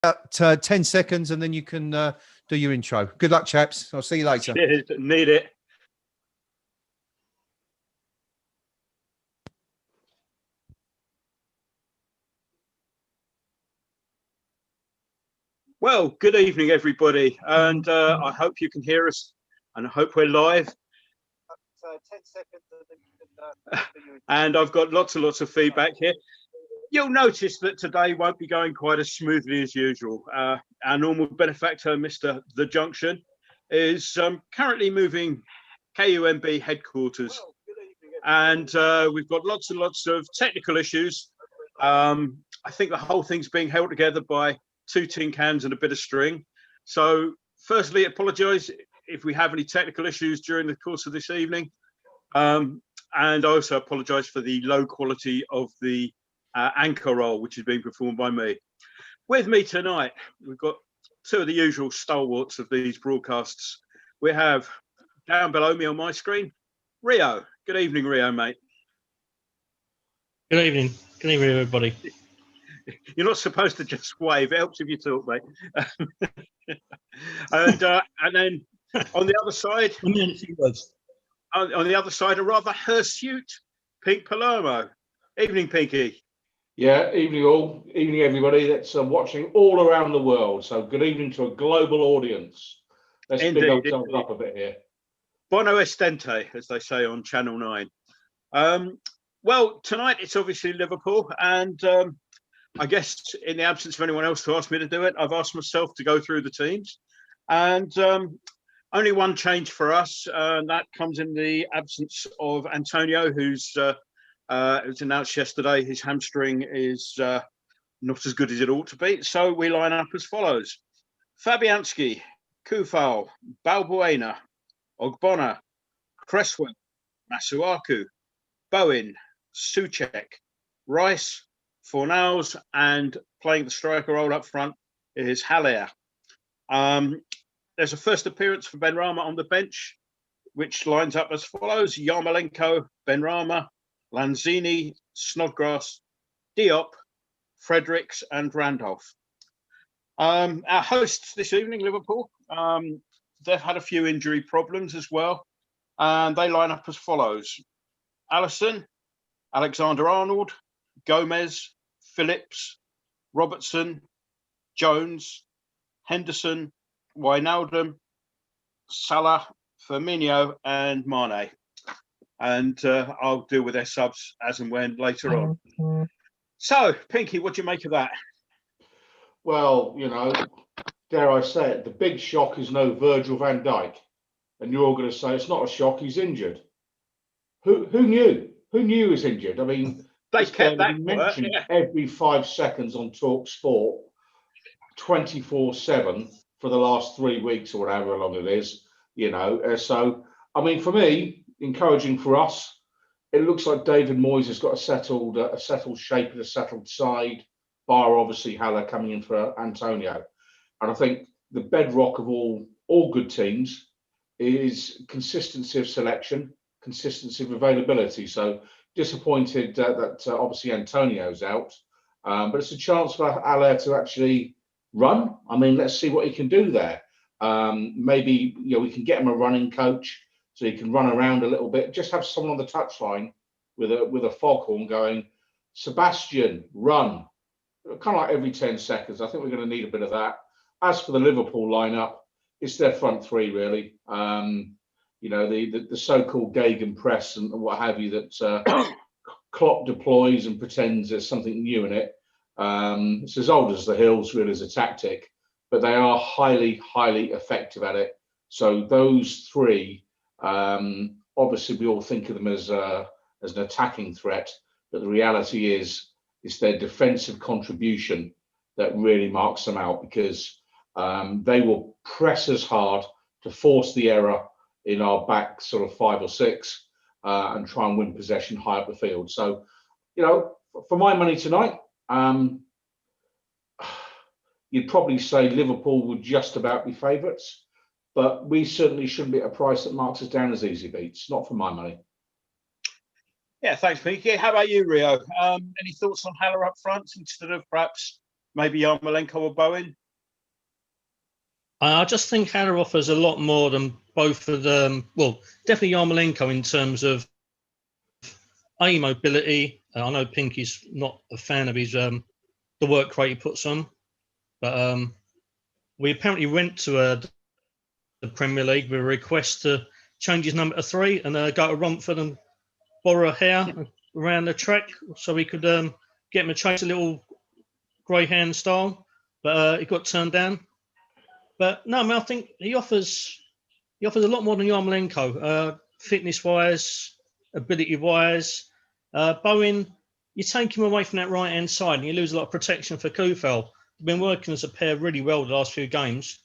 about 10 seconds and then you can do your intro. Good luck, chaps. I'll see you later. Cheers. Need it. Well, good evening, everybody, and I hope you can hear us, and I hope we're live. 10 seconds, and I've got lots and lots of feedback here. You'll notice that today won't be going quite as smoothly as usual. Our normal benefactor, Mr. The Junction, is currently moving KUMB headquarters, and we've got lots and lots of technical issues. I think the whole thing's being held together by 2 tin cans and a bit of string. So firstly, apologise if we have any technical issues during the course of this evening. And I also apologise for the low quality of the anchor role, which is being performed by me. With me tonight, we've got 2 of the usual stalwarts of these broadcasts. We have down below me on my screen, Rio. Good evening, Rio, mate. Good evening. Good evening, everybody. You're not supposed to just wave. It helps if you talk, mate. and then on the other side, on the other side, a rather hirsute Pink Palermo. Evening, Pinky. Yeah, evening all. Evening, everybody that's watching all around the world. So good evening to a global audience. Let's big ourselves up a bit here. Bono Estente, as they say on Channel 9. Well, tonight it's obviously Liverpool, and I guess in the absence of anyone else to ask me to do it, I've asked myself to go through the teams. And only one change for us, and that comes in the absence of Antonio, who's it was announced yesterday his hamstring is not as good as it ought to be. So we line up as follows: Fabianski, Kufal, Balbuena, Ogbonna, Cresswell, Masuaku, Bowen, Souček, Rice, Fornals, and playing the striker role up front is Haller. There's a first appearance for Benrahma on the bench, which lines up as follows: Yarmolenko, Benrahma, Lanzini, Snodgrass, Diop, Fredericks, and Randolph. Our hosts this evening, Liverpool, they've had a few injury problems as well, and they line up as follows: Allison, Alexander-Arnold, Gomez, Phillips, Robertson, Jones, Henderson, Wijnaldum, Salah, Firmino, and Mane. And I'll deal with their subs as and when later on. So, Pinky, what do you make of that? Well, you know, dare I say it, the big shock is no Virgil van Dijk. And you're all going to say it's not a shock, he's injured. Who knew? Who knew he was injured? I mean, they kept that mentioned every 5 seconds on Talk Sport, 24/7 for the last 3 weeks or whatever long it is, you know. So, I mean, for me, encouraging for us, it looks like David Moyes has got a settled shape and a settled side, bar obviously Haller coming in for Antonio. And I think the bedrock of all good teams is consistency of selection, consistency of availability. So disappointed that obviously Antonio's out, but it's a chance for Haller to actually run. I mean, let's see what he can do there. Maybe, you know, we can get him a running coach so he can run around a little bit. Just have someone on the touchline with a foghorn going, Sebastian, run. Kind of like every 10 seconds. I think we're going to need a bit of that. As for the Liverpool lineup, it's their front three really. You know, the so-called gegenpress and what have you that Klopp deploys and pretends there's something new in it. It's as old as the hills really as a tactic, but they are highly, highly effective at it. So those three, obviously we all think of them as an attacking threat, but the reality is it's their defensive contribution that really marks them out, because they will press us hard to force the error in our back sort of 5 or 6 and try and win possession high up the field. So, you know, for my money tonight, you'd probably say Liverpool would just about be favourites, but we certainly shouldn't be at a price that marks us down as easy beats, not for my money. Yeah, thanks, Pinky. How about you, Rio? Any thoughts on Haller up front instead of perhaps maybe Yarmolenko or Bowen? I just think Haller offers a lot more than both of them. Well, definitely Yarmolenko in terms of mobility. I know Pinky's not a fan of his the work rate he puts on, but we apparently went to the Premier League with a request to change his number to 3 and go to Romford and borrow a hare around the track so we could get him to chase a little greyhound style, but it got turned down. But no, I mean, I think he offers a lot more than Yarmolenko, fitness-wise, ability-wise. Bowen, you take him away from that right-hand side and you lose a lot of protection for Kufel. They've been working as a pair really well the last few games.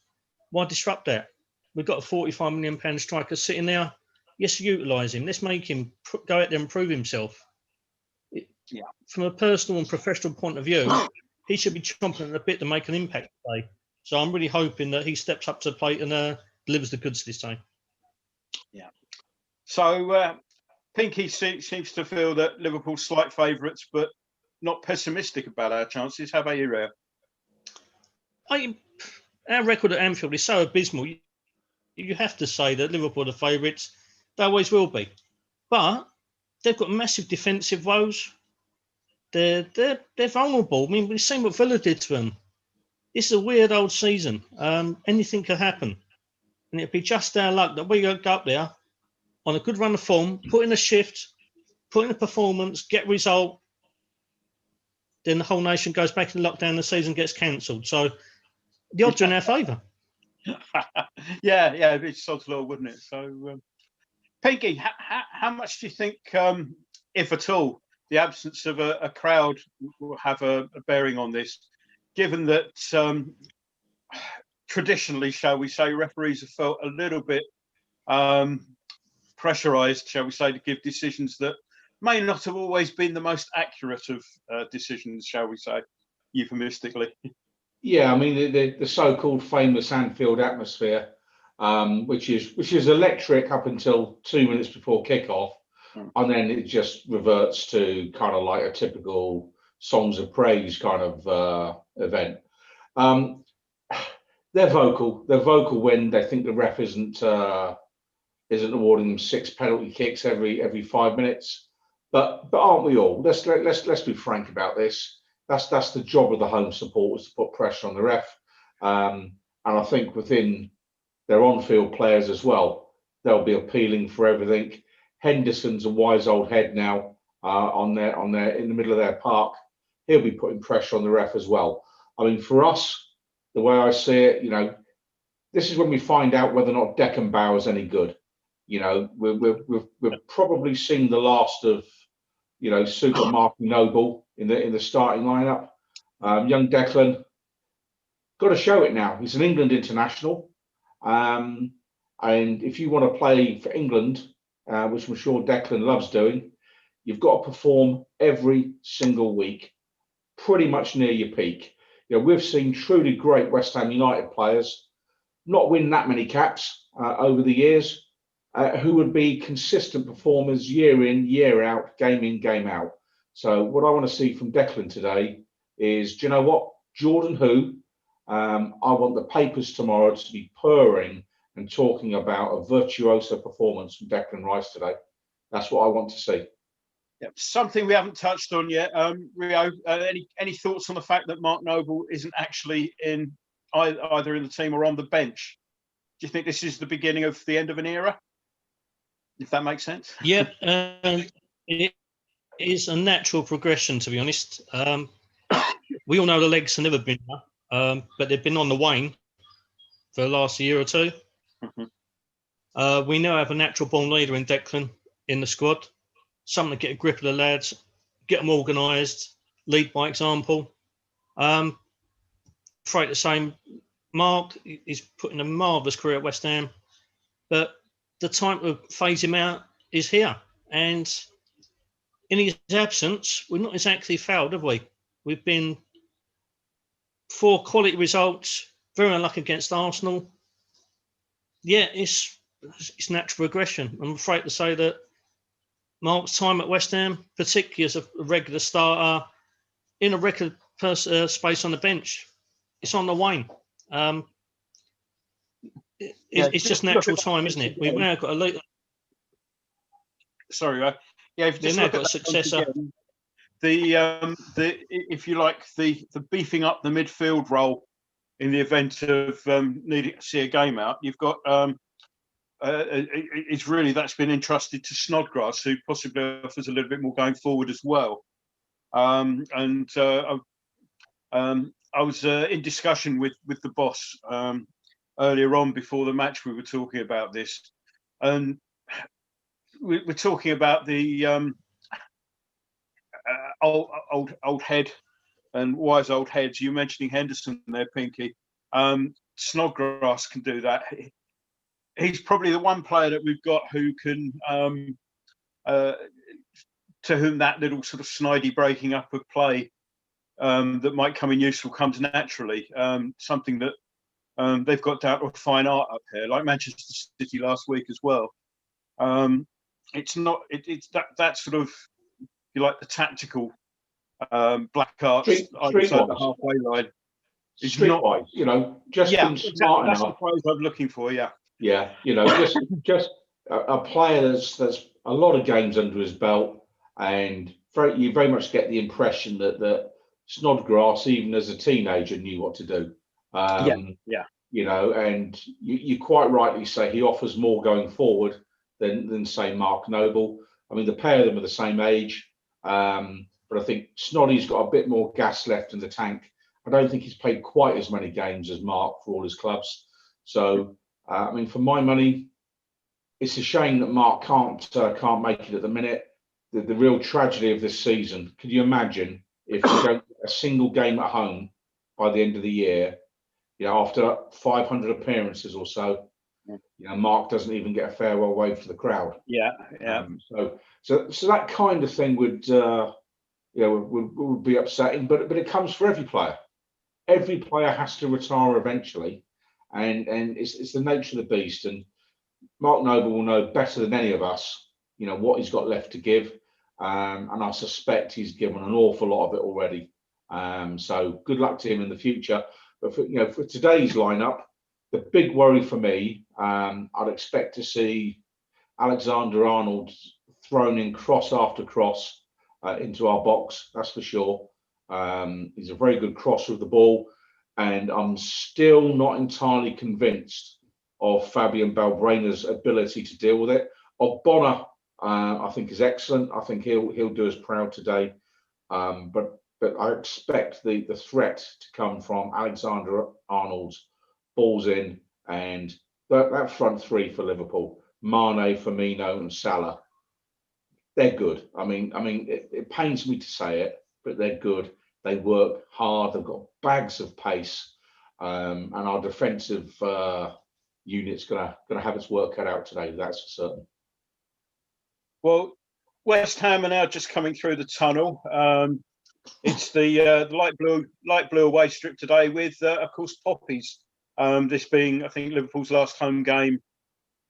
Why disrupt that? We've got a £45 million striker sitting there. Yes, utilise him. Let's make him go out there and prove himself. From a personal and professional point of view, he should be chomping at the bit to make an impact today. So I'm really hoping that he steps up to the plate and delivers the goods this time. Yeah. So Pinky seems to feel that Liverpool's slight favourites, but not pessimistic about our chances. How about you, Ray? Our record at Anfield is so abysmal. You have to say that Liverpool are the favourites. They always will be. But they've got massive defensive woes. They're vulnerable. I mean, we've seen what Villa did to them. This is a weird old season. Anything could happen. And it'd be just our luck that we go up there on a good run of form, put in a shift, put in a performance, get a result. Then the whole nation goes back in lockdown, the season gets cancelled. So the odds are in our favour. yeah, it's sod's law, wouldn't it? So, Pinky, how much do you think, if at all, the absence of a crowd will have a bearing on this? Given that traditionally, shall we say, referees have felt a little bit pressurised, shall we say, to give decisions that may not have always been the most accurate of decisions, shall we say, euphemistically. Yeah, I mean the so-called famous Anfield atmosphere, which is electric up until 2 minutes before kickoff, and then it just reverts to kind of like a typical songs of praise kind of event. They're vocal. They're vocal when they think the ref isn't awarding them 6 penalty kicks every 5 minutes. But aren't we all? Let's be frank about this. That's the job of the home supporters, to put pressure on the ref. And I think within their on-field players as well, they'll be appealing for everything. Henderson's a wise old head now on their in the middle of their park. He'll be putting pressure on the ref as well. I mean, for us, the way I see it, this is when we find out whether or not Deckenbauer is any good. We've probably seen the last of, Super Mark Noble in the starting lineup. Young Declan, got to show it now. He's an England international, and if you want to play for England, which I'm sure Declan loves doing, you've got to perform every single week, pretty much near your peak. We've seen truly great West Ham United players not win that many caps over the years, who would be consistent performers year in, year out, game in, game out. So what I want to see from Declan today is, do you know what? Jordan who? I want the papers tomorrow to be purring and talking about a virtuoso performance from Declan Rice today. That's what I want to see. Yeah, something we haven't touched on yet. Rio, any thoughts on the fact that Mark Noble isn't actually in either in the team or on the bench? Do you think this is the beginning of the end of an era? If that makes sense. Yeah, it is a natural progression, to be honest. We all know the legs have never been there, but they've been on the wane for the last year or two. Mm-hmm. We now have a natural born leader in Declan in the squad, someone to get a grip of the lads, get them organised, lead by example. Afraid to say, Mark is putting a marvellous career at West Ham, but the time to phase him out is here. And in his absence, we've not exactly failed, have we? We've been 4 quality results, very unlucky against Arsenal. Yeah, it's natural progression. I'm afraid to say that Mark's time at West Ham, particularly as a regular starter, in a record space on the bench. It's on the wane. It's just natural time, isn't it? We've now got a Sorry, yeah. If you just now look got at a that successor. again, the if you like the beefing up the midfield role in the event of needing to see a game out, you've got it's really that's been entrusted to Snodgrass, who possibly offers a little bit more going forward as well. I was in discussion with the boss earlier on before the match. We were talking about this, and we're talking about the old head and wise old heads. You mentioning Henderson there, Pinky. Snodgrass can do that. He's probably the one player that we've got who can, to whom that little sort of snidey breaking up of play that might come in useful comes naturally. Something that they've got down to a fine art up here, like Manchester City last week as well. It's not. It's that sort of, you like the tactical black arts outside the halfway line. It's Streetwise, you know, just being smart enough. That's the phrase I'm looking for. Yeah. Yeah, you know, just a player that's a lot of games under his belt, and you very much get the impression that Snodgrass, even as a teenager, knew what to do. Yeah. You know, and you quite rightly say he offers more going forward than say Mark Noble. I mean, the pair of them are the same age, but I think Snoddy's got a bit more gas left in the tank. I don't think he's played quite as many games as Mark for all his clubs. So, I mean, for my money, it's a shame that Mark can't make it at the minute. The real tragedy of this season. Could you imagine if we don't get a single game at home by the end of the year? You know, after 500 appearances or so, you know, Mark doesn't even get a farewell wave to the crowd. Yeah. So that kind of thing would be upsetting. But it comes for every player. Every player has to retire eventually, and it's the nature of the beast. And Mark Noble will know better than any of us, you know, what he's got left to give, and I suspect he's given an awful lot of it already. So good luck to him in the future. But for today's lineup, the big worry for me, I'd expect to see Alexander-Arnold thrown in cross after cross into our box. That's for sure. He's a very good crosser of the ball, and I'm still not entirely convinced of Fabian Balbuena's ability to deal with it. Ogbonna, I think, is excellent. I think he'll do us proud today. But I expect the threat to come from Alexander-Arnold's balls in, and that front three for Liverpool: Mane, Firmino, and Salah. They're good. I mean, it pains me to say it, but they're good. They work hard. They've got bags of pace, and our defensive unit's gonna have its work cut out today. That's for certain. Well, West Ham are now just coming through the tunnel. It's the light blue away strip today with, of course, poppies. This being, I think, Liverpool's last home game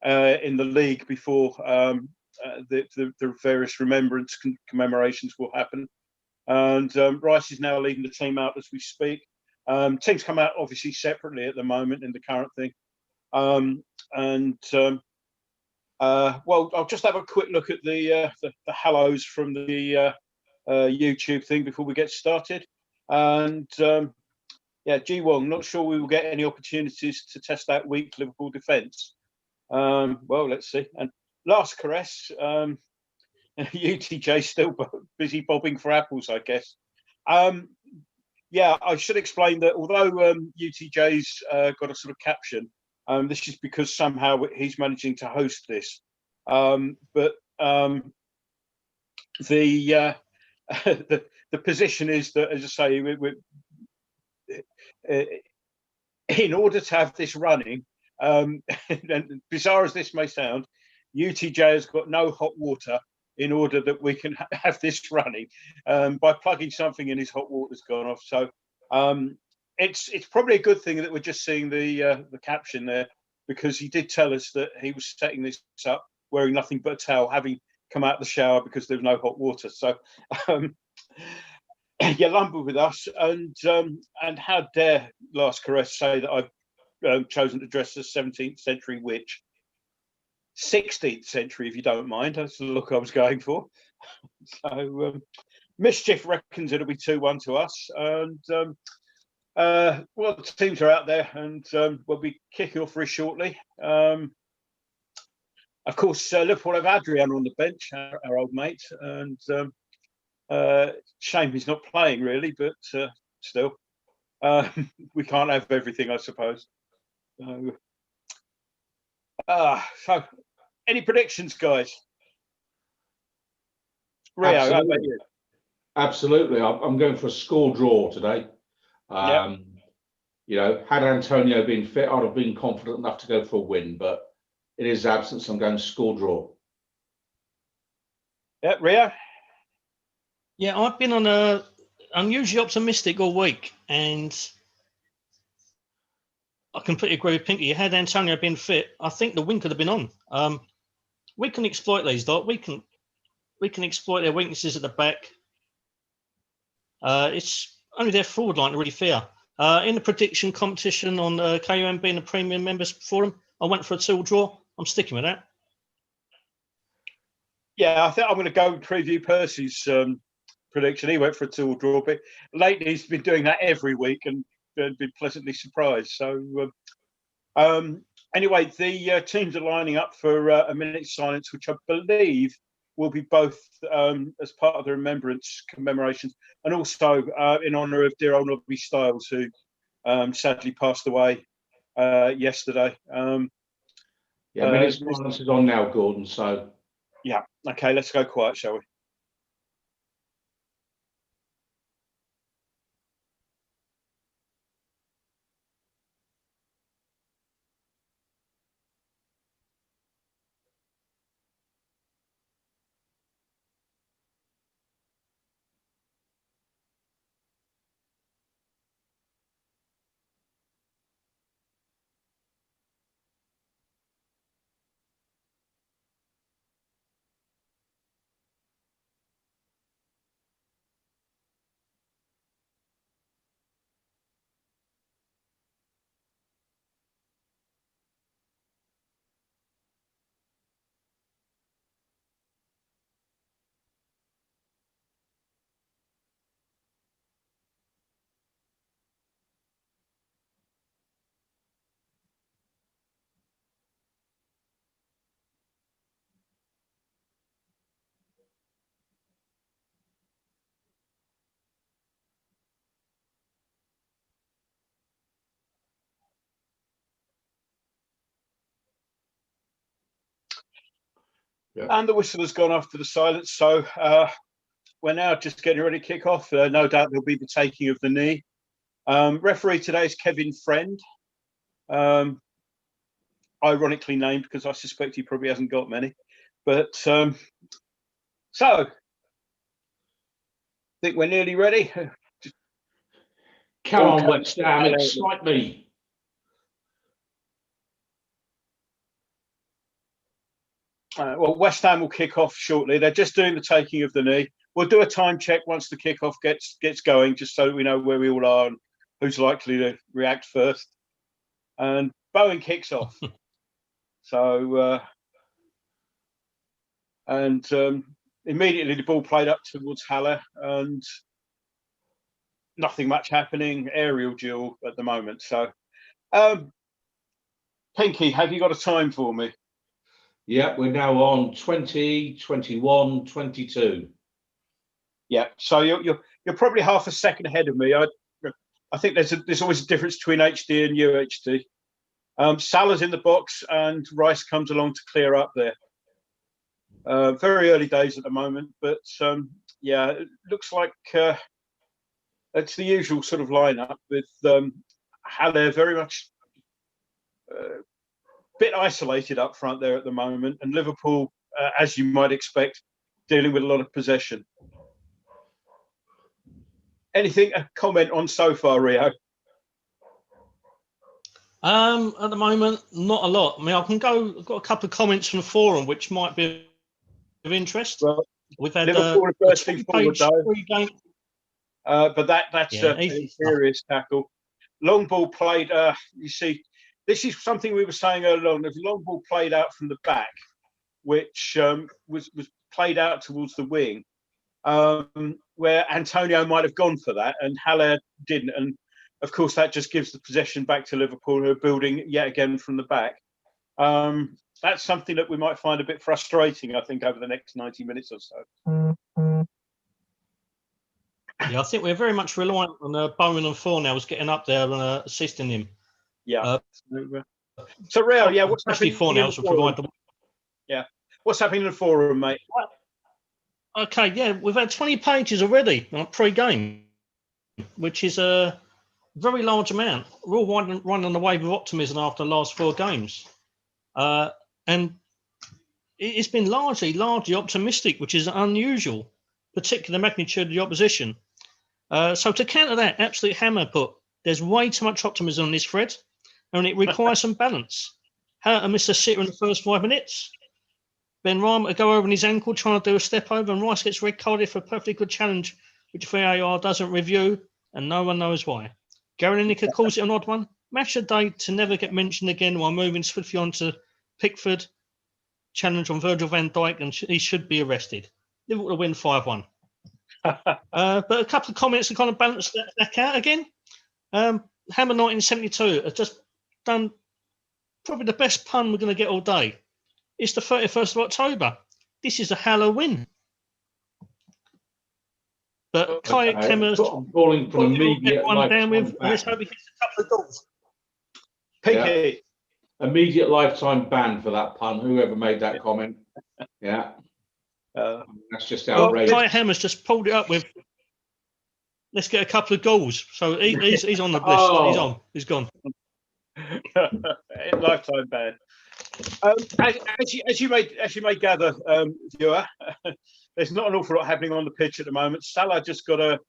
in the league before the various remembrance commemorations will happen. And Rice is now leading the team out as we speak. Teams come out obviously separately at the moment in the current thing. Well, I'll just have a quick look at the hellos from the YouTube thing before we get started. And yeah, G Wong, not sure we will get any opportunities to test that weak Liverpool defence. Well, let's see. And last caress, UTJ still busy bobbing for apples, I guess. Yeah, I should explain that although UTJ's got a sort of caption, this is because somehow he's managing to host this. But the position is that, as I say, in order to have this running, and bizarre as this may sound, UTJ has got no hot water in order that we can have this running. By plugging something in, his hot water's gone off. So it's probably a good thing that we're just seeing the caption there, because he did tell us that he was setting this up wearing nothing but a towel, having come out of the shower because there's no hot water. So you lumber with us, and how dare Last Caress say that I've chosen to dress as 17th century witch. 16th century, if you don't mind. That's the look I was going for. So Mischief reckons it'll be 2-1 to us, and well, the teams are out there, and we'll be kicking off very shortly. Of course, Liverpool have Adrian on the bench, our old mate, and shame he's not playing really, but still, we can't have everything, I suppose. So, any predictions, guys? Rio, how about you? Absolutely. I'm going for a score draw today. You know, had Antonio been fit, I'd have been confident enough to go for a win, but in his absence, I'm going score draw. Yeah, Rio? Yeah, I've been on a unusually optimistic all week, and I completely agree with Pinky. Had Antonio been fit, I think the win could have been on. We can exploit these, Doc. We can exploit their weaknesses at the back. It's only their forward line to really fear. In the prediction competition on KUMB and the Premium Members Forum, I went for a 2 draw. I'm sticking with that. Yeah, I think I'm going to go preview Percy's prediction. He went for a 2 draw, but lately he's been doing that every week and been pleasantly surprised. So anyway, the teams are lining up for a minute's silence, which I believe will be both as part of the remembrance commemorations and also in honour of dear old Nobby Styles, who sadly passed away yesterday. Yeah, minute's silence is on now, Gordon. So yeah, okay, let's go quiet, shall we? Yeah. And the whistle has gone after the silence, so we're now just getting ready to kick off. No doubt there'll be the taking of the knee. Referee today is Kevin Friend, ironically named because I suspect he probably hasn't got many. But so, I think we're nearly ready. Come on, West Ham, excite me. Well, West Ham will kick off shortly. They're just doing the taking of the knee. We'll do a time check once the kickoff gets going, just so we know where we all are and who's likely to react first. And Bowen kicks off. So, immediately the ball played up towards Haller, and nothing much happening. Aerial duel at the moment. So, Pinky, have you got a time for me? Yeah, we're now on 20, 21, 22. Yeah, so you're probably half a second ahead of me. I think there's always a difference between HD and UHD. Salah's in the box and Rice comes along to clear up there. Very early days at the moment, but yeah, it looks like it's the usual sort of lineup with Haller very much bit isolated up front there at the moment, and Liverpool, as you might expect, dealing with a lot of possession. Anything a comment on so far, Rio? At the moment, not a lot. I mean, I've got a couple of comments from the forum which might be of interest. Well, we've had Liverpool a 20-page but that's Yeah, a easy stuff. serious tackle. Long ball played. You see, this is something we were saying earlier on. There's long ball played out from the back, which was played out towards the wing, where Antonio might have gone for that, and Haller didn't. And of course, that just gives the possession back to Liverpool, who are building yet again from the back. That's something that we might find a bit frustrating, I think, over the next 90 minutes or so. Yeah, I think we're very much reliant on Bowen and Fornells getting up there and assisting him. Yeah. So, Real, yeah, what's Especially happening in the Fornells will forum? provide the. Yeah, what's happening in the forum, mate? Okay, yeah, we've had 20 pages already pre-game, which is a very large amount. We're all running on the wave of optimism after the last 4 games. And it's been largely optimistic, which is unusual, particularly the magnitude of the opposition. So to counter that, absolute hammer put, there's way too much optimism on this thread, and it requires some balance. How to miss a sitter in the first 5 minutes? Ben Rama to go over on his ankle trying to do a step over, and Rice gets red carded for a perfectly good challenge, which VAR doesn't review, and no one knows why. Gary Lineker calls it an odd one. Match of the day to never get mentioned again while moving swiftly on to Pickford. Challenge on Virgil van Dijk, and he should be arrested. Liverpool to win 5-1. But a couple of comments to kind of balance that out again. Hammer 1972 has just done probably the best pun we're going to get all day. It's the 31st of October. This is a Halloween. But Kai Kemmer's calling for an immediate down with, lifetime and let's hope he gets a couple of goals. Pinky. Yeah. Immediate lifetime ban for that pun, whoever made that comment. Yeah. That's just outrageous. Kai Hammer's just pulled it up with, let's get a couple of goals. So he's on the list. Oh. He's on. He's gone. Lifetime ban. As you may gather, viewer, there's not an awful lot happening on the pitch at the moment. Salah just got a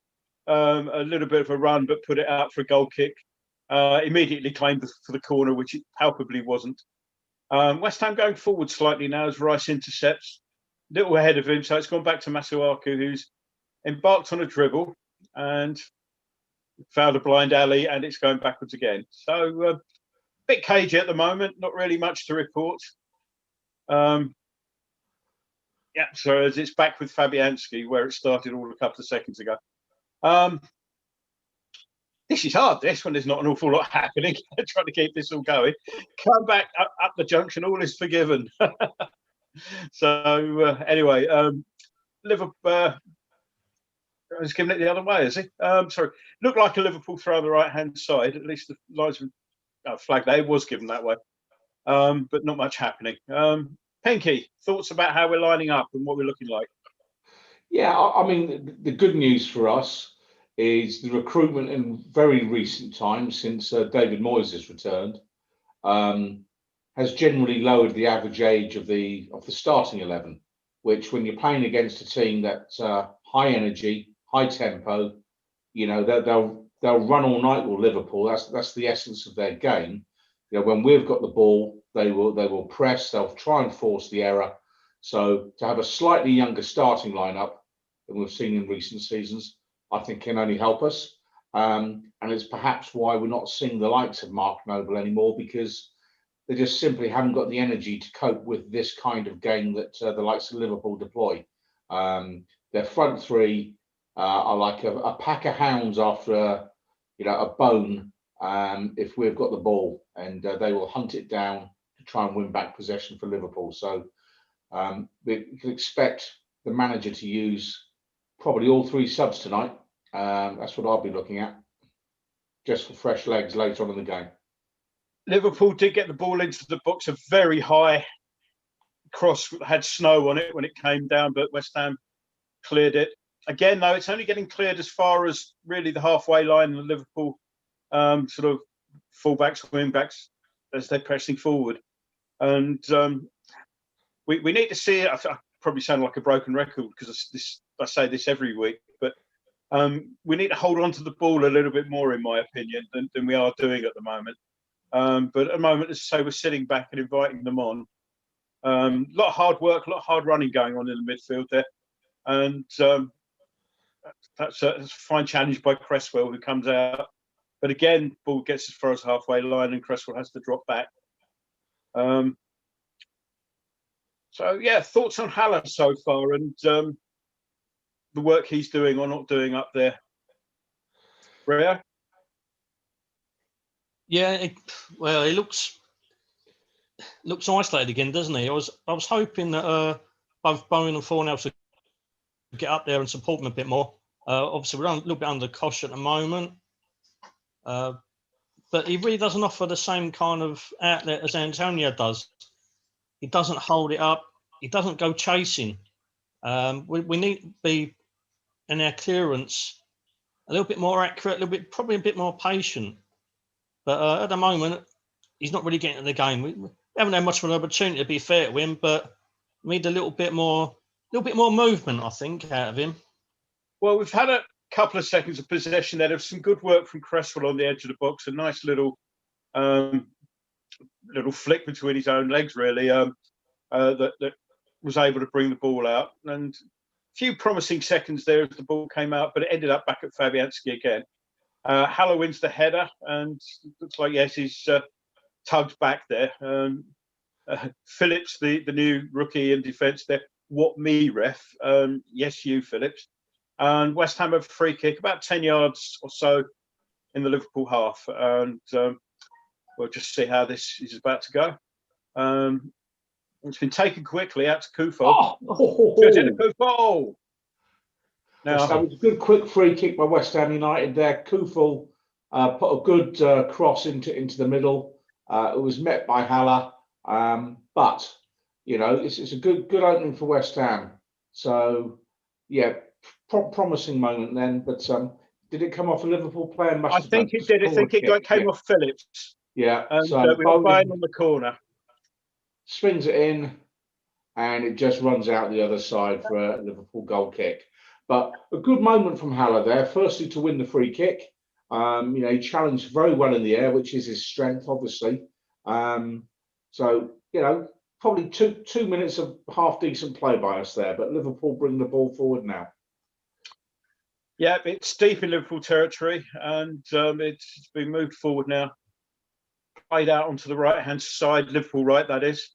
little bit of a run, but put it out for a goal kick. Immediately claimed for the corner, which it palpably wasn't. West Ham going forward slightly now as Rice intercepts, little ahead of him. So it's gone back to Masuaku, who's embarked on a dribble and found a blind alley, and it's going backwards again. So bit cagey at the moment, not really much to report. Yeah, so as it's back with Fabianski, where it started all a couple of seconds ago. This is hard, this, when there's not an awful lot happening. Trying to keep this all going. Come back up the junction, all is forgiven. So anyway, Liverpool, I was giving it the other way, is he? Sorry, looked like a Liverpool throw on the right-hand side, at least the lines of flag there was given that way. But not much happening. Pinky, thoughts about how we're lining up and what we're looking like? Yeah, I mean, the good news for us is the recruitment in very recent times, since David Moyes has returned, has generally lowered the average age of the starting 11. Which, when you're playing against a team that's high energy, high tempo, you know, they'll run all night with Liverpool. That's the essence of their game. You know, when we've got the ball, they will press. They'll try and force the error. So to have a slightly younger starting lineup than we've seen in recent seasons, I think can only help us. And it's perhaps why we're not seeing the likes of Mark Noble anymore, because they just simply haven't got the energy to cope with this kind of game that the likes of Liverpool deploy. Their front three are like a pack of hounds after a bone. If we've got the ball, and they will hunt it down to try and win back possession for Liverpool. So we can expect the manager to use probably all 3 subs tonight. That's what I'll be looking at, just for fresh legs later on in the game. Liverpool did get the ball into the box, a very high cross, had snow on it when it came down, but West Ham cleared it. Again, though, it's only getting cleared as far as really the halfway line, and Liverpool sort of fullbacks, wing-backs, as they're pressing forward. And we need to see it. I probably sound like a broken record because I say this every week, but we need to hold on to the ball a little bit more, in my opinion, than we are doing at the moment. But at the moment, as I say, we're sitting back and inviting them on. A lot of hard work, a lot of hard running going on in the midfield there. And that's a fine challenge by Cresswell, who comes out. But again, ball gets as far as halfway line, and Cresswell has to drop back. So yeah, thoughts on Haller so far, and the work he's doing or not doing up there, Rio? Yeah, well, he looks isolated again, doesn't he? I was hoping that both Bowen and Fornells would get up there and support him a bit more. Obviously, we're a little bit under cosh at the moment, but he really doesn't offer the same kind of outlet as Antonio does. He doesn't hold it up. He doesn't go chasing. We need to be in our clearance a little bit more accurate, probably a bit more patient. But at the moment, he's not really getting to the game. We haven't had much of an opportunity, to be fair to him, but we need a little bit more movement, I think, out of him. Well, we've had a couple of seconds of possession there. There was some good work from Cresswell on the edge of the box. A nice little flick between his own legs, really, that was able to bring the ball out. And a few promising seconds there as the ball came out, but it ended up back at Fabianski again. Haller wins the header, and looks like, yes, he's tugged back there. Phillips, the new rookie in defence there. What me, ref? Yes, you, Phillips. And West Ham have a free kick, about 10 yards or so in the Liverpool half. And we'll just see how this is about to go. It's been taken quickly out to Kufo. Kufo! Now, so it was a good quick free kick by West Ham United there. Kufel put a good cross into the middle. It was met by Haller, but you know it's a good opening for West Ham. So yeah, promising moment then. But did it come off a Liverpool player? I think it did. I think it came off Phillips. Yeah. And so we were buying on the corner. Swings it in, and it just runs out the other side for a Liverpool goal kick. But a good moment from Haller there. Firstly, to win the free kick. You know, he challenged very well in the air, which is his strength, obviously. So, you know, probably two minutes of half decent play by us there. But Liverpool bring the ball forward now. Yeah, it's deep in Liverpool territory, and it's been moved forward now. Played out onto the right-hand side, Liverpool right, that is.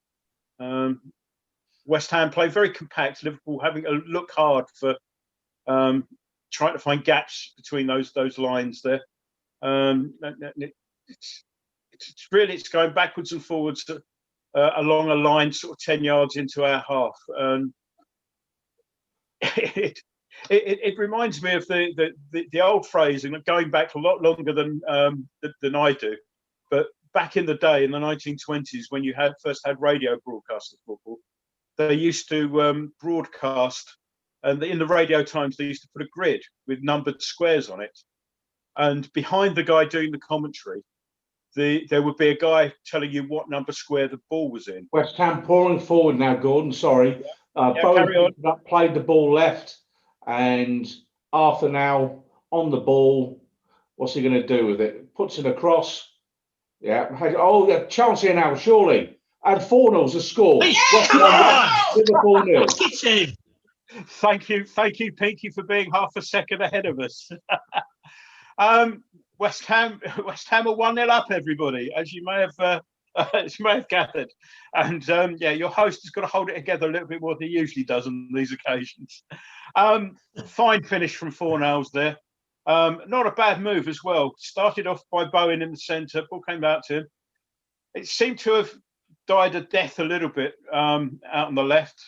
West Ham play very compact. Liverpool having a look hard for trying to find gaps between those lines there. It's going backwards and forwards along a line sort of 10 yards into our half. It reminds me of the old phrase, and going back a lot longer than I do. But back in the day, in the 1920s, when you first had radio broadcasts of football, they used to broadcast. And in the Radio Times, they used to put a grid with numbered squares on it. And behind the guy doing the commentary, there would be a guy telling you what number square the ball was in. West Ham pouring forward now, Gordon. Sorry. Bowen played the ball left, and Arthur now on the ball. What's he going to do with it? Puts it across. Yeah. Oh, yeah. Chance here now, surely. And 4-0's a score. Liverpool 0. Thank you, Pinky, for being half a second ahead of us. West Ham are 1-0 up, everybody, as you may have gathered. And yeah, your host has got to hold it together a little bit more than he usually does on these occasions. Fine finish from Fornells there. Not a bad move as well. Started off by Bowen in the centre. Ball came out to him. It seemed to have died a death a little bit out on the left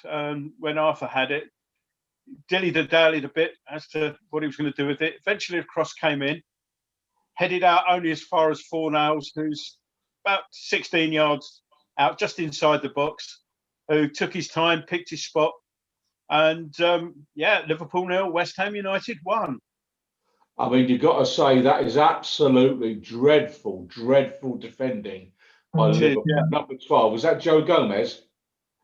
when Arthur had it. Dilly-dallied a bit as to what he was going to do with it. Eventually, a cross came in, headed out only as far as Fornells, who's about 16 yards out, just inside the box, who took his time, picked his spot, and yeah, Liverpool 0, West Ham United 1. I mean, you've got to say that is absolutely dreadful defending by Liverpool. Yeah. Number 12, was that Joe Gomez?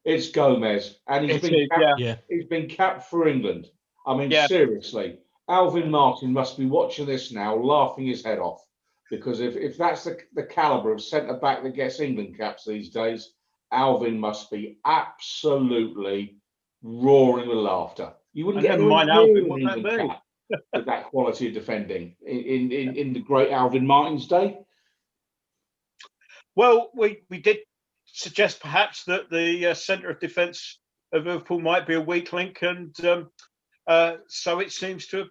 It's Gomez, and he's been capped for England. I mean, seriously, Alvin Martin must be watching this now, laughing his head off, because if that's the calibre of centre back that gets England caps these days, Alvin must be absolutely roaring with laughter. You wouldn't get mine, Alvin. What that England cap. with that quality of defending in the great Alvin Martin's day? Well, we did suggest perhaps that the centre of defence of Liverpool might be a weak link, and so it seems to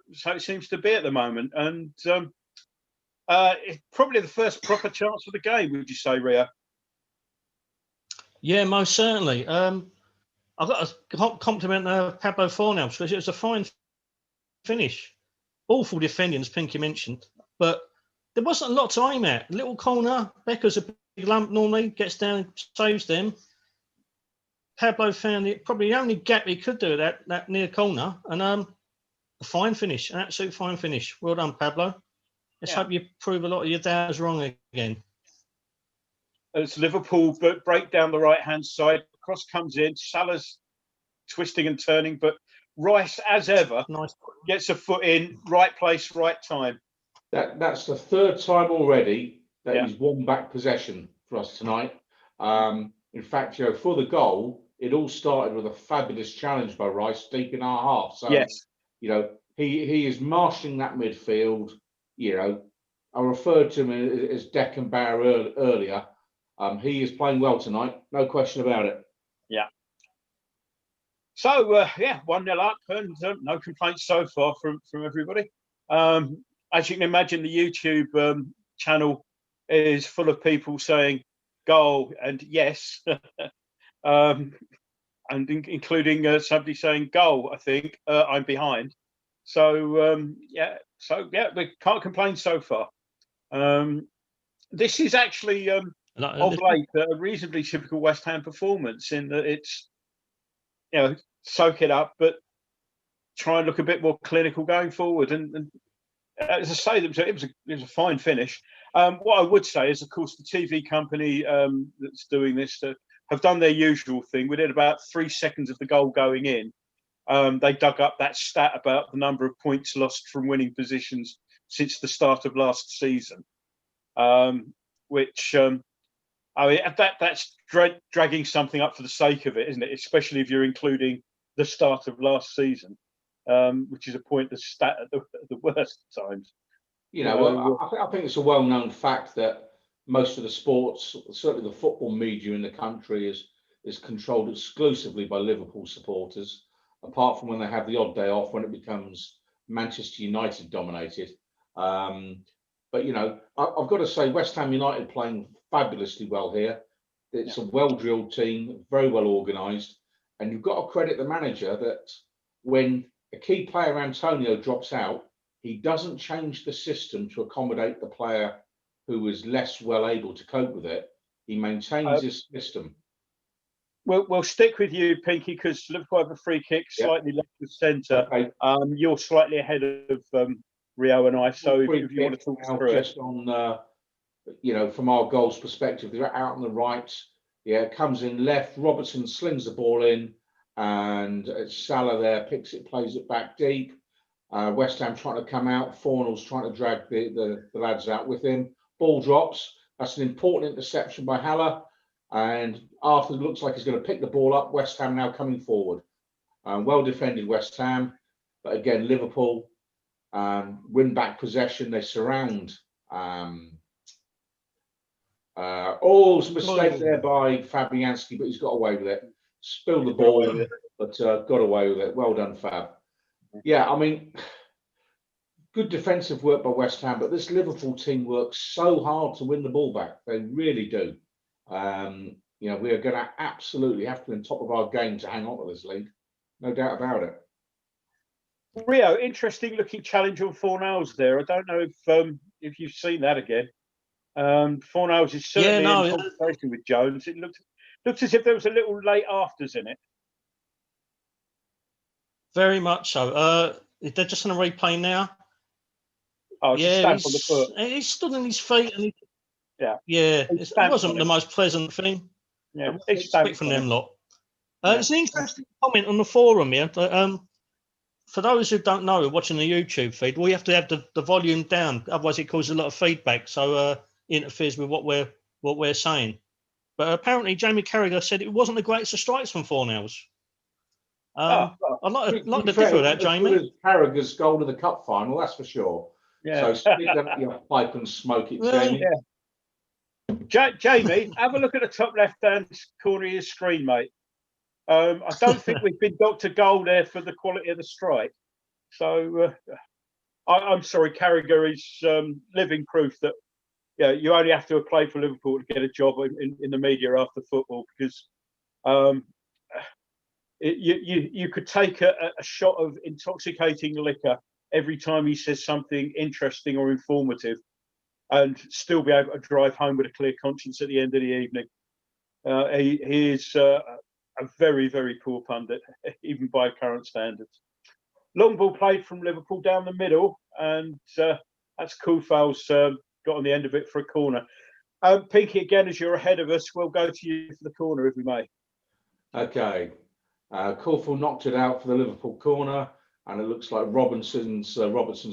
be at the moment. And it's probably the first proper chance of the game, would you say, Rio? Yeah, most certainly. I've got to compliment Pablo Fornals because it was a fine finish. Awful defending, as Pinky mentioned, but there wasn't a lot to aim at. Little corner, Becker's a big lump normally, gets down, saves them. Pablo found it probably the only gap he could do that near corner, and a fine finish, an absolute fine finish. Well done, Pablo. Let's hope you prove a lot of your doubts wrong again. As Liverpool break down the right-hand side, cross comes in, Salah's twisting and turning, but Rice, as ever, gets a foot in, right place, right time. That's the third time already that he's won back possession for us tonight. In fact, for the goal, it all started with a fabulous challenge by Rice deep in our half. So, he is marshalling that midfield. I referred to him as Deck and Barrow earlier. He is playing well tonight, no question about it. Yeah. So, 1-0 up, and no complaints so far from everybody. As you can imagine, the YouTube channel is full of people saying goal and yes, and including somebody saying goal. I think I'm behind. So we can't complain so far. This is actually of late a reasonably typical West Ham performance in that it's soak it up, but try and look a bit more clinical going forward. And as I say, it was a fine finish. What I would say is, of course, the TV company that's doing this have done their usual thing. Within about 3 seconds of the goal going in, they dug up that stat about the number of points lost from winning positions since the start of last season, which that's dragging something up for the sake of it, isn't it? Especially if you're including the start of last season, which is a pointless stat at the worst times. I think it's a well-known fact that most of the sports, certainly the football media in the country, is controlled exclusively by Liverpool supporters, apart from when they have the odd day off when it becomes Manchester United dominated. But I've got to say, West Ham United playing fabulously well here. It's a well-drilled team, very well organised, and you've got to credit the manager that when a key player, Antonio, drops out, he doesn't change the system to accommodate the player who is less well able to cope with it. He maintains his system. We'll stick with you, Pinky, because Liverpool have a free kick slightly left of centre. Okay. You're slightly ahead of Rio and I, so if you want to talk through just on, from our goals perspective, they're out on the right. It comes in left. Robertson slings the ball in, and Salah there picks it, plays it back deep. West Ham trying to come out. Fornals trying to drag the lads out with him. Ball drops. That's an important interception by Haller. And Arthur looks like he's going to pick the ball up. West Ham now coming forward. Well defended West Ham. But again, Liverpool win back possession. They surround. Some mistake there by Fabianski, but he's got away with it. Spilled the ball, but got away with it. Well done, Fab. Yeah, I mean, good defensive work by West Ham, but this Liverpool team works so hard to win the ball back. They really do. We are going to absolutely have to be on top of our game to hang on to this league. No doubt about it. Rio, interesting looking challenge on Fornals there. I don't know if you've seen that again. Fornals is certainly in conversation with Jones. It looked as if there was a little late afters in it. Very much so. They're just on a replay now. Oh, it's a stamp on the foot. He stood on his feet, and it It wasn't the most pleasant thing. Yeah, expect from them lot. It's an interesting comment on the forum here. For those who don't know, watching the YouTube feed, we have to have the volume down, otherwise it causes a lot of feedback. So interferes with what we're saying. But apparently, Jamie Carragher said it wasn't the greatest of strikes from Fornals. I'd like To to be fair, differ with that, as good Jamie. as Carragher's goal in the cup final, that's for sure. yeah. So stick that up your pipe and smoke it, Jamie. Jamie, have a look at the top left-hand corner of your screen, mate. I don't think we've been Dr. Gold there for the quality of the strike. So I'm sorry, Carragher is living proof that you only have to play for Liverpool to get a job in the media after football, because you could take a shot of intoxicating liquor every time he says something interesting or informative, and still be able to drive home with a clear conscience at the end of the evening. He is a very, very poor pundit, even by current standards. Long ball played from Liverpool down the middle, and that's Kufal's got on the end of it for a corner. Pinky, again, as you're ahead of us, we'll go to you for the corner, if we may. Okay. Kufal knocked it out for the Liverpool corner, and it looks like Robertson's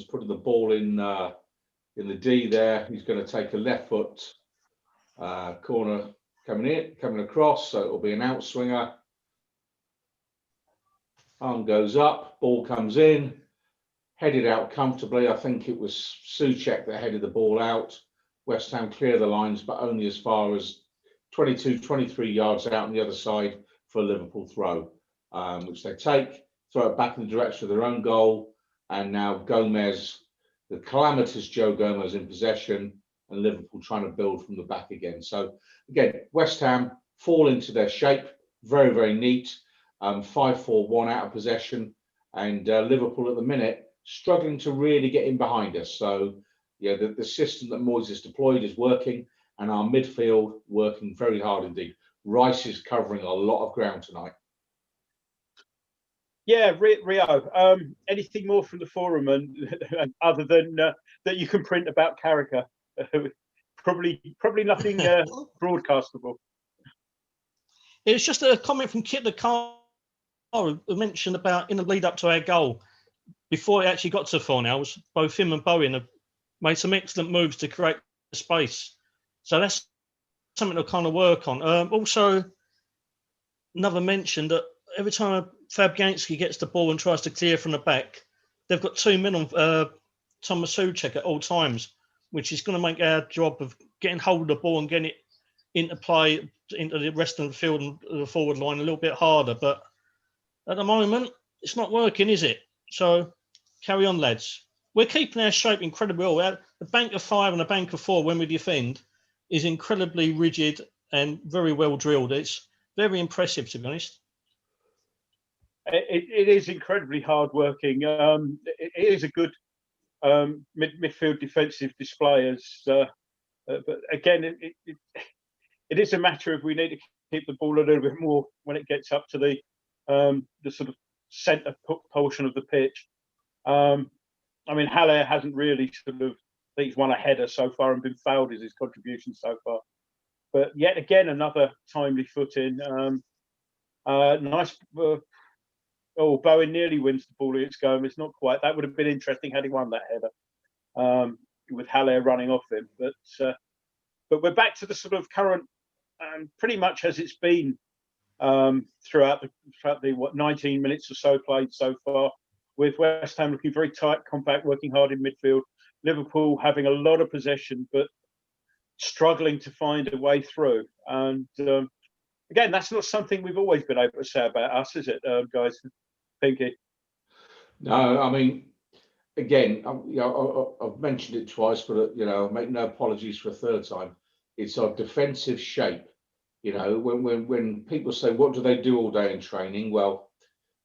putting the ball in the D there. He's going to take a left foot corner coming across, so it'll be an outswinger. Arm goes up, ball comes in, headed out comfortably. I think it was Souček that headed the ball out. West Ham clear the lines, but only as far as 22, 23 yards out on the other side for a Liverpool throw, which they take, throw it back in the direction of their own goal. And now Gomez, the calamitous Joe Gomez, in possession, and Liverpool trying to build from the back again. So again, West Ham fall into their shape, very, very neat. 5-4-1 out of possession, and Liverpool at the minute struggling to really get in behind us. So yeah, the system that Moyes has deployed is working, and our midfield working very hard indeed. Rice is covering a lot of ground tonight. Yeah, Rio. Anything more from the forum, and other than that you can print about Carragher? Probably nothing broadcastable. It's just a comment from Kit the Car who mentioned about in the lead up to our goal, before it actually got to finals, both him and Bowen have made some excellent moves to create space. So that's something to kind of work on. Also, another mention that every time Fabianski gets the ball and tries to clear from the back, they've got two men on Thomas Souček at all times, which is going to make our job of getting hold of the ball and getting it into play into the rest of the field and the forward line a little bit harder. But at the moment, it's not working, is it? So carry on, lads. We're keeping our shape incredibly well. The bank of 5 and the bank of 4 when we defend is incredibly rigid and very well drilled. It's very impressive, to be honest. It is incredibly hard working. It is a good midfield defensive display, but again, it is a matter of we need to keep the ball a little bit more when it gets up to the sort of centre portion of the pitch. I mean, Haller hasn't really sort of, I think he's won a header so far and been fouled as his contribution so far. But yet again, another timely foot in. Nice. Bowen nearly wins the ball against Gomez. Not quite. That would have been interesting had he won that header with Haller running off him. But we're back to the sort of current, pretty much as it's been throughout the 19 minutes or so played so far, with West Ham looking very tight, compact, working hard in midfield. Liverpool having a lot of possession, but struggling to find a way through. And again, that's not something we've always been able to say about us, is it, guys? Pinky? No, I mean, again, I've mentioned it twice, but I'll make no apologies for a third time. It's our defensive shape. When people say, what do they do all day in training? Well,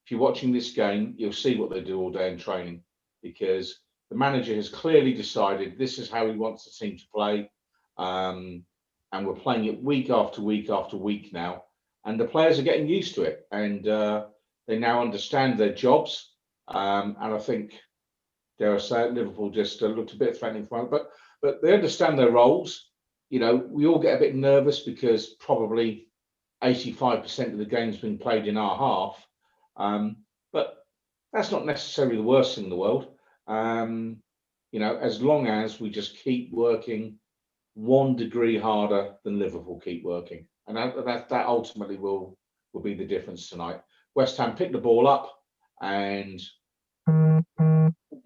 if you're watching this game, you'll see what they do all day in training, because the manager has clearly decided this is how he wants the team to play. And we're playing it week after week after week now. And the players are getting used to it. And they now understand their jobs. And I think, dare I say it, Liverpool just looked a bit threatening for them. But they understand their roles. We all get a bit nervous because probably 85% of the game's been played in our half. But that's not necessarily the worst thing in the world. As long as we just keep working 1 degree harder than Liverpool keep working. And that ultimately will be the difference tonight. West Ham picked the ball up and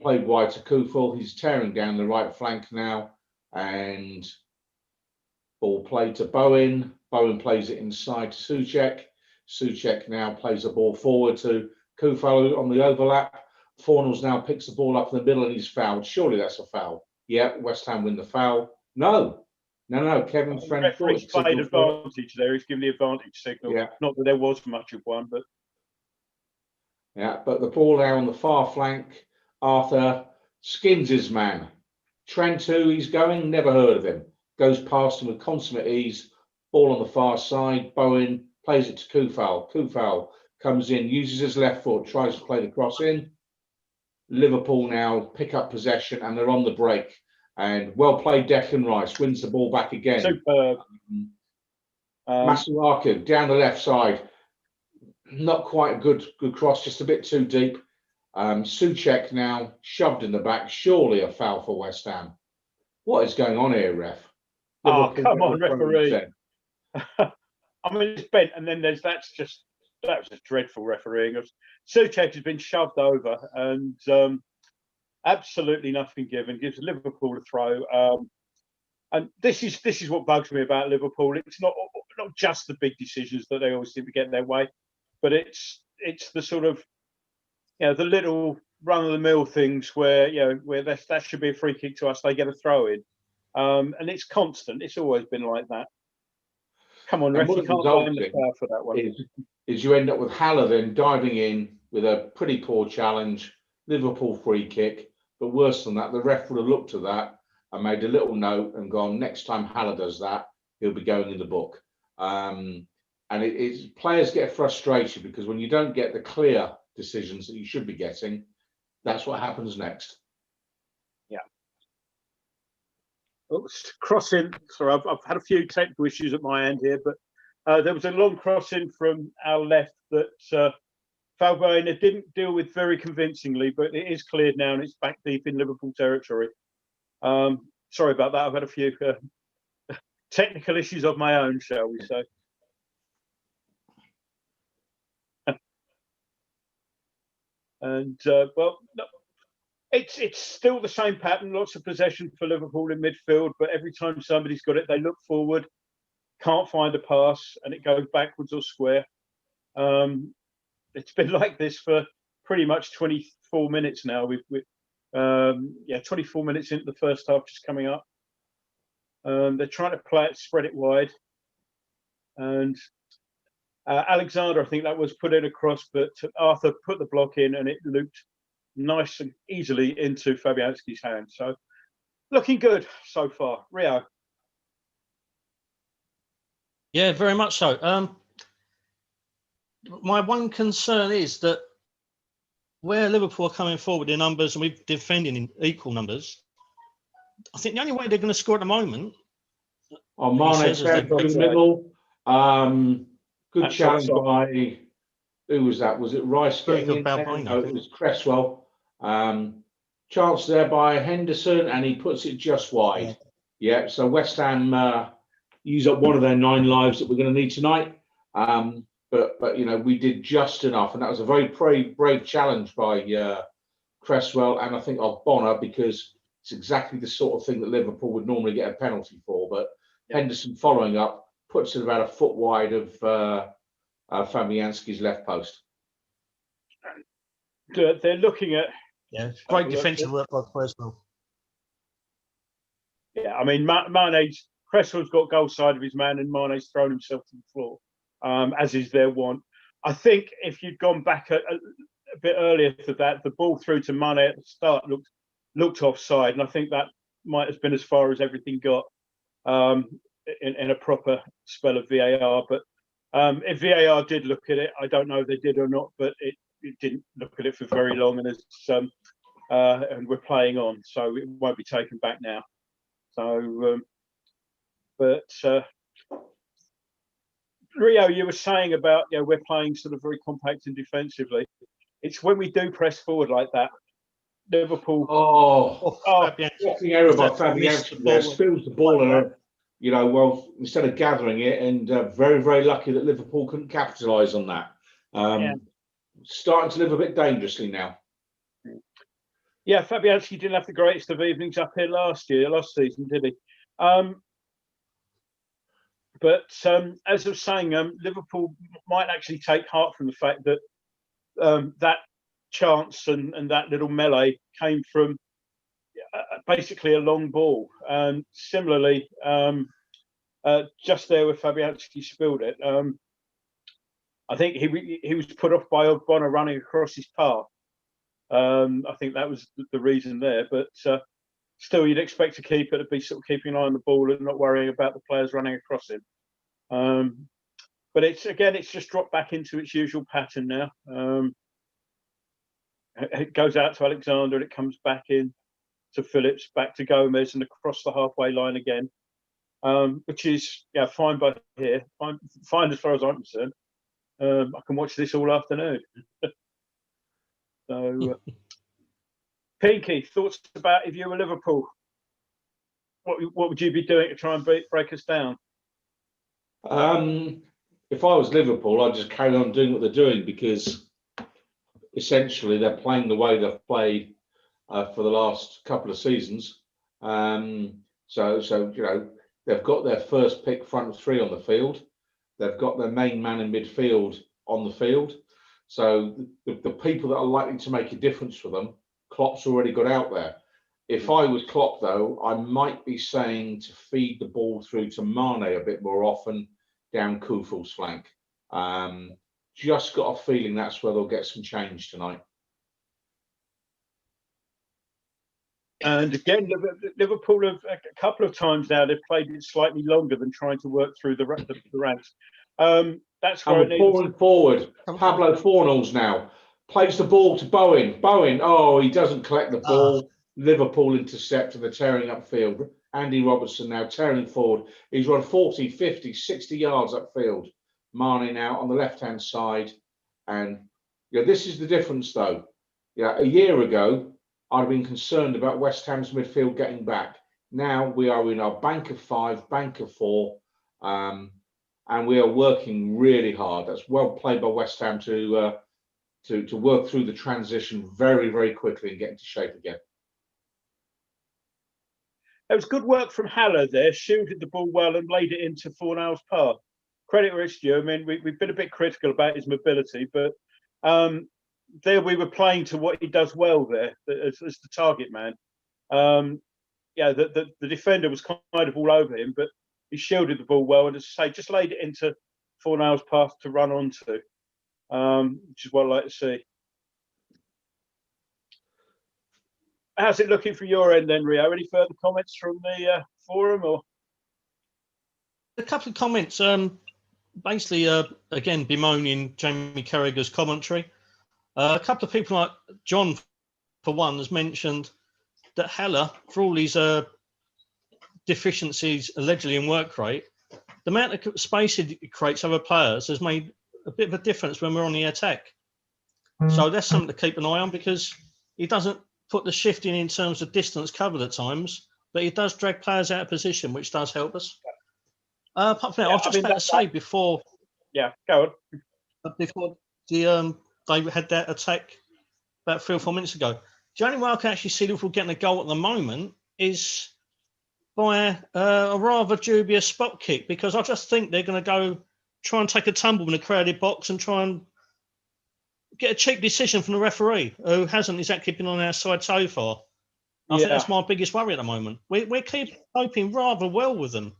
played wide to Kufel. He's tearing down the right flank now, and ball played to Bowen. Bowen plays it inside to Souček. Souček now plays the ball forward to Kufel on the overlap. Fornals now picks the ball up in the middle and he's fouled. Surely that's a foul. Yeah, West Ham win the foul. No. Kevin Friend. Referee's played advantage there. He's given the advantage signal. Yeah. Not that there was much of one, but yeah. But the ball now on the far flank. Arthur skins his man. Trent, who he's going, never heard of him. Goes past him with consummate ease. Ball on the far side. Bowen plays it to Kufel. Kufel comes in, uses his left foot, tries to play the cross in. Liverpool now pick up possession and they're on the break. And well played, Declan Rice wins the ball back again. superb. Masuaku down the left side. Not quite a good cross, just a bit too deep. Souček now shoved in the back. Surely a foul for West Ham. What is going on here, ref? Oh, come on, referee. I mean, it's bent, and then that was just dreadful refereeing. Souček has been shoved over, and absolutely nothing given. Gives Liverpool a throw, and this is what bugs me about Liverpool. It's not just the big decisions that they always seem to get their way, but it's the sort of the little run-of-the-mill things where that should be a free kick to us. They get a throw in, and it's constant. It's always been like that. Come on, ref, you can't blame the player for that one. Is you end up with Haller then diving in with a pretty poor challenge, Liverpool free kick. But worse than that, the ref would have looked at that and made a little note and gone, next time Haller does that, he'll be going in the book. And it's players get frustration because when you don't get the clear decisions that you should be getting, that's what happens next. Crossing. Sorry, I've had a few technical issues at my end here, but there was a long crossing from our left that Valbuena didn't deal with very convincingly, but it is cleared now and it's back deep in Liverpool territory. Sorry about that. I've had a few technical issues of my own, shall we say. And well, no, it's still the same pattern. Lots of possession for Liverpool in midfield, but every time somebody's got it, they look forward, can't find a pass, and it goes backwards or square. It's been like this for pretty much 24 minutes now. We've 24 minutes into the first half, just coming up. They're trying to play it, spread it wide, and Alexander, I think that was put in across, but Arthur put the block in, and it looped nice and easily into Fabianski's hand. So looking good so far. Rio. Yeah, very much so. My one concern is that where Liverpool are coming forward in numbers and we're defending in equal numbers, I think the only way they're going to score at the moment. Mane in the middle. Good challenge by, who was that? Was it Rice getting in there? No, it was Cresswell. Chance there by Henderson, and he puts it just wide. Yeah, so West Ham use up one of their 9 lives that we're going to need tonight. But we did just enough, and that was a very brave challenge by Cresswell, and I think of Bonner, because it's exactly the sort of thing that Liverpool would normally get a penalty for. But Henderson following up puts it about a foot wide of Fabianski's left post. They're looking at great defensive work by Cresswell. Yeah, I mean, Cresswell's got goal side of his man, and Mane's thrown himself to the floor, as is their want. I think if you'd gone back a bit earlier to that, the ball through to Mane at the start looked offside, and I think that might have been as far as everything got in a proper spell of VAR. But if VAR did look at it, I don't know if they did or not, but it didn't look at it for very long, and we're playing on, so it won't be taken back now. So, Rio, you were saying about we're playing sort of very compact and defensively. It's when we do press forward like that, Liverpool. Shocking error by Fabianski there, spills the ball and instead of gathering it, and very, very lucky that Liverpool couldn't capitalise on that. starting to live a bit dangerously now. Yeah, Fabianski didn't have the greatest of evenings up here last season, did he? But as I was saying, Liverpool might actually take heart from the fact that that chance and that little melee came from basically a long ball. Similarly, just there where Fabianski spilled it, I think he was put off by Ogbonna running across his path. I think that was the reason there. But still, you'd expect a keeper to be sort of keeping an eye on the ball and not worrying about the players running across him. But it's just dropped back into its usual pattern now. It goes out to Alexander and it comes back in to Phillips, back to Gomez and across the halfway line again, which is fine by here, fine as far as I'm concerned. I can watch this all afternoon. So, Pinky, thoughts about if you were Liverpool? What would you be doing to try and break us down? If I was Liverpool, I'd just carry on doing what they're doing, because essentially they're playing the way they've played for the last couple of seasons. So they've got their first pick front three on the field. They've got their main man in midfield on the field. So the people that are likely to make a difference for them, Klopp's already got out there. If I was Klopp, though, I might be saying to feed the ball through to Mane a bit more often down Kuful's flank. Just got a feeling that's where they'll get some change tonight. And again, Liverpool have a couple of times now they've played it slightly longer than trying to work through the ranks. That's where we're pouring forward. Pablo Fornals now plays the ball to Bowen. Bowen, he doesn't collect the ball. Liverpool intercept and they're tearing upfield. Andy Robertson now tearing forward. He's run 40, 50, 60 yards upfield. Mane now on the left-hand side. And this is the difference, though. A year ago, I'd have been concerned about West Ham's midfield getting back. Now we are in our bank of 5, bank of 4, and we are working really hard. That's well played by West Ham to work through the transition very, very quickly and get into shape again. It was good work from Haller there, shielded the ball well and laid it into Fornal's path. Credit where it's due. I mean, we've been a bit critical about his mobility, but there we were playing to what he does well there as the target man. The defender was kind of all over him, but he shielded the ball well and, as I say, just laid it into Fornal's path to run onto, which is what I like to see. How's it looking from your end then, Rio? Any further comments from the forum? Or a couple of comments. Basically, again, bemoaning Jamie Carragher's commentary. A couple of people like John, for one, has mentioned that Haller, for all his deficiencies allegedly in work rate, the amount of space he creates other players has made a bit of a difference when we're on the attack. So that's something to keep an eye on, because he doesn't put the shift in terms of distance covered at times, but he does drag players out of position, which does help us. Apart from that, I was just about to say before. Yeah, go on. Before the they had that attack about 3 or 4 minutes ago. The only way I can actually see Liverpool getting a goal at the moment is by a rather dubious spot kick, because I just think they're going to go try and take a tumble in a crowded box and try and get a cheap decision from the referee, who hasn't exactly been on our side so far. I think that's my biggest worry at the moment. We're keeping coping rather well with them.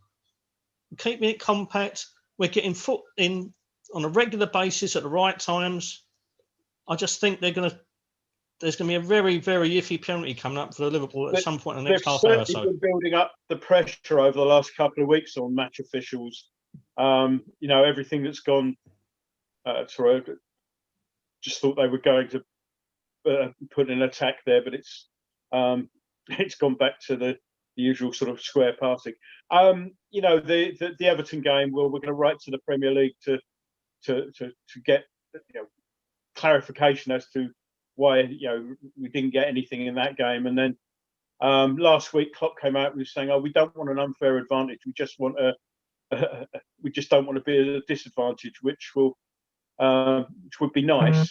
We're keeping it compact. We're getting foot in on a regular basis at the right times. I just think there's going to be a very, very iffy penalty coming up for Liverpool at some point in the next half hour or so. They've been building up the pressure over the last couple of weeks on match officials. Everything that's gone. Just thought they were going to put an attack there, but it's gone back to the usual sort of square passing. The Everton game. Well, we're going to write to the Premier League to get clarification as to why we didn't get anything in that game. And then last week Klopp came out and was saying, we don't want an unfair advantage. We just want we just don't want to be at a disadvantage, which will which would be nice.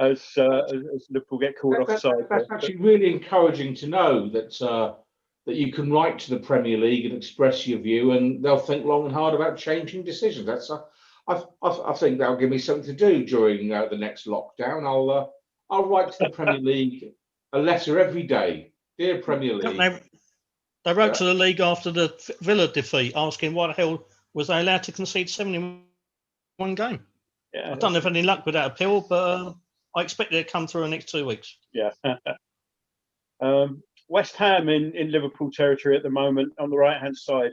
As Liverpool get called offside. That's actually really encouraging to know that that you can write to the Premier League and express your view, and they'll think long and hard about changing decisions. That's I think that'll give me something to do during the next lockdown. I'll write to the Premier League a letter every day, dear Premier League. They wrote to the league after the Villa defeat, asking why the hell was they allowed to concede 7 in one game. Yeah, I don't know if any luck with that appeal, but I expect it to come through in the next 2 weeks. Yeah. West Ham in Liverpool territory at the moment on the right-hand side.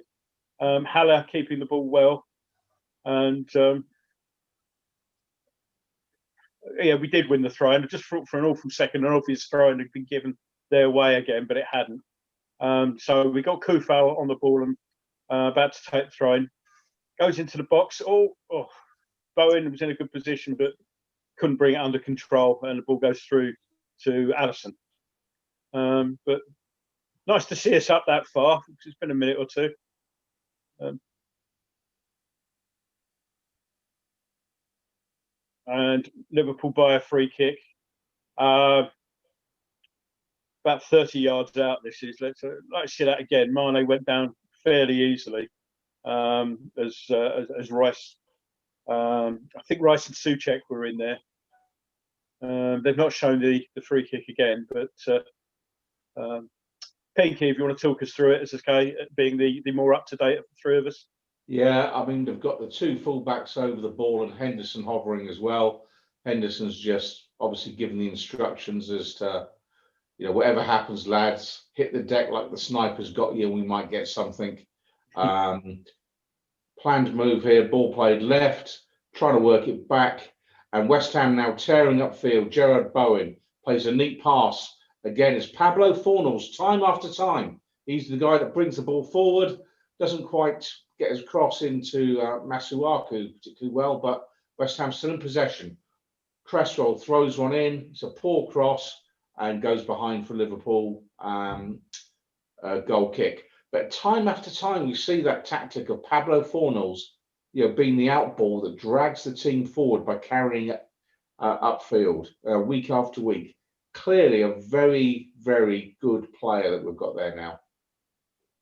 Haller keeping the ball well. And yeah, we did win the throw-in. I just thought for an awful second, an obvious throw-in had been given their way again, but it hadn't. So we got Kufal on the ball and about to take the throw-in. Goes into the box. Bowen was in a good position, but couldn't bring it under control, and the ball goes through to Allison. But nice to see us up that far. It's been a minute or two. And Liverpool by a free kick. About 30 yards out. This is. Let's see that again. Mane went down fairly easily as Rice. I think Rice and Souček were in there. They've not shown the free kick again, but Pinky, if you want to talk us through it, as okay, being the more up to date of the three of us. Yeah, I mean, they've got the two fullbacks over the ball and Henderson hovering as well. Henderson's just obviously given the instructions as to, whatever happens, lads, hit the deck like the sniper's got you, and we might get something. Planned move here, ball played left, trying to work it back, and West Ham now tearing upfield. Gerard Bowen plays a neat pass. Again, it's Pablo Fornals, time after time. He's the guy that brings the ball forward, doesn't quite get his cross into Masuaku particularly well, but West Ham still in possession. Cresswell throws one in. It's a poor cross and goes behind for Liverpool goal kick. But time after time, we see that tactic of Pablo Fornals, being the outball that drags the team forward by carrying it upfield week after week. Clearly a very, very good player that we've got there now.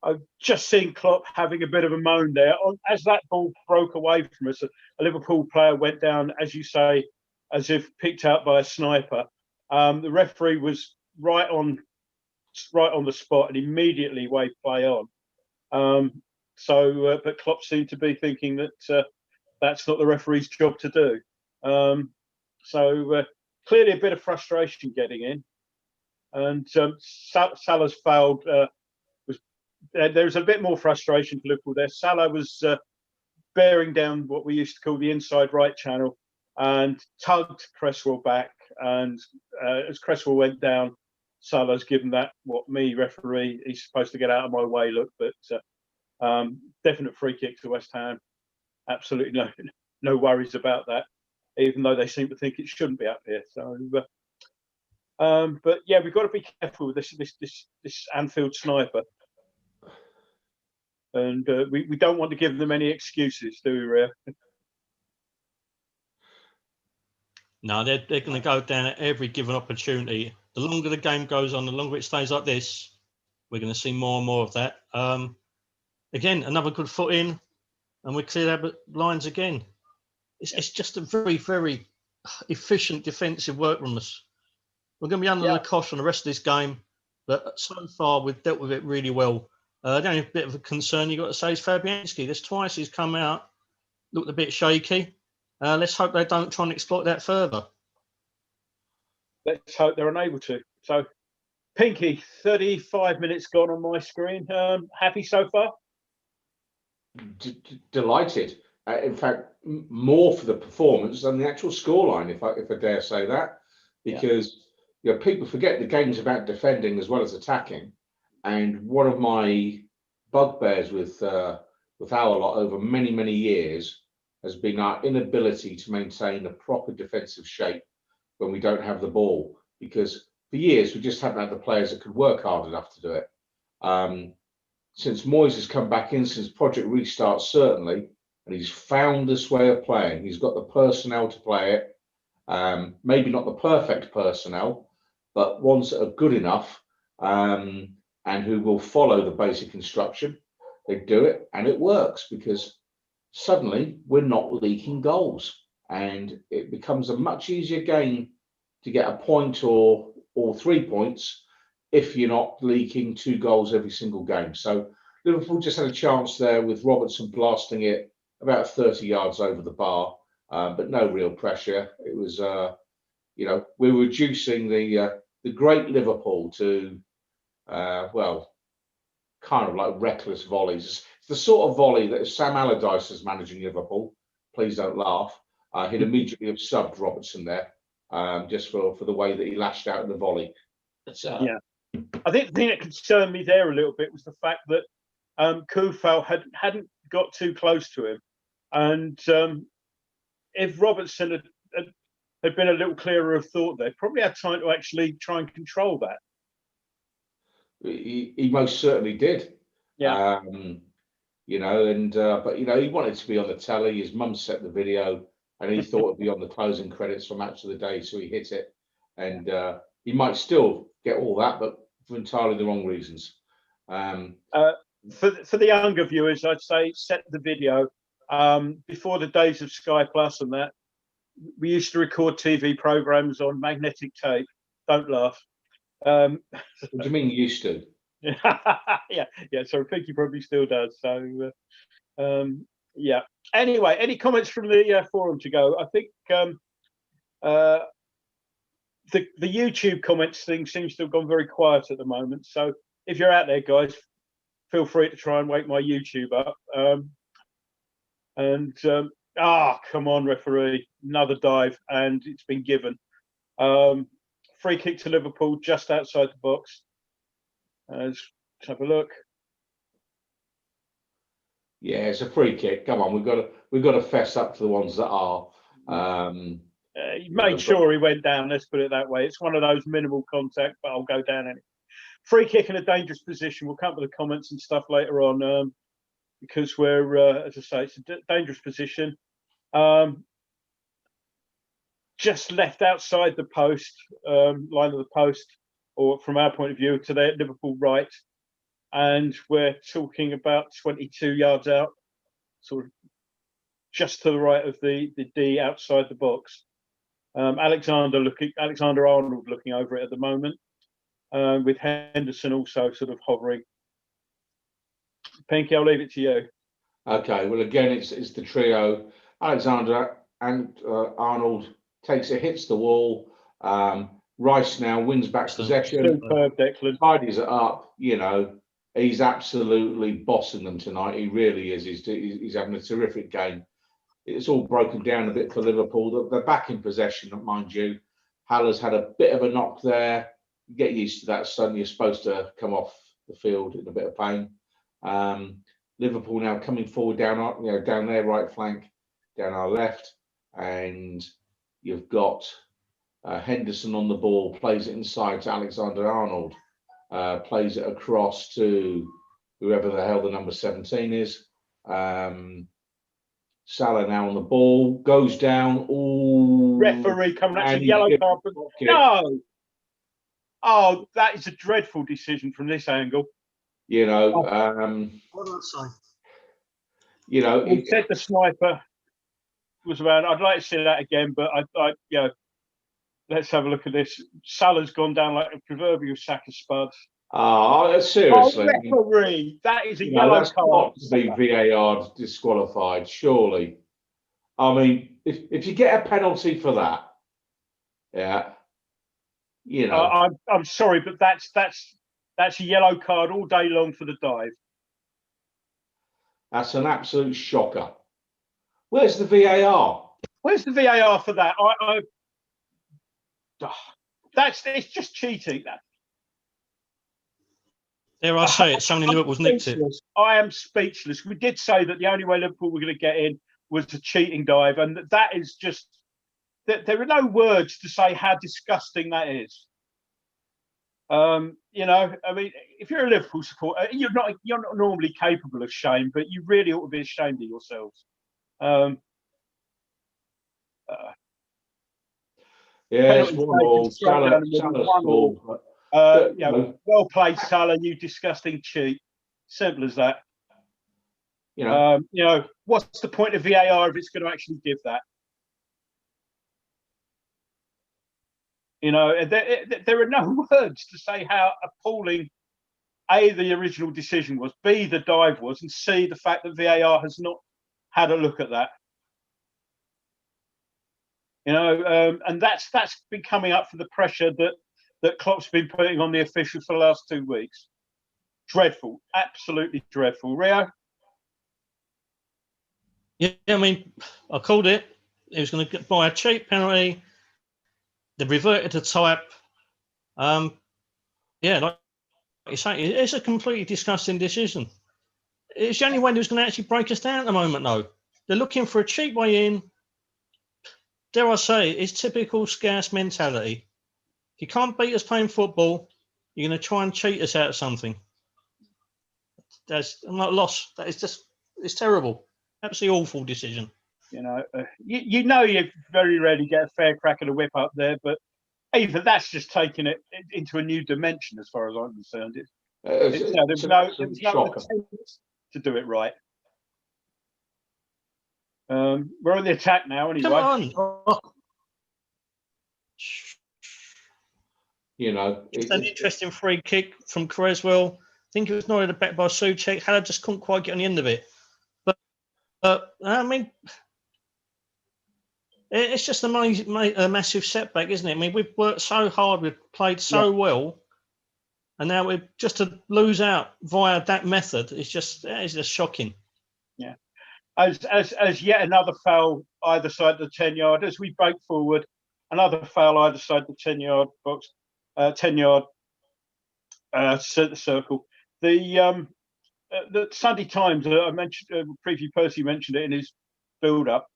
I've just seen Klopp having a bit of a moan there. As that ball broke away from us, a Liverpool player went down, as you say, as if picked out by a sniper. The referee was right on the spot and immediately waved play on. But Klopp seemed to be thinking that that's not the referee's job to do. Clearly a bit of frustration getting in. And Salah's fouled. There was a bit more frustration for Liverpool there. Salah was bearing down what we used to call the inside right channel and tugged Cresswell back. And as Cresswell went down, Salah's given that referee, he's supposed to get out of my way look. But definite free kick to West Ham. Absolutely no worries about that, even though they seem to think it shouldn't be up here. So, but yeah, we've got to be careful with this Anfield sniper. And we don't want to give them any excuses, do we, Ria? No, they're going to go down at every given opportunity. The longer the game goes on, the longer it stays like this, we're going to see more and more of that. Again, another good foot in, and we clear our lines again. It's just a very, very efficient defensive work from us. We're going to be under the cosh on the rest of this game, but so far we've dealt with it really well. The only bit of a concern you've got to say is Fabianski. There's twice he's come out, looked a bit shaky. Let's hope they don't try and exploit that further. Let's hope they're unable to. So, Pinky, 35 minutes gone on my screen. Happy so far? Delighted. In fact, more for the performance than the actual scoreline, if I dare say that, because people forget the game's about defending as well as attacking. And one of my bugbears with our lot over many, many years has been our inability to maintain a proper defensive shape when we don't have the ball. Because for years, we just haven't had the players that could work hard enough to do it. Since Moyes has come back in, since Project Restart, certainly, and he's found this way of playing. He's got the personnel to play it. Maybe not the perfect personnel, but ones that are good enough and who will follow the basic instruction. They do it, and it works because suddenly we're not leaking goals, and it becomes a much easier game to get a point or 3 points if you're not leaking 2 goals every single game. So Liverpool just had a chance there with Robertson blasting it about 30 yards over the bar, but no real pressure. It was, we're reducing the great Liverpool to, kind of like reckless volleys. It's the sort of volley that if Sam Allardyce is managing Liverpool, please don't laugh, he'd immediately have subbed Robertson there, just for the way that he lashed out in the volley. Yeah. I think the thing that concerned me there a little bit was the fact that Kufal hadn't got too close to him, and if Robertson had been a little clearer of thought, there probably had time to actually try and control that. He most certainly did. Yeah. But he wanted to be on the telly. His mum set the video, and he thought it'd be on the closing credits for Match of the Day, so he hit it. And he might still get all that, but for entirely the wrong reasons. For the younger viewers, I'd say set the video. Before the days of Sky Plus and that, we used to record TV programs on magnetic tape. Don't laugh. What do you mean used to? yeah. So I think he probably still does. So yeah. Anyway, any comments from the forum to go? I think the YouTube comments thing seems to have gone very quiet at the moment. So if you're out there, guys, feel free to try and wake my YouTube up. Come on, referee, another dive, and it's been given. Free kick to Liverpool just outside the box. Let's have a look. Yeah, it's a free kick. Come on, we've got to fess up to the ones that are. He made sure he went down. Let's put it that way. It's one of those minimal contact, but I'll go down anyway. Free kick in a dangerous position. We'll come to the comments and stuff later on, because we're, as I say, it's a dangerous position. Just left outside the post, line of the post, or from our point of view, to their Liverpool right. And we're talking about 22 yards out, sort of just to the right of the D outside the box. Alexander Arnold looking over it at the moment, with Henderson also sort of hovering. Pinky, I'll leave it to you. Okay, well, again, it's the trio. Alexander and Arnold takes it, hits the wall. Rice now wins back possession. Superb, Declan. Tidies it up, He's absolutely bossing them tonight. He really is. He's having a terrific game. It's all broken down a bit for Liverpool. They're back in possession, mind you. Haller's had a bit of a knock there. Get used to that, son. You're supposed to come off the field in a bit of pain. Liverpool now coming forward down their right flank, down our left, and you've got Henderson on the ball, plays it inside to Alexander Arnold, plays it across to whoever the hell the number 17 is. Salah now on the ball, goes down. Ooh, referee coming at you, yellow card. No. Oh, that is a dreadful decision from this angle. What did I say? He said the sniper was around. I'd like to see that again, but let's have a look at this. Salah's gone down like a proverbial sack of spuds. Oh, seriously. Oh, referee, that is a yellow that's card. Got to be VAR disqualified, surely. I mean, if you get a penalty for that, I'm sorry, but that's a yellow card all day long for the dive. That's an absolute shocker. Where's the VAR? Where's the VAR for that? It's just cheating. Dare I say it? Somebody in Liverpool's nicked it. I am speechless. We did say that the only way Liverpool were going to get in was a cheating dive, and that is just. There are no words to say how disgusting that is. I mean, if you're a Liverpool supporter, you're not normally capable of shame, but you really ought to be ashamed of yourselves. Yeah, it's penalty 1-1. taken straight down the middle, Salah's 1-1. goal. But, Well played, Salah. You disgusting cheat. Simple as that. What's the point of VAR if it's going to actually give that? There are no words to say how appalling A, the original decision was, B, the dive was, and C, the fact that VAR has not had a look at that. And that's been coming up for the pressure that Klopp's been putting on the officials for the last 2 weeks. Dreadful, absolutely dreadful. Rio? Yeah, I mean, I called it. He was going to buy a cheap penalty. They reverted to type. Like you say, it's a completely disgusting decision. It's the only way who's going to actually break us down at the moment, though. They're looking for a cheap way in. Dare I say, it's typical scarce mentality. If you can't beat us playing football, you're going to try and cheat us out of something. I'm not lost. It's terrible. Absolutely awful decision. You very rarely get a fair crack at a whip up there, but even that's just taking it into a new dimension as far as I'm concerned. There was no attempt to do it right. We're on the attack now, anyway. Come on. It's an interesting free kick from Creswell. I think it was not the back by Soucek. Haller just couldn't quite get on the end of it. But I mean, it's just a massive setback, isn't it? I mean, we've worked so hard, we've played so well, and now we're just to lose out via that method. It's just shocking. Yeah, as yet another foul either side of the 10-yard. As we break forward, another foul either side of the 10-yard box, 10-yard circle. The Sunday Times, I mentioned, Preview Percy mentioned it in his build-up,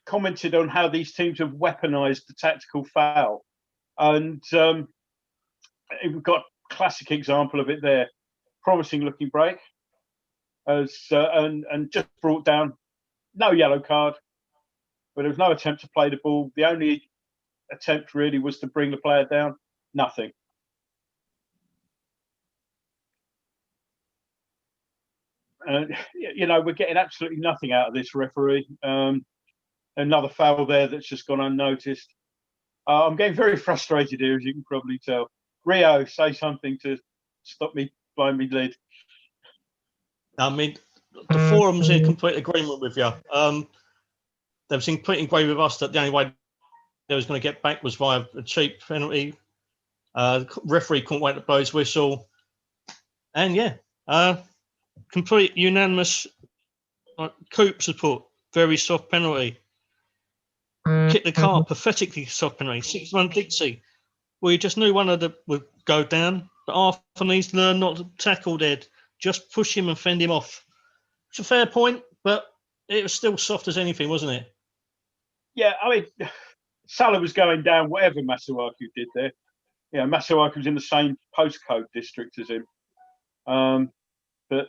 commented on how these teams have weaponized the tactical foul. And we've got a classic example of it there. Promising looking break. And just brought down, no yellow card, but there was no attempt to play the ball. The only attempt really was to bring the player down. Nothing. We're getting absolutely nothing out of this referee. Another foul there that's just gone unnoticed. I'm getting very frustrated here, as you can probably tell. Rio, say something to stop me blowing me lid. I mean, the forum's in complete agreement with you. They was in complete agreement with us that the only way they was going to get back was via a cheap penalty. The referee couldn't wait to blow his whistle. And complete unanimous Coop support. Very soft penalty. Kick the car, pathetically soft penalty. 6-1 Dixie. We just knew one of them would go down, but Arthur needs to learn not to tackle dead. Just push him and fend him off. It's a fair point, but it was still soft as anything, wasn't it? Yeah, I mean, Salah was going down whatever Masuaku did there. Masuaku was in the same postcode district as him. But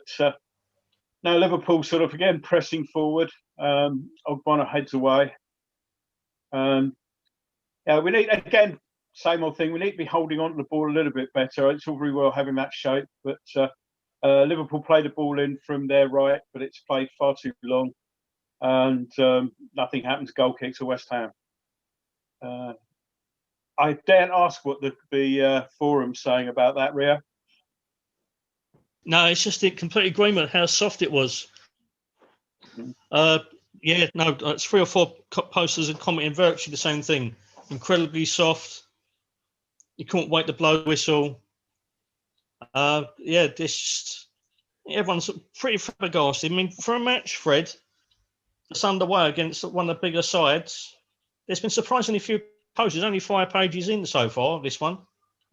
now Liverpool sort of again pressing forward. Ogbonna heads away. We need, again, same old thing. We need to be holding on to the ball a little bit better. It's all very well having that shape, but Liverpool play the ball in from their right, but it's played far too long, and nothing happens. Goal kicks for West Ham. I daren't ask what the forum's saying about that, Rio. No, it's just in complete agreement how soft it was. It's 3 or 4 posters and commenting virtually the same thing. Incredibly soft. You couldn't wait to blow the whistle. Everyone's pretty flabbergasted. I mean, for a match, Fred, that's underway against one of the bigger sides, there's been surprisingly few posters. Only 5 pages in so far, this one.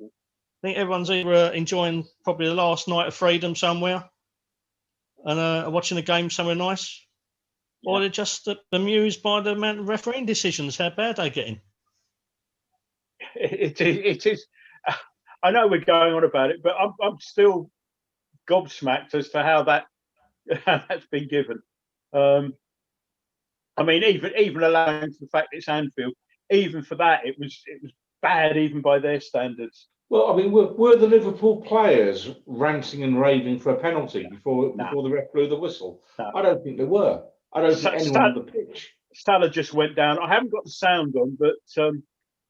I think everyone's either enjoying probably the last night of freedom somewhere and watching a game somewhere nice, or they're just amused by the amount of refereeing decisions, how bad they're getting. It is. I know we're going on about it, but I'm still gobsmacked as to how that's been given. I mean, even allowing for the fact it's Anfield, even for that, it was bad, even by their standards. Well, I mean, were the Liverpool players ranting and raving for a penalty before the ref blew the whistle? No. I don't think they were. I don't think anyone on the pitch. Salah just went down. I haven't got the sound on, but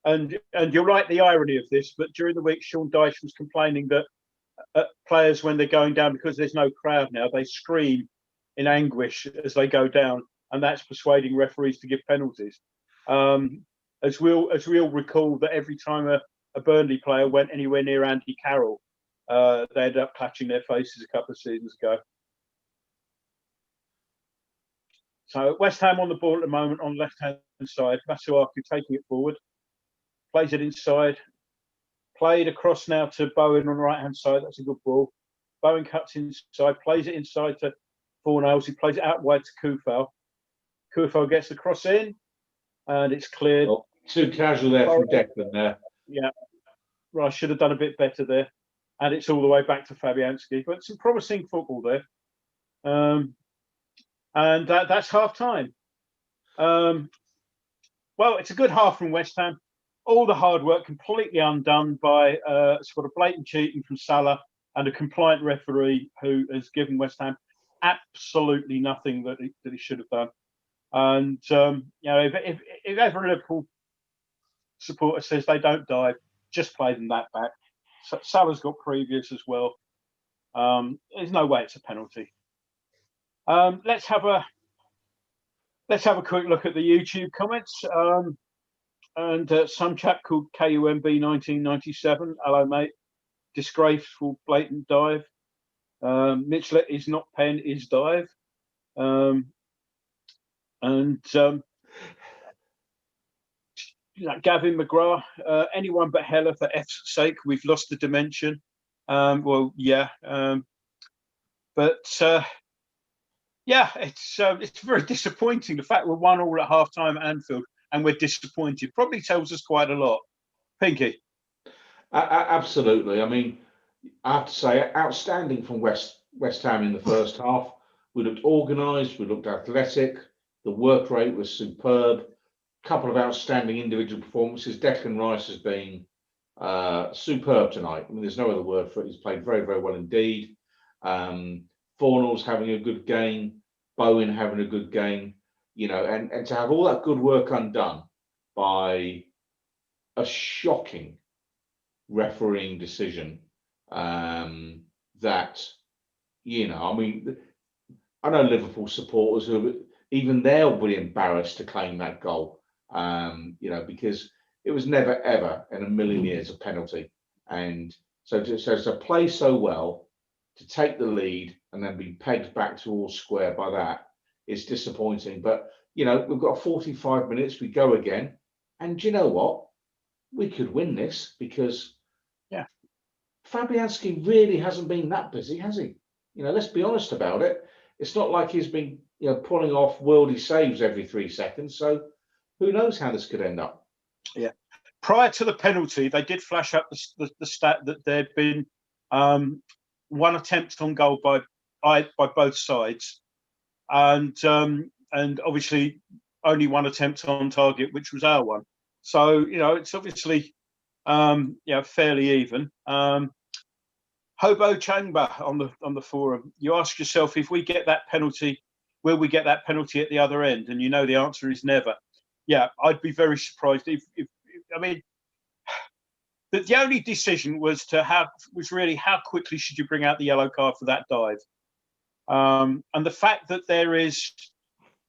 and you're right, the irony of this, but during the week, Sean Dyche was complaining that players, when they're going down, because there's no crowd now, they scream in anguish as they go down, and that's persuading referees to give penalties. As we'll recall that every time a Burnley player went anywhere near Andy Carroll, they ended up clutching their faces a couple of seasons ago. So West Ham on the ball at the moment on the left-hand side. Masuaku taking it forward, plays it inside, played across now to Bowen on the right-hand side. That's a good ball. Bowen cuts inside, plays it inside to Fornals. He plays it out wide to Kufal. Kufal gets the cross in, and it's cleared. Oh, too casual there from Declan there. Yeah, well, I should have done a bit better there. And it's all the way back to Fabianski. But some promising football there. And that's half-time. Well, it's a good half from West Ham. All the hard work completely undone by sort of blatant cheating from Salah and a compliant referee who has given West Ham absolutely nothing that he should have done. And if ever a Liverpool supporter says they don't dive, just play them that back. Salah's got previous as well. There's no way it's a penalty. Let's have a quick look at the YouTube comments. And some chap called KUMB 1997. Hello, mate. Disgraceful, blatant dive. Mitchell is not pen, is dive. Gavin McGrath, anyone but Heller for F's sake. We've lost the dimension. Well, yeah. But it's very disappointing. The fact we're 1-1 at half-time at Anfield and we're disappointed probably tells us quite a lot. Pinky. Absolutely. I mean, I have to say, outstanding from West Ham in the first half. We looked organised, we looked athletic, the work rate was superb. A couple of outstanding individual performances. Declan Rice has been superb tonight. I mean, there's no other word for it. He's played very, very well indeed. Fornals having a good game, Bowen having a good game, and to have all that good work undone by a shocking refereeing decision that, I mean, I know Liverpool supporters who even they'll be embarrassed to claim that goal, because it was never, ever in a million years a penalty. And so to play so well, to take the lead and then be pegged back to all square by that is disappointing. But, we've got 45 minutes, we go again. And do you know what? We could win this because Fabianski really hasn't been that busy, has he? Let's be honest about it. It's not like he's been, pulling off worldy saves every 3 seconds. So who knows how this could end up? Yeah. Prior to the penalty, they did flash up the stat that there'd been one attempt on goal by both sides, and obviously only one attempt on target, which was our one. So it's obviously fairly even. Hobo Changba on the forum. You ask yourself, if we get that penalty, will we get that penalty at the other end? And the answer is never. Yeah, I'd be very surprised if I mean, the only decision was really how quickly should you bring out the yellow card for that dive, and the fact that there is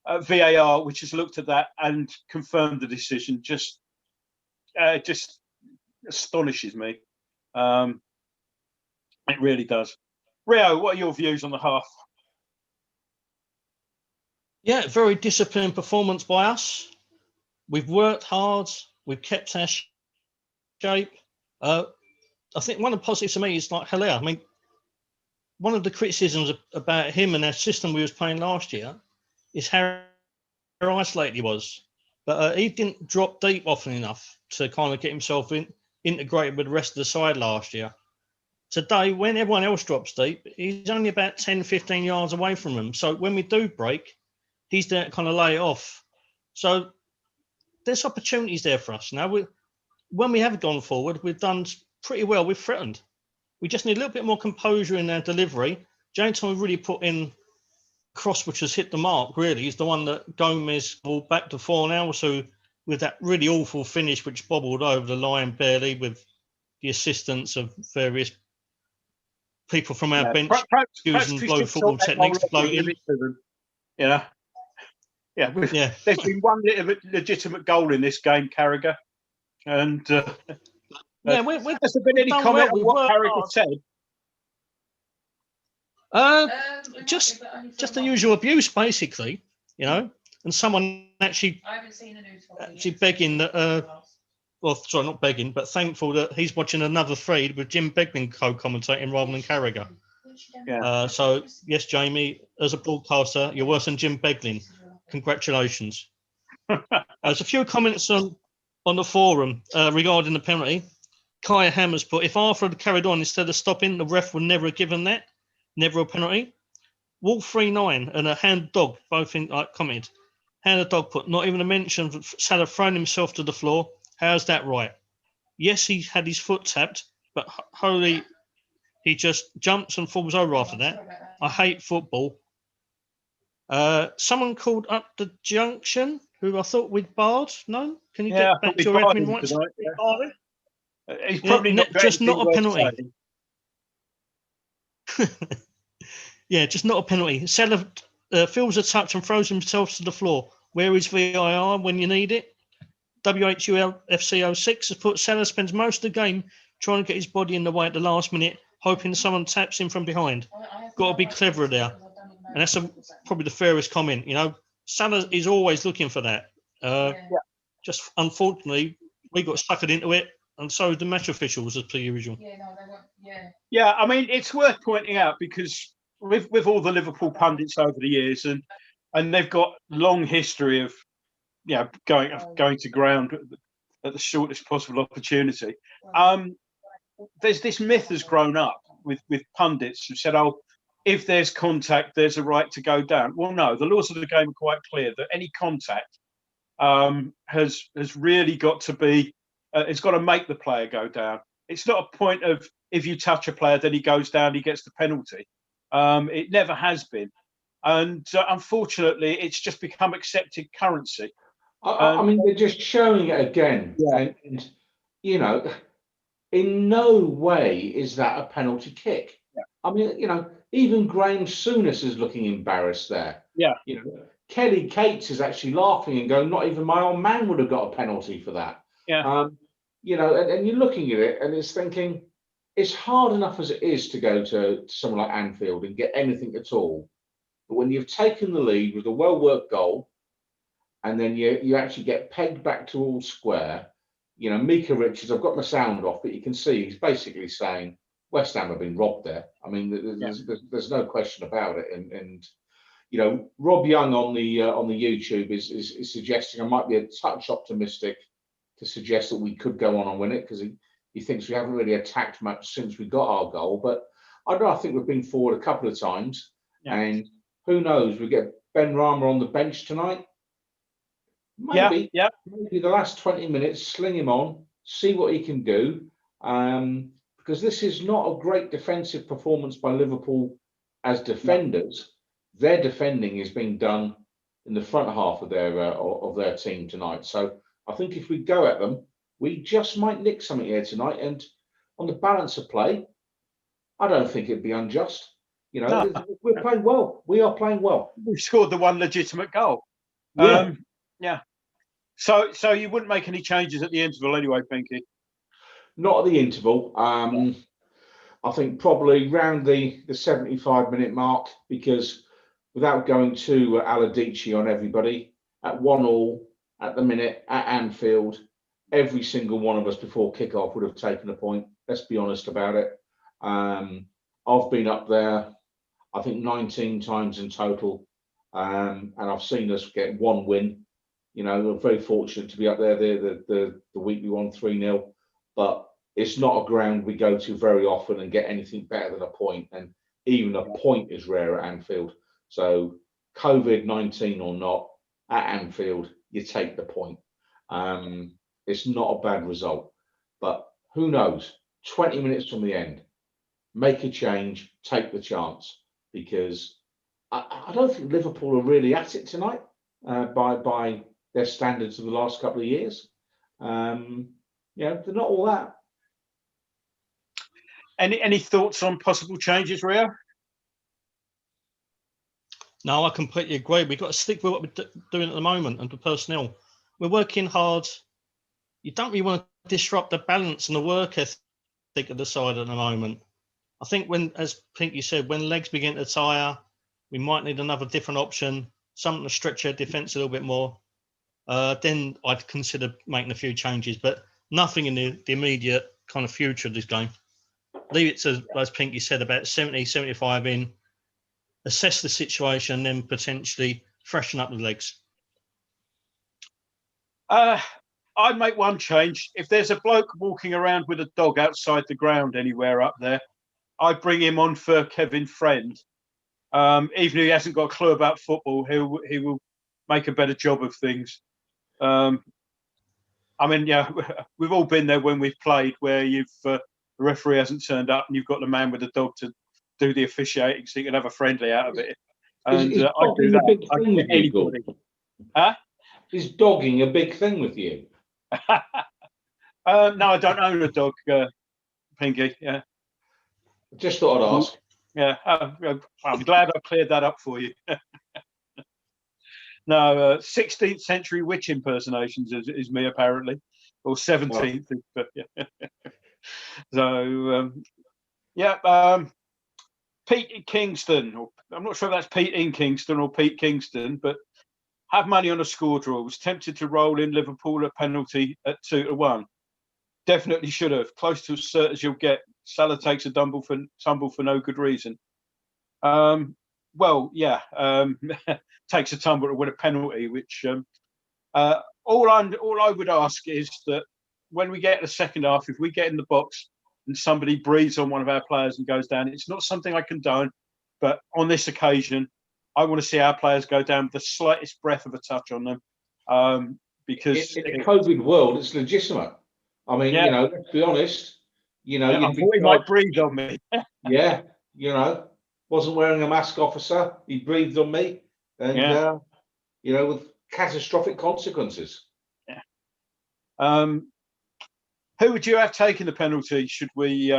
VAR which has looked at that and confirmed the decision just astonishes me. It really does. Rio, what are your views on the half? Yeah, very disciplined performance by us. We've worked hard. We've kept our shape. I think one of the positives to me is like Hilaire. I mean, one of the criticisms about him and our system we was playing last year is how isolated he was. But he didn't drop deep often enough to kind of get himself integrated with the rest of the side last year. Today, when everyone else drops deep, he's only about 10, 15 yards away from them. So when we do break, he's there to kind of lay it off. So there's opportunities there for us. Now, when we have gone forward, we've done pretty well. We've threatened. We just need a little bit more composure in our delivery. The only time we really put in cross, which has hit the mark, really, is the one that Gomez balled back to 4 now. So with that really awful finish, which bobbled over the line barely, with the assistance of various people from our bench using low football techniques to float in. Yeah. There's been one legitimate goal in this game, Carragher. And has there been any comment on what Carragher said? Just the usual abuse, basically, and someone actually begging that. Well, sorry, not begging, but thankful that he's watching another feed with Jim Beglin co-commentating rather than Carragher. Yeah. So yes, Jamie, as a broadcaster, you're worse than Jim Beglin. Congratulations. There's a few comments on the forum regarding the penalty. Kaya Hammers put, if Arthur had carried on instead of stopping, the ref would never have given that. Never a penalty. Wolf 39 and a hand dog both commented. Hand of dog put, not even a mention of Salah throwing himself to the floor. How's that right? Yes, he had his foot tapped, but holy, he just jumps and falls over after that. I hate football. Someone called up the junction, who I thought we'd barred. No? Can you get back to your admin rights? He's probably not just not a penalty. Yeah, just not a penalty. Salah feels a touch and throws himself to the floor. Where is VIR when you need it? WHUFC06 has put, Salah spends most of the game trying to get his body in the way at the last minute, hoping someone taps him from behind. Got to be cleverer there. And that's probably the fairest comment. Salah is always looking for that. Just unfortunately, we got suckered into it, and so did the match officials, as per usual. Yeah, I mean, it's worth pointing out because with all the Liverpool pundits over the years, and they've got long history of going to ground at the shortest possible opportunity. There's this myth has grown up with pundits who said, "Oh, if there's contact, there's a right to go down." Well, no, the laws of the game are quite clear that any contact has really got to be. It's got to make the player go down. It's not a point of if you touch a player, then he goes down, he gets the penalty. It never has been, and unfortunately, it's just become accepted currency. I mean, they're just showing it again, and in no way is that a penalty kick. Yeah. I mean, even Graham Souness is looking embarrassed there. Yeah. Kelly Cates is actually laughing and going, "Not even my old man would have got a penalty for that." Yeah. And you're looking at it and it's thinking, it's hard enough as it is to go to somewhere like Anfield and get anything at all. But when you've taken the lead with a well-worked goal, and then you actually get pegged back to all square, Mika Richards, I've got my sound off, but you can see he's basically saying West Ham have been robbed there. I mean, there's no question about it. And Rob Young on the YouTube is suggesting I might be a touch optimistic to suggest that we could go on and win it because he thinks we haven't really attacked much since we got our goal. But I think we've been forward a couple of times, and who knows? We get Ben Rama on the bench tonight. Maybe the last 20 minutes, sling him on, see what he can do. Because this is not a great defensive performance by Liverpool as defenders. Their defending is being done in the front half of their team tonight. So I think if we go at them, we just might nick something here tonight. And on the balance of play, I don't think it'd be unjust. We're playing well. We are playing well. We scored the one legitimate goal. Yeah. So you wouldn't make any changes at the interval anyway, Pinky? Not at the interval. I think probably round the 75-minute mark, because without going too Aladici on everybody, at 1-1 at the minute at Anfield, every single one of us before kickoff would have taken a point. Let's be honest about it. I've been up there, I think 19 times in total, and I've seen us get one win. We're very fortunate to be up there the week we won 3-0, but it's not a ground we go to very often and get anything better than a point. And even a point is rare at Anfield. So COVID-19 or not, at Anfield, you take the point. It's not a bad result, but who knows? 20 minutes from the end, make a change, take the chance, because I don't think Liverpool are really at it tonight by their standards of the last couple of years. They're not all that. Any thoughts on possible changes, Rio? No, I completely agree. We've got to stick with what we're doing at the moment and the personnel. We're working hard. You don't really want to disrupt the balance and the work ethic of the side at the moment. I think when, as Pinky said, when legs begin to tire, we might need another different option, something to stretch our defence a little bit more. Then I'd consider making a few changes, but nothing in the immediate kind of future of this game. Leave it to, as Pinky said, about 70, 75 in, assess the situation, then potentially freshen up the legs. I'd make one change. If there's a bloke walking around with a dog outside the ground anywhere up there, I'd bring him on for Kevin Friend. Even if he hasn't got a clue about football, he will make a better job of things. We've all been there when we've played where the referee hasn't turned up and you've got the man with the dog to do the officiating, so you can have a friendly out of it. And I'd do that. I'd get anybody. Huh? Is dogging a big thing with you? No, I don't own a dog, Pinky. Yeah. Just thought I'd ask. Yeah, I'm glad I cleared that up for you. No, 16th century witch impersonations is me apparently, or 17th. Wow. So, Pete Kingston. I'm not sure if that's Pete in Kingston or Pete Kingston, but have money on a score draw. Was tempted to roll in Liverpool at penalty at 2-1. Definitely should have. Close to as cert as you'll get. Salah takes a tumble for no good reason. Takes a tumble to win a penalty, which all I would ask is that when we get the second half, if we get in the box and somebody breathes on one of our players and goes down, it's not something I condone, but on this occasion, I want to see our players go down with the slightest breath of a touch on them, because in a COVID world, it's legitimate. I mean, let's be honest. I thought he might breathe on me. Yeah, wasn't wearing a mask, officer. He breathed on me, and with catastrophic consequences. Yeah. Who would you have taken the penalty? Should we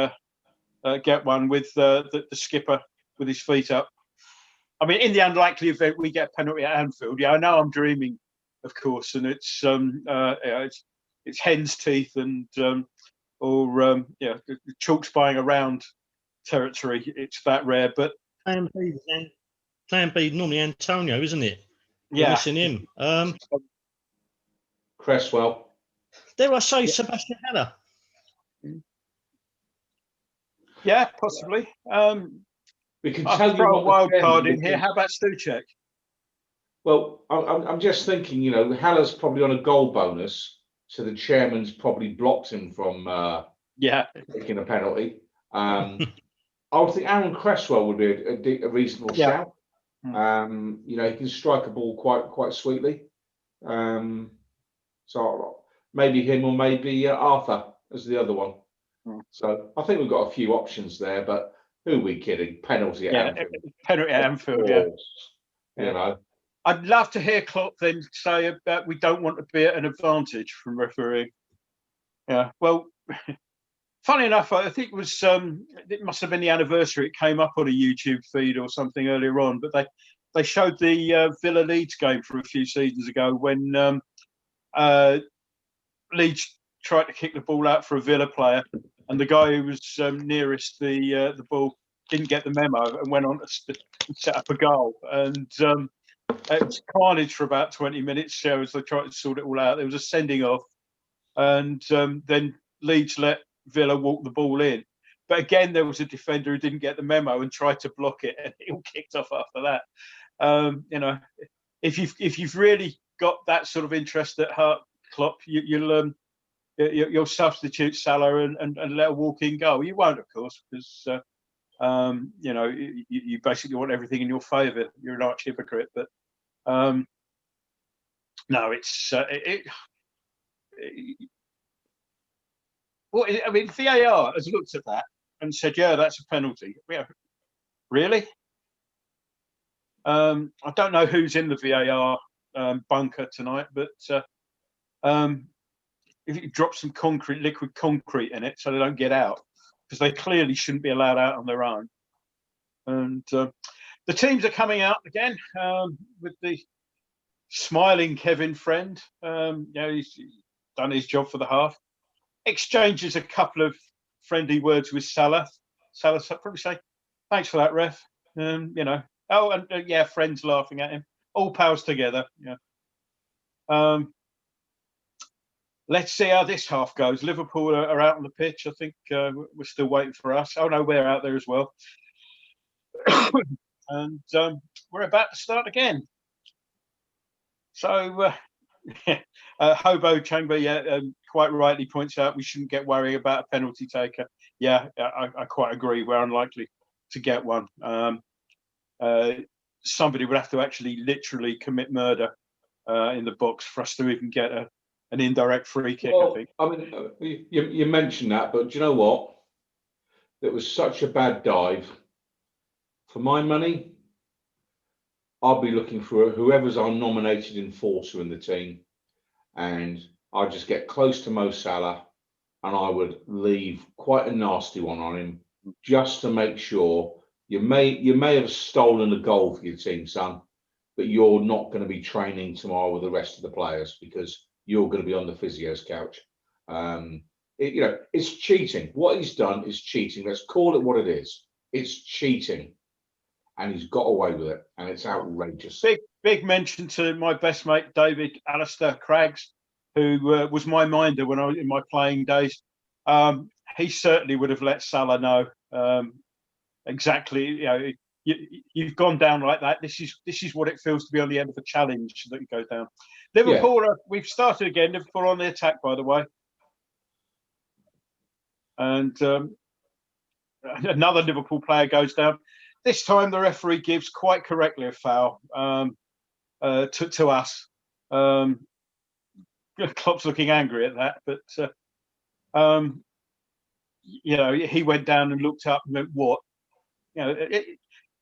get one with the skipper with his feet up? I mean, in the unlikely event we get a penalty at Anfield, I know I'm dreaming, of course, and it's hen's teeth and chalk spying around territory. It's that rare, but Plan B normally Antonio, isn't it? Yeah, we're missing him. Cresswell. Dare I say Sebastian Haller? Yeah, possibly. We can I'll tell you throw what a wild the card in trend- here. How about Stuchek? Well, I'm just thinking, Haller's probably on a goal bonus, so the chairman's probably blocked him from taking a penalty. I would think Aaron Cresswell would be a reasonable shout. He can strike a ball quite sweetly. So maybe him or maybe Arthur as the other one. So I think we've got a few options there, but who are we kidding? Penalty at Anfield. Penalty at Anfield, yeah. I'd love to hear Klopp then say that we don't want to be at an advantage from refereeing. Yeah, well, funny enough, I think it must have been the anniversary. It came up on a YouTube feed or something earlier on, but they showed the Villa Leeds game from a few seasons ago when Leeds tried to kick the ball out for a Villa player, and the guy who was nearest the ball didn't get the memo and went on to set up a goal. And it was carnage for about 20 minutes as they tried to sort it all out. There was a sending off, and then Leeds let Villa walk the ball in. But again, there was a defender who didn't get the memo and tried to block it, and it all kicked off after that. If you've really got that sort of interest at heart, Klopp, you'll substitute Salah and let a walk in goal. You won't, of course, because You know, you basically want everything in your favour. You're an arch hypocrite, but no, it's well, I mean, VAR has looked at that and said, yeah, that's a penalty. Yeah, really? I don't know who's in the VAR bunker tonight, but if you drop some concrete, liquid concrete in it so they don't get out, because they clearly shouldn't be allowed out on their own. And the teams are coming out again with the smiling Kevin Friend. You know, he's done his job for the half. Exchanges a couple of friendly words with Salah. Salah probably say, "Thanks for that, ref." You know, oh, and yeah, friends laughing at him. All pals together. Yeah. Let's see how this half goes. Liverpool are out on the pitch. I think we're still waiting for us. Oh no, we're out there as well. And we're about to start again. So Hobo Chamber, quite rightly points out we shouldn't get worried about a penalty taker. Yeah, I quite agree. We're unlikely to get one. Somebody would have to actually literally commit murder in the box for us to even get an indirect free kick, well, I think. I mean, you mentioned that, but do you know what? It was such a bad dive. For my money, I'll be looking for whoever's our nominated enforcer in the team, and I'd just get close to Mo Salah, and I would leave quite a nasty one on him, just to make sure you may have stolen a goal for your team, son, but you're not going to be training tomorrow with the rest of the players because you're going to be on the physio's couch. You know, it's cheating. What he's done is cheating. Let's call it what it is. It's cheating. And he's got away with it, and it's outrageous. Big mention to my best mate, David Alistair Craggs, who was my minder when I was in my playing days. He certainly would have let Salah know exactly. You know, you've gone down like that. This is what it feels to be on the end of a challenge that you go down. Liverpool, we've started again. Liverpool on the attack, by the way. And another Liverpool player goes down. This time, the referee gives quite correctly a foul to us. Klopp's looking angry at that, but you know, he went down and looked up and went, "What?" You know,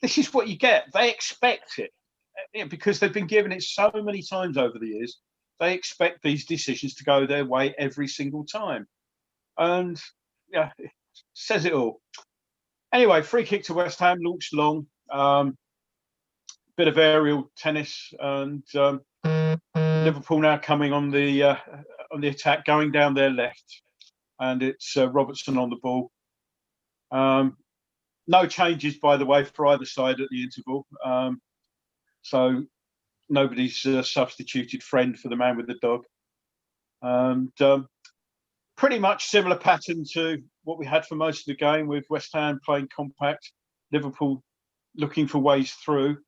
this is what you get. They expect it because they've been given it so many times over the years. They expect these decisions to go their way every single time, and yeah, it says it all. Anyway, free kick to West Ham, launched long. Bit of aerial tennis, and Liverpool now coming on the attack, going down their left, and it's Robertson on the ball. No changes, by the way, for either side at the interval. So nobody's substituted Friend for the man with the dog. And pretty much similar pattern to what we had for most of the game, with West Ham playing compact, Liverpool looking for ways through.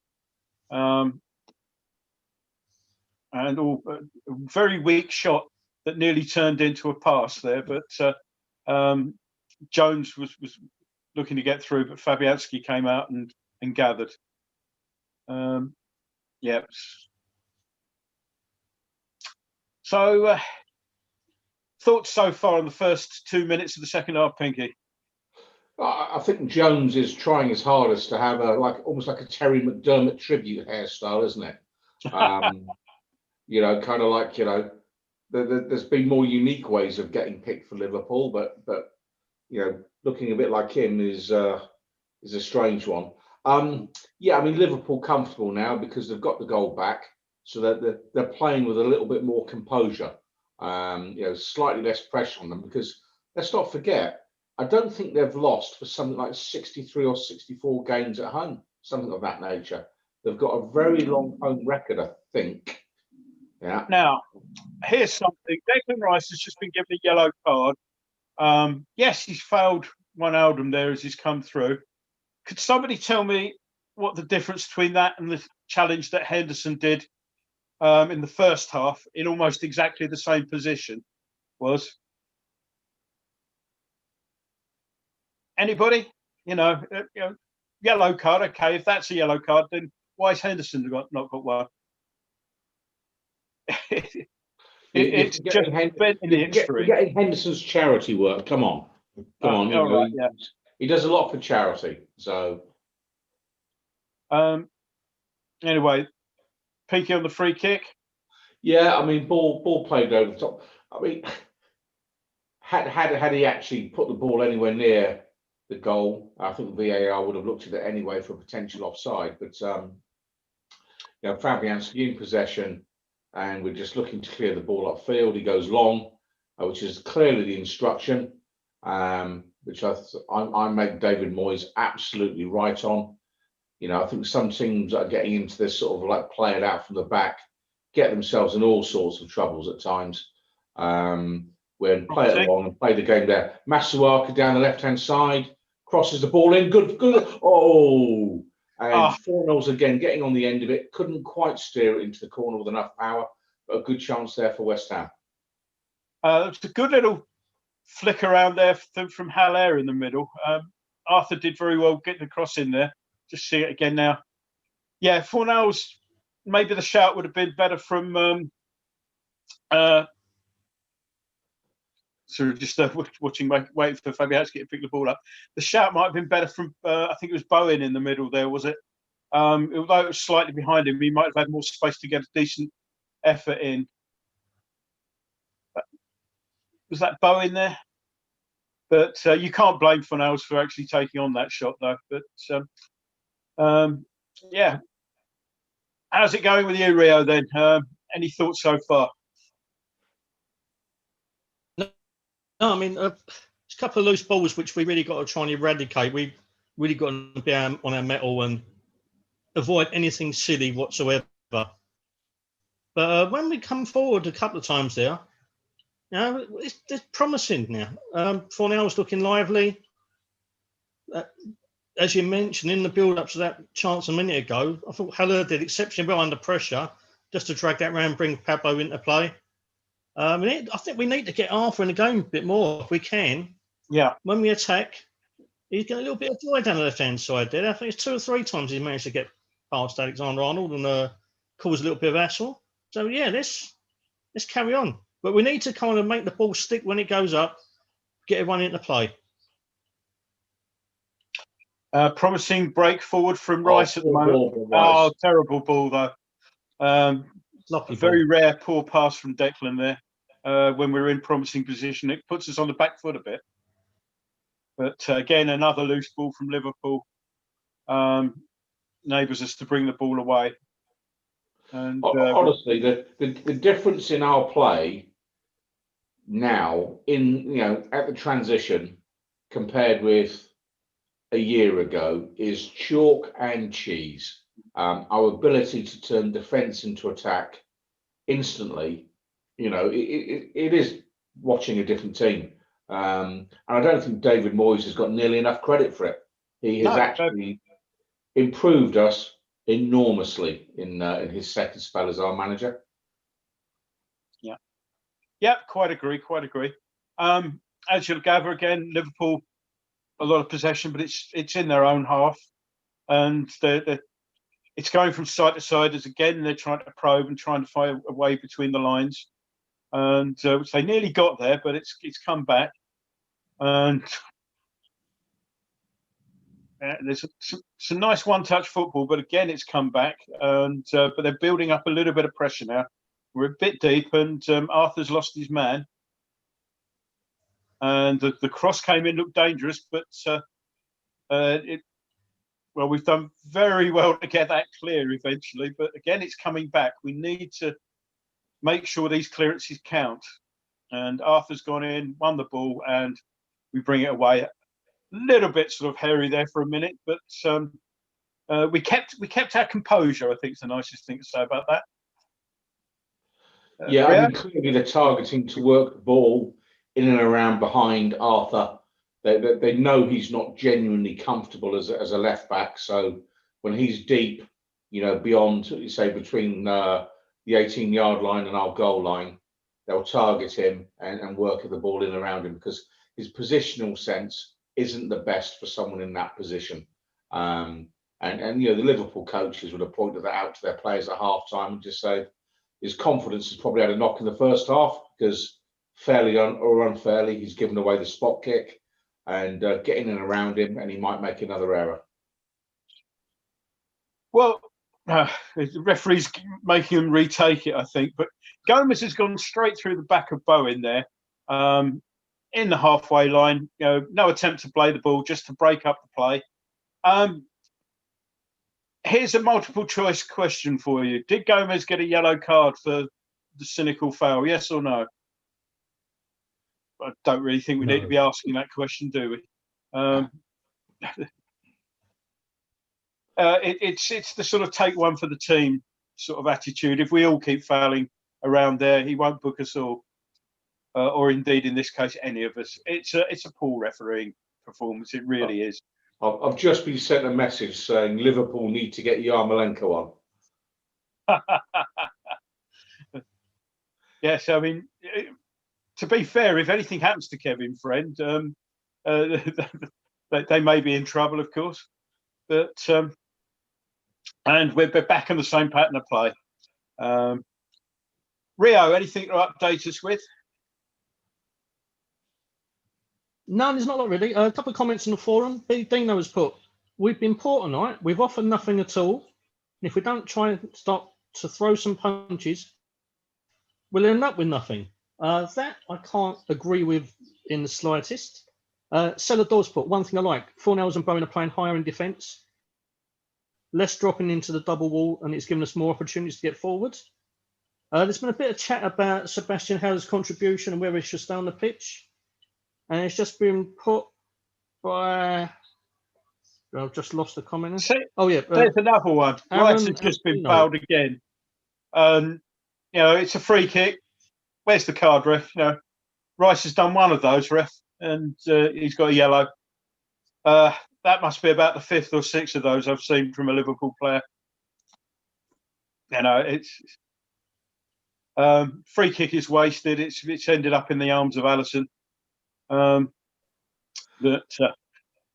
And all a very weak shot that nearly turned into a pass there, but Jones was looking to get through, but Fabianski came out and gathered. Yeah. So thoughts so far on the first 2 minutes of the second half, Pinky? I think Jones is trying his hardest to have almost like a Terry McDermott tribute hairstyle, isn't it? You know, kind of like, you know, there's been more unique ways of getting picked for Liverpool, but you know, looking a bit like him is a strange one. Yeah, I mean, Liverpool comfortable now because they've got the goal back, so that they're playing with a little bit more composure. You know, slightly less pressure on them, because let's not forget, I don't think they've lost for something like 63 or 64 games at home, something of that nature. They've got a very long home record, I think. Yeah. Now, here's something. Declan Rice has just been given a yellow card. Yes, he's fouled Wijnaldum there as he's come through. Could somebody tell me what the difference between that and the challenge that Henderson did in the first half in almost exactly the same position was? Anybody? yellow card. Okay, if that's a yellow card, then why has Henderson not got one? It's just bent in the extreme. You're getting Henderson's charity work. Come on. All right, yeah. He does a lot for charity. So anyway, Peaky on the free kick. yeah, I mean, ball played over the top. I mean, had he actually put the ball anywhere near the goal, I think the VAR would have looked at it anyway for potential offside. But Fabianski in possession, and we're just looking to clear the ball upfield. He goes long, which is clearly the instruction, which I make David Moyes absolutely right on. I think some teams are getting into this sort of like play it out from the back, get themselves in all sorts of troubles at times. When play it along and play the game there. Masuaka down the left-hand side, crosses the ball in, good. Oh, and Fornals again getting on the end of it, couldn't quite steer it into the corner with enough power, but a good chance there for West Ham. It's a good little flick around there from Haller in the middle. Arthur did very well getting the cross in there. Just see it again now. Yeah, Fornals, maybe the shout would have been better from just watching, waiting for Fabianski to pick the ball up. The shout might have been better from, I think it was Bowen in the middle there, was it? Although it was slightly behind him, he might have had more space to get a decent effort in. Was that Bowen there? But you can't blame Fornals for actually taking on that shot, though. But yeah. How's it going with you, Rio, then? Any thoughts so far? No, I mean, a couple of loose balls which we really got to try and eradicate. We really got to be on our mettle and avoid anything silly whatsoever. But when we come forward a couple of times there, it's promising now. Fornals looking lively. As you mentioned, in the build-up to that chance a minute ago, I thought Haller did exceptionally well under pressure, just to drag that round, bring Pablo into play. I think we need to get Arthur in the game a bit more if we can. Yeah. When we attack, he's got a little bit of joy down the left-hand side there. I think it's 2 or 3 times he's managed to get past Alexander-Arnold and cause a little bit of hassle. So, yeah, let's carry on. But we need to kind of make the ball stick when it goes up, get everyone into play. Promising break forward from Rice at the moment. Oh, terrible ball, though. A very rare poor pass from Declan there. When we're in promising position, it puts us on the back foot a bit. But again, another loose ball from Liverpool enables us to bring the ball away. And honestly, the difference in our play now, at the transition, compared with a year ago, is chalk and cheese. Our ability to turn defence into attack instantly, it is watching a different team. And I don't think David Moyes has got nearly enough credit for it. He has actually improved us enormously in his second spell as our manager. Yeah, quite agree. As you'll gather, again, Liverpool, a lot of possession, but it's in their own half, and it's going from side to side as again they're trying to probe and trying to find a way between the lines, and which they nearly got there, but it's come back, and there's some nice one-touch football, but again it's come back, and but they're building up a little bit of pressure now. We're a bit deep, and Arthur's lost his man. And the cross came in, looked dangerous, but we've done very well to get that clear eventually. But again, it's coming back. We need to make sure these clearances count. And Arthur's gone in, won the ball, and we bring it away. A little bit sort of hairy there for a minute, but we kept our composure, I think is the nicest thing to say about that. I mean, clearly they're targeting to work the ball in and around behind Arthur. They know he's not genuinely comfortable as a left back. So when he's deep, beyond, say, between the 18-yard line and our goal line, they'll target him and work the ball in around him, because his positional sense isn't the best for someone in that position. And you know, the Liverpool coaches would have pointed that out to their players at half time and just say his confidence has probably had a knock in the first half, because fairly or unfairly, he's given away the spot kick and getting in and around him, and he might make another error. Well, the referee's making him retake it, I think. But Gomez has gone straight through the back of Bowen there, in the halfway line. You know, no attempt to play the ball, just to break up the play. Here's a multiple choice question for you. Did Gomez get a yellow card for the cynical foul? Yes or no? I don't really think we need to be asking that question, do we? It's the sort of take one for the team sort of attitude. If we all keep fouling around there, he won't book us all, or indeed in this case any of us. It's a poor refereeing performance. It really is. I've just been sent a message saying Liverpool need to get Yarmolenko on. Yes, I mean, to be fair, if anything happens to Kevin Friend, they may be in trouble, of course. But and we're back on the same pattern of play. Rio, anything to update us with? No, there's not a lot really. A couple of comments in the forum. Dino has put, we've been poor tonight. We've offered nothing at all. And if we don't try and stop to throw some punches, we'll end up with nothing. That I can't agree with in the slightest. Celador's put, one thing I like, Fornells and Bowen are playing higher in defence, less dropping into the double wall, and it's given us more opportunities to get forward. There's been a bit of chat about Sebastian Haller's contribution and whether he should stay on the pitch. And it's just been put by... I've just lost the comment. Oh, yeah. There's another one. Rice has just been fouled again. You know, it's a free kick. Where's the card, ref? You know, Rice has done one of those, ref, and he's got a yellow. That must be about the fifth or sixth of those I've seen from a Liverpool player. You know, it's free kick is wasted. It's ended up in the arms of Alisson.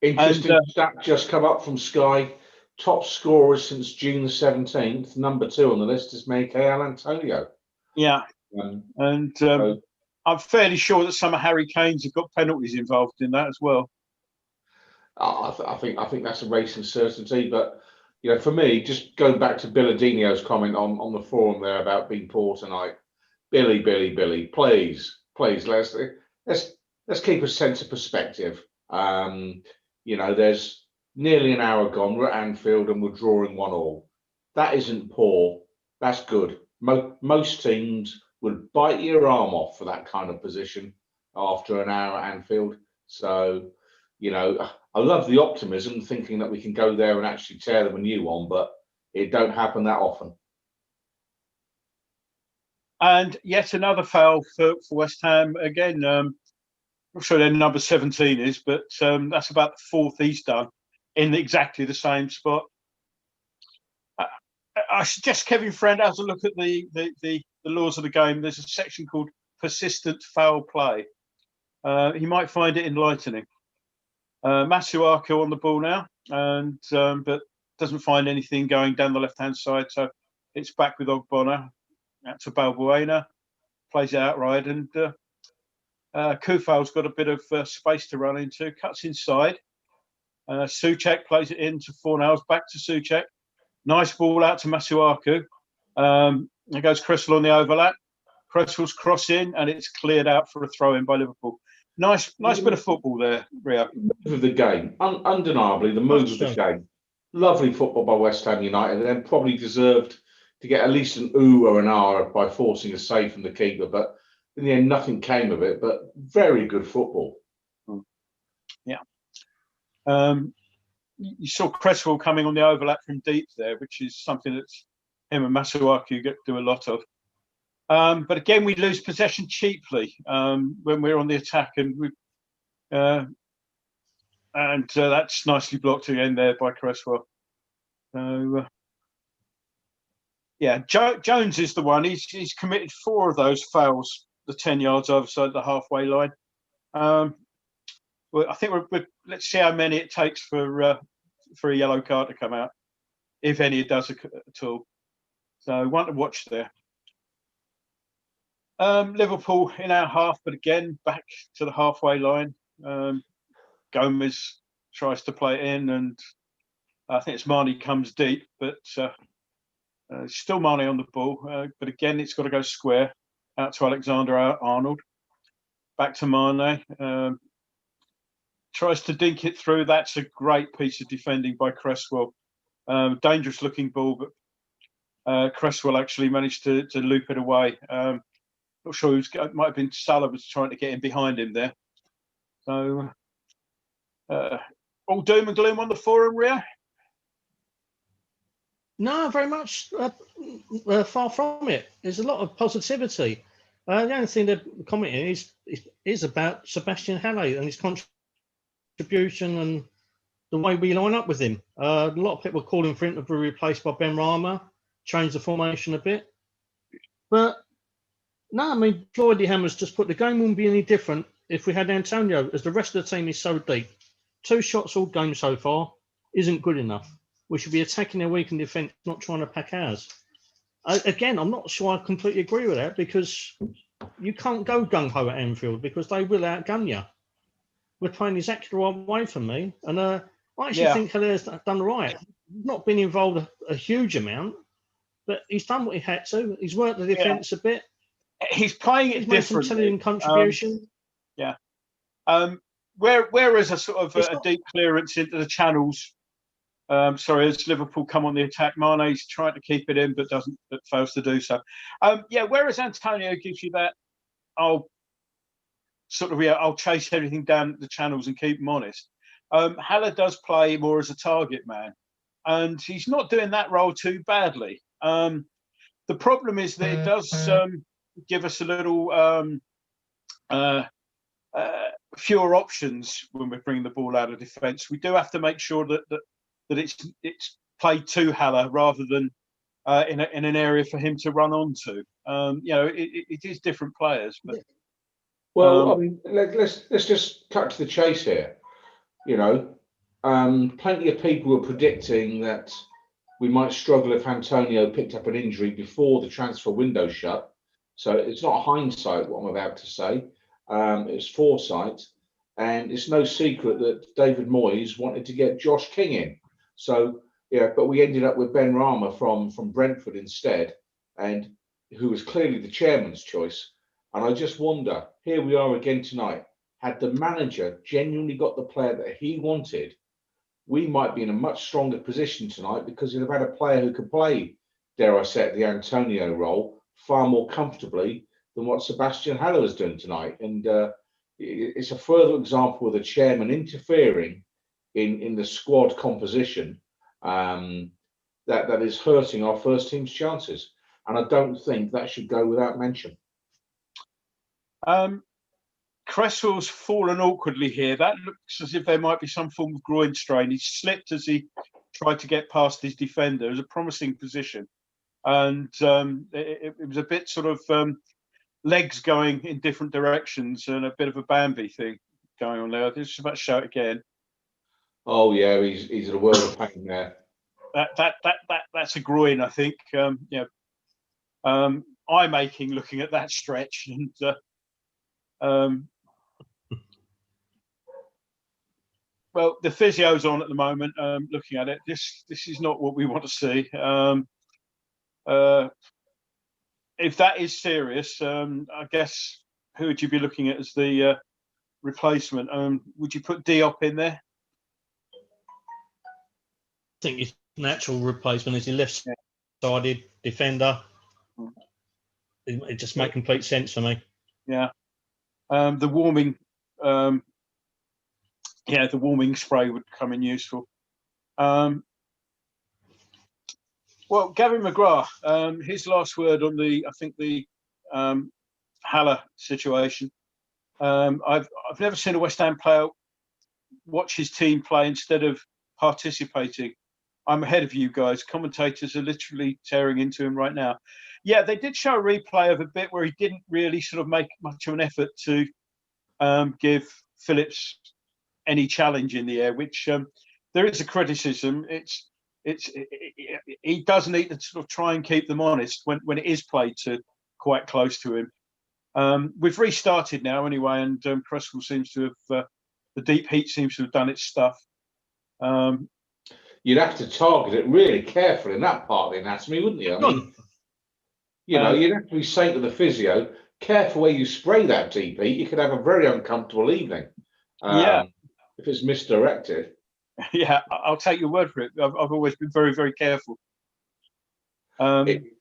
Interesting stat just come up from Sky. Top scorers since June the 17th. Number 2 on the list is Mikel Antonio. Yeah, I'm fairly sure that some of Harry Kane's have got penalties involved in that as well. I think that's a racing certainty. But you know, for me, just going back to Billardino's comment on the forum there about being poor tonight, Billy, please, let's keep a sense of perspective. You know, there's nearly an hour gone. We're at Anfield and we're drawing 1-1. That isn't poor. That's good. Most teams would bite your arm off for that kind of position after an hour at Anfield. So, you know, I love the optimism, thinking that we can go there and actually tear them a new one, but it don't happen that often. And yet another foul for West Ham. Again, I'm not sure their number 17 is, but that's about the fourth he's done in exactly the same spot. I suggest Kevin Friend has a look at the laws of the game. There's a section called persistent foul play. He might find it enlightening. Masuaku on the ball now, and but doesn't find anything going down the left-hand side, so it's back with Ogbonna. That's a Balbuena, plays it outright, and Kufal's got a bit of space to run into, cuts inside. Souček plays it into Fornells, back to Souček. Nice ball out to Masuaku. There goes Cresswell on the overlap. Cresswell's cross in, and it's cleared out for a throw-in by Liverpool. Nice bit of football there, Rio. Move of the game, undeniably the move of the game. Lovely football by West Ham United, and then probably deserved to get at least an ooh or an ah by forcing a save from the keeper. But in the end, nothing came of it. But very good football. Yeah. You saw Cresswell coming on the overlap from deep there, which is something that him and Masuaku do a lot of. But again, we lose possession cheaply when we're on the attack, and that's nicely blocked again there by Cresswell. So yeah, Jones is the one. He's committed 4 of those fouls, the 10 yards outside the halfway line. well, I think let's see how many it takes for a yellow card to come out, if any it does at all. So one to watch there. Liverpool in our half, but again back to the halfway line. Gomez tries to play it in, and I think it's Marnie comes deep, but still Marnie on the ball. But again, it's got to go square out to Alexander-Arnold. Back to Mane. Tries to dink it through. That's a great piece of defending by Cresswell. Dangerous looking ball, but Cresswell actually managed to loop it away. Not sure it might have been Salah was trying to get in behind him there. So all doom and gloom on the forum, Rio? No, very much far from it. There's a lot of positivity. The only thing they're commenting is about Sebastian Halle and his contribution and the way we line up with him. A lot of people are calling for him to be replaced by Ben Rama, change the formation a bit. But no, I mean, Floydie Hammers just put the game wouldn't be any different if we had Antonio, as the rest of the team is so deep. 2 shots all game so far isn't good enough. We should be attacking their weakened defence, not trying to pack ours. Again, I'm not sure I completely agree with that, because you can't go gung-ho at Anfield because they will outgun you. We're playing exactly the right way for me. And I actually think Hilaire's done right. Not been involved a huge amount, but he's done what he had to. He's worked the defence a bit. He's playing it differently. He's made some telling contribution. Whereas a sort of a deep clearance into the channels, as Liverpool come on the attack, Mane's trying to keep it in but fails to do so. Whereas Antonio gives you that, I'll chase everything down the channels and keep them honest. Haller does play more as a target man, and he's not doing that role too badly. The problem is that it does give us a little fewer options when we're bringing the ball out of defence. We do have to make sure that it's played to Haller rather than in an area for him to run onto. It is different players. But, I mean, let's just cut to the chase here. Plenty of people were predicting that we might struggle if Antonio picked up an injury before the transfer window shut. So it's not hindsight what I'm about to say. It's foresight, and it's no secret that David Moyes wanted to get Josh King in. So but we ended up with Ben Rama from Brentford instead, and who was clearly the chairman's choice. And I just wonder, here we are again tonight. Had the manager genuinely got the player that he wanted, we might be in a much stronger position tonight, because he'd have had a player who could play, dare I say it, the Antonio role far more comfortably than what Sebastian Haller was doing tonight. And it's a further example of the chairman interfering in the squad composition that is hurting our first team's chances. And I don't think that should go without mention. Cresswell's fallen awkwardly here. That looks as if there might be some form of groin strain. He slipped as he tried to get past his defender. It was a promising position. And it was a bit sort of legs going in different directions and a bit of a Bambi thing going on there. Just about to show it again. Oh yeah, he's in a world of pain there. That's a groin, I think. Eye making looking at that stretch, and well, the physio's on at the moment. Looking at it, this is not what we want to see. If that is serious, I guess who would you be looking at as the replacement? Would you put Diop in there? I think his natural replacement is a left-sided defender. It just makes complete sense for me. Yeah. The warming spray would come in useful. Well, Gavin McGrath, his last word on the Haller situation. I've never seen a West Ham player watch his team play instead of participating. I'm ahead of you guys. Commentators are literally tearing into him right now. Yeah, they did show a replay of a bit where he didn't really sort of make much of an effort to give Phillips any challenge in the air, which there is a criticism. He does need to sort of try and keep them honest when it is played to quite close to him. We've restarted now anyway, and Cresswell seems to have the deep heat seems to have done its stuff. You'd have to target it really carefully in that part of the anatomy, wouldn't you? I mean, you know, you'd have to be saying to the physio, careful where you spray that deep heat. You could have a very uncomfortable evening. Yeah. If it's misdirected. Yeah, I'll take your word for it. I've always been very, very careful. Certain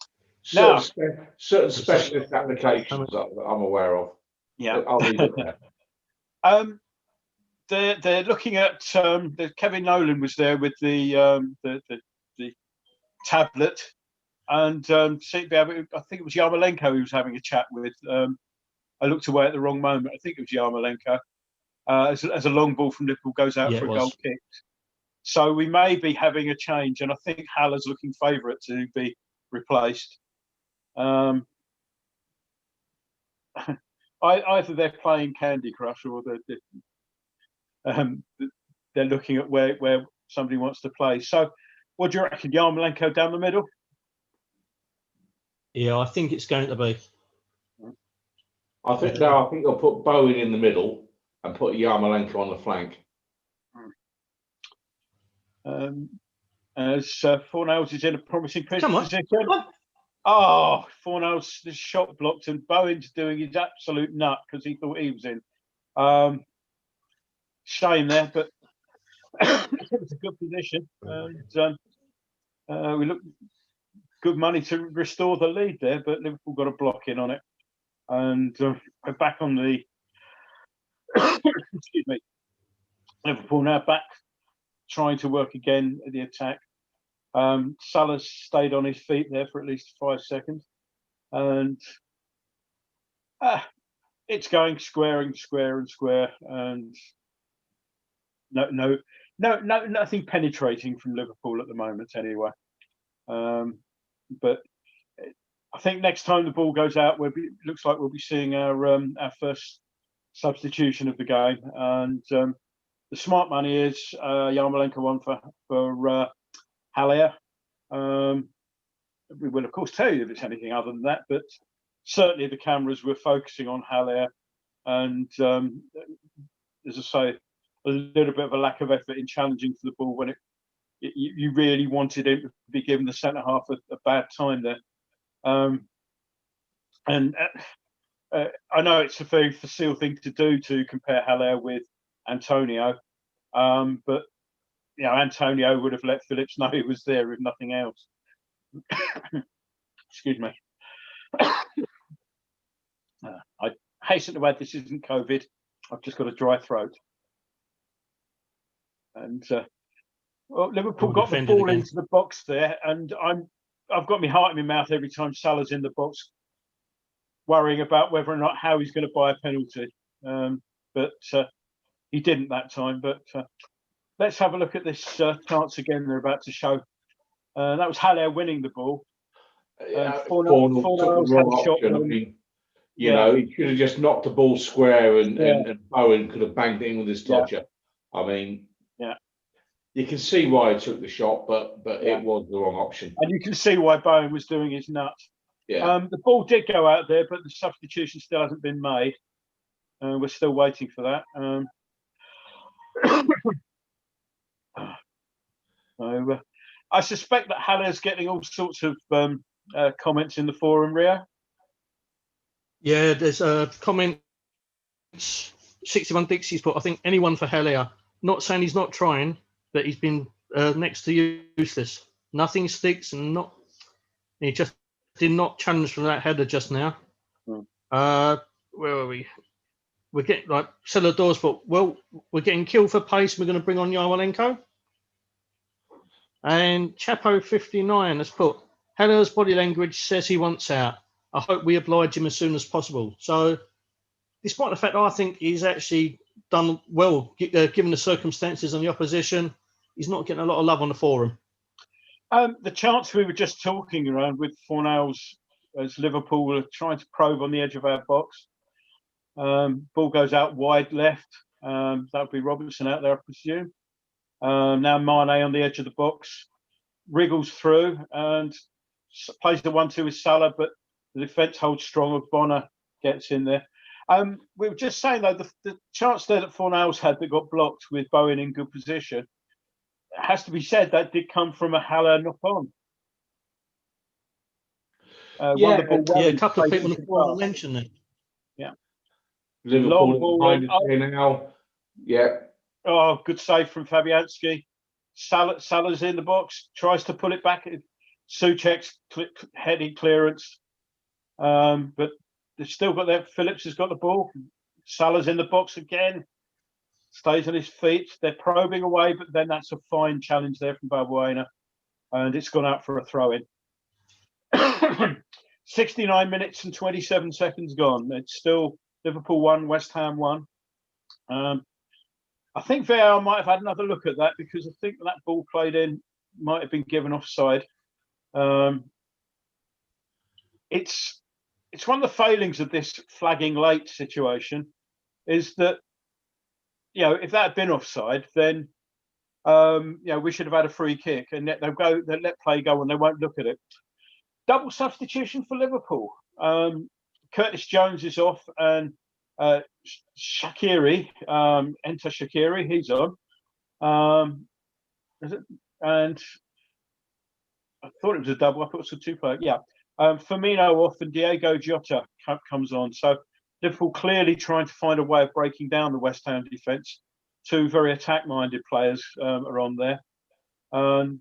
specialist applications that I'm aware of. Yeah, I'll leave it there. They're looking at Kevin Nolan was there with the tablet, and I think it was Yarmolenko who was having a chat with. I looked away at the wrong moment. I think it was Yarmolenko. As a long ball from Liverpool goes out for a goal kick. So we may be having a change, and I think Haller's looking favourite to be replaced. Either they're playing Candy Crush or they're looking at where somebody wants to play. So what do you reckon, Yarmolenko down the middle? Yeah, I think it's going to be. I think they'll put Bowen in the middle and put Yarmolenko on the flank. As Fornals is in a promising position. Come on. Oh, Fornals, the shot blocked, and Bowen's doing his absolute nut because he thought he was in. Shame there, but it was a good position. And we look good money to restore the lead there, but Liverpool got a block in on it. And we're back on the excuse me. Liverpool now back trying to work again at the attack. Salah stayed on his feet there for at least 5 seconds, and it's going square, and no, nothing penetrating from Liverpool at the moment anyway. But I think next time the ball goes out, looks like we'll be seeing our first substitution of the game, and the smart money is Yarmolenko one for Haller. We will of course tell you if it's anything other than that, but certainly the cameras were focusing on Haller, and as I say, a little bit of a lack of effort in challenging for the ball when you really wanted him to be given the centre half a bad time there. And I know it's a very facile thing to do to compare Haller with Antonio, but you know, Antonio would have let Phillips know he was there if nothing else. Excuse me. I hasten to add this isn't COVID. I've just got a dry throat. And Liverpool got the ball into the box there, and I've got my heart in my mouth every time Salah's in the box, worrying about whether or not how he's going to buy a penalty. But he didn't that time. But let's have a look at this chance again they're about to show. That was Haller winning the ball. Fornals had a shot. I mean, you know, he could have just knocked the ball square, and Bowen could have banged it in with his dodger. I mean, you can see why he took the shot, but it was the wrong option. And you can see why Bowen was doing his nut. Yeah. The ball did go out there, but the substitution still hasn't been made. We're still waiting for that. I suspect that Haller's getting all sorts of comments in the forum, Rio. Yeah, there's a comment. 61 Dixie's put, I think anyone for Haller. Not saying he's not trying, but he's been next to useless. Nothing sticks, and he just did not challenge from that header just now. Where are we? We're getting like Celador's, but well, we're getting killed for pace. We're going to bring on Yarmolenko. And Chapo 59 has put, Haller's body language says he wants out. I hope we oblige him as soon as possible. So, despite the fact I think he's actually done well, given the circumstances and the opposition, he's not getting a lot of love on the forum. The chance we were just talking around with Fornals as Liverpool are trying to probe on the edge of our box. Ball goes out wide left. That would be Robertson out there, I presume. Now Mane on the edge of the box, wriggles through and plays the 1-2 with Salah, but the defence holds strong. Bonner gets in there. We were just saying, though, the chance there that Fornals had that got blocked with Bowen in good position, it has to be said that did come from a Haller knock-on. Yeah, a couple of people in the forum mentioned it. Yeah. Liverpool behind us here now. Yeah. Oh, good save from Fabianski. Salah's in the box, tries to pull it back. Souček's heading clearance. But they've still got that. Phillips has got the ball. Salah's in the box again. Stays on his feet. They're probing away, but then that's a fine challenge there from Balbuena. And it's gone out for a throw-in. 69 minutes and 27 seconds gone. It's still Liverpool 1, West Ham 1. I think VAR might have had another look at that because I think that ball played in might have been given offside. It's one of the failings of this flagging late situation is that, you know, if that had been offside, then you know, we should have had a free kick and they'll let play go and they won't look at it. Double substitution for Liverpool. Curtis Jones is off and Shaqiri, enter Shaqiri, he's on. And I thought it was a double. I thought it was a two-player. Yeah. Firmino off and Diego Jota comes on. So Liverpool clearly trying to find a way of breaking down the West Ham defence. Two very attack-minded players are on there. And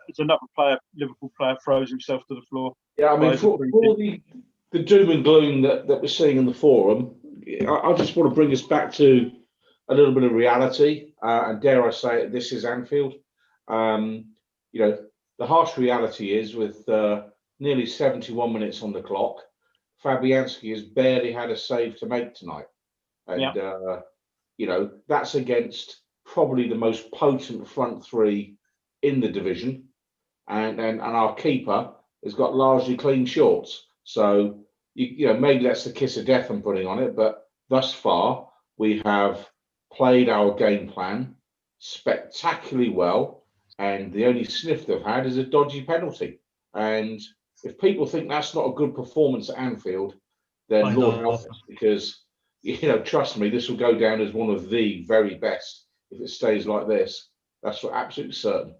it's another player, Liverpool player, throws himself to the floor. Yeah, I mean, for the doom and gloom that we're seeing in the forum, I just want to bring us back to a little bit of reality. And dare I say it, this is Anfield. You know, the harsh reality is with nearly 71 minutes on the clock, Fabianski has barely had a save to make tonight. And, you know, that's against probably the most potent front three in the division. And our keeper has got largely clean shorts. So, you know, maybe that's the kiss of death I'm putting on it. But thus far, we have played our game plan spectacularly well. And the only sniff they've had is a dodgy penalty. And if people think that's not a good performance at Anfield, then Lord help us, because, you know, trust me, this will go down as one of the very best if it stays like this. That's for absolutely certain.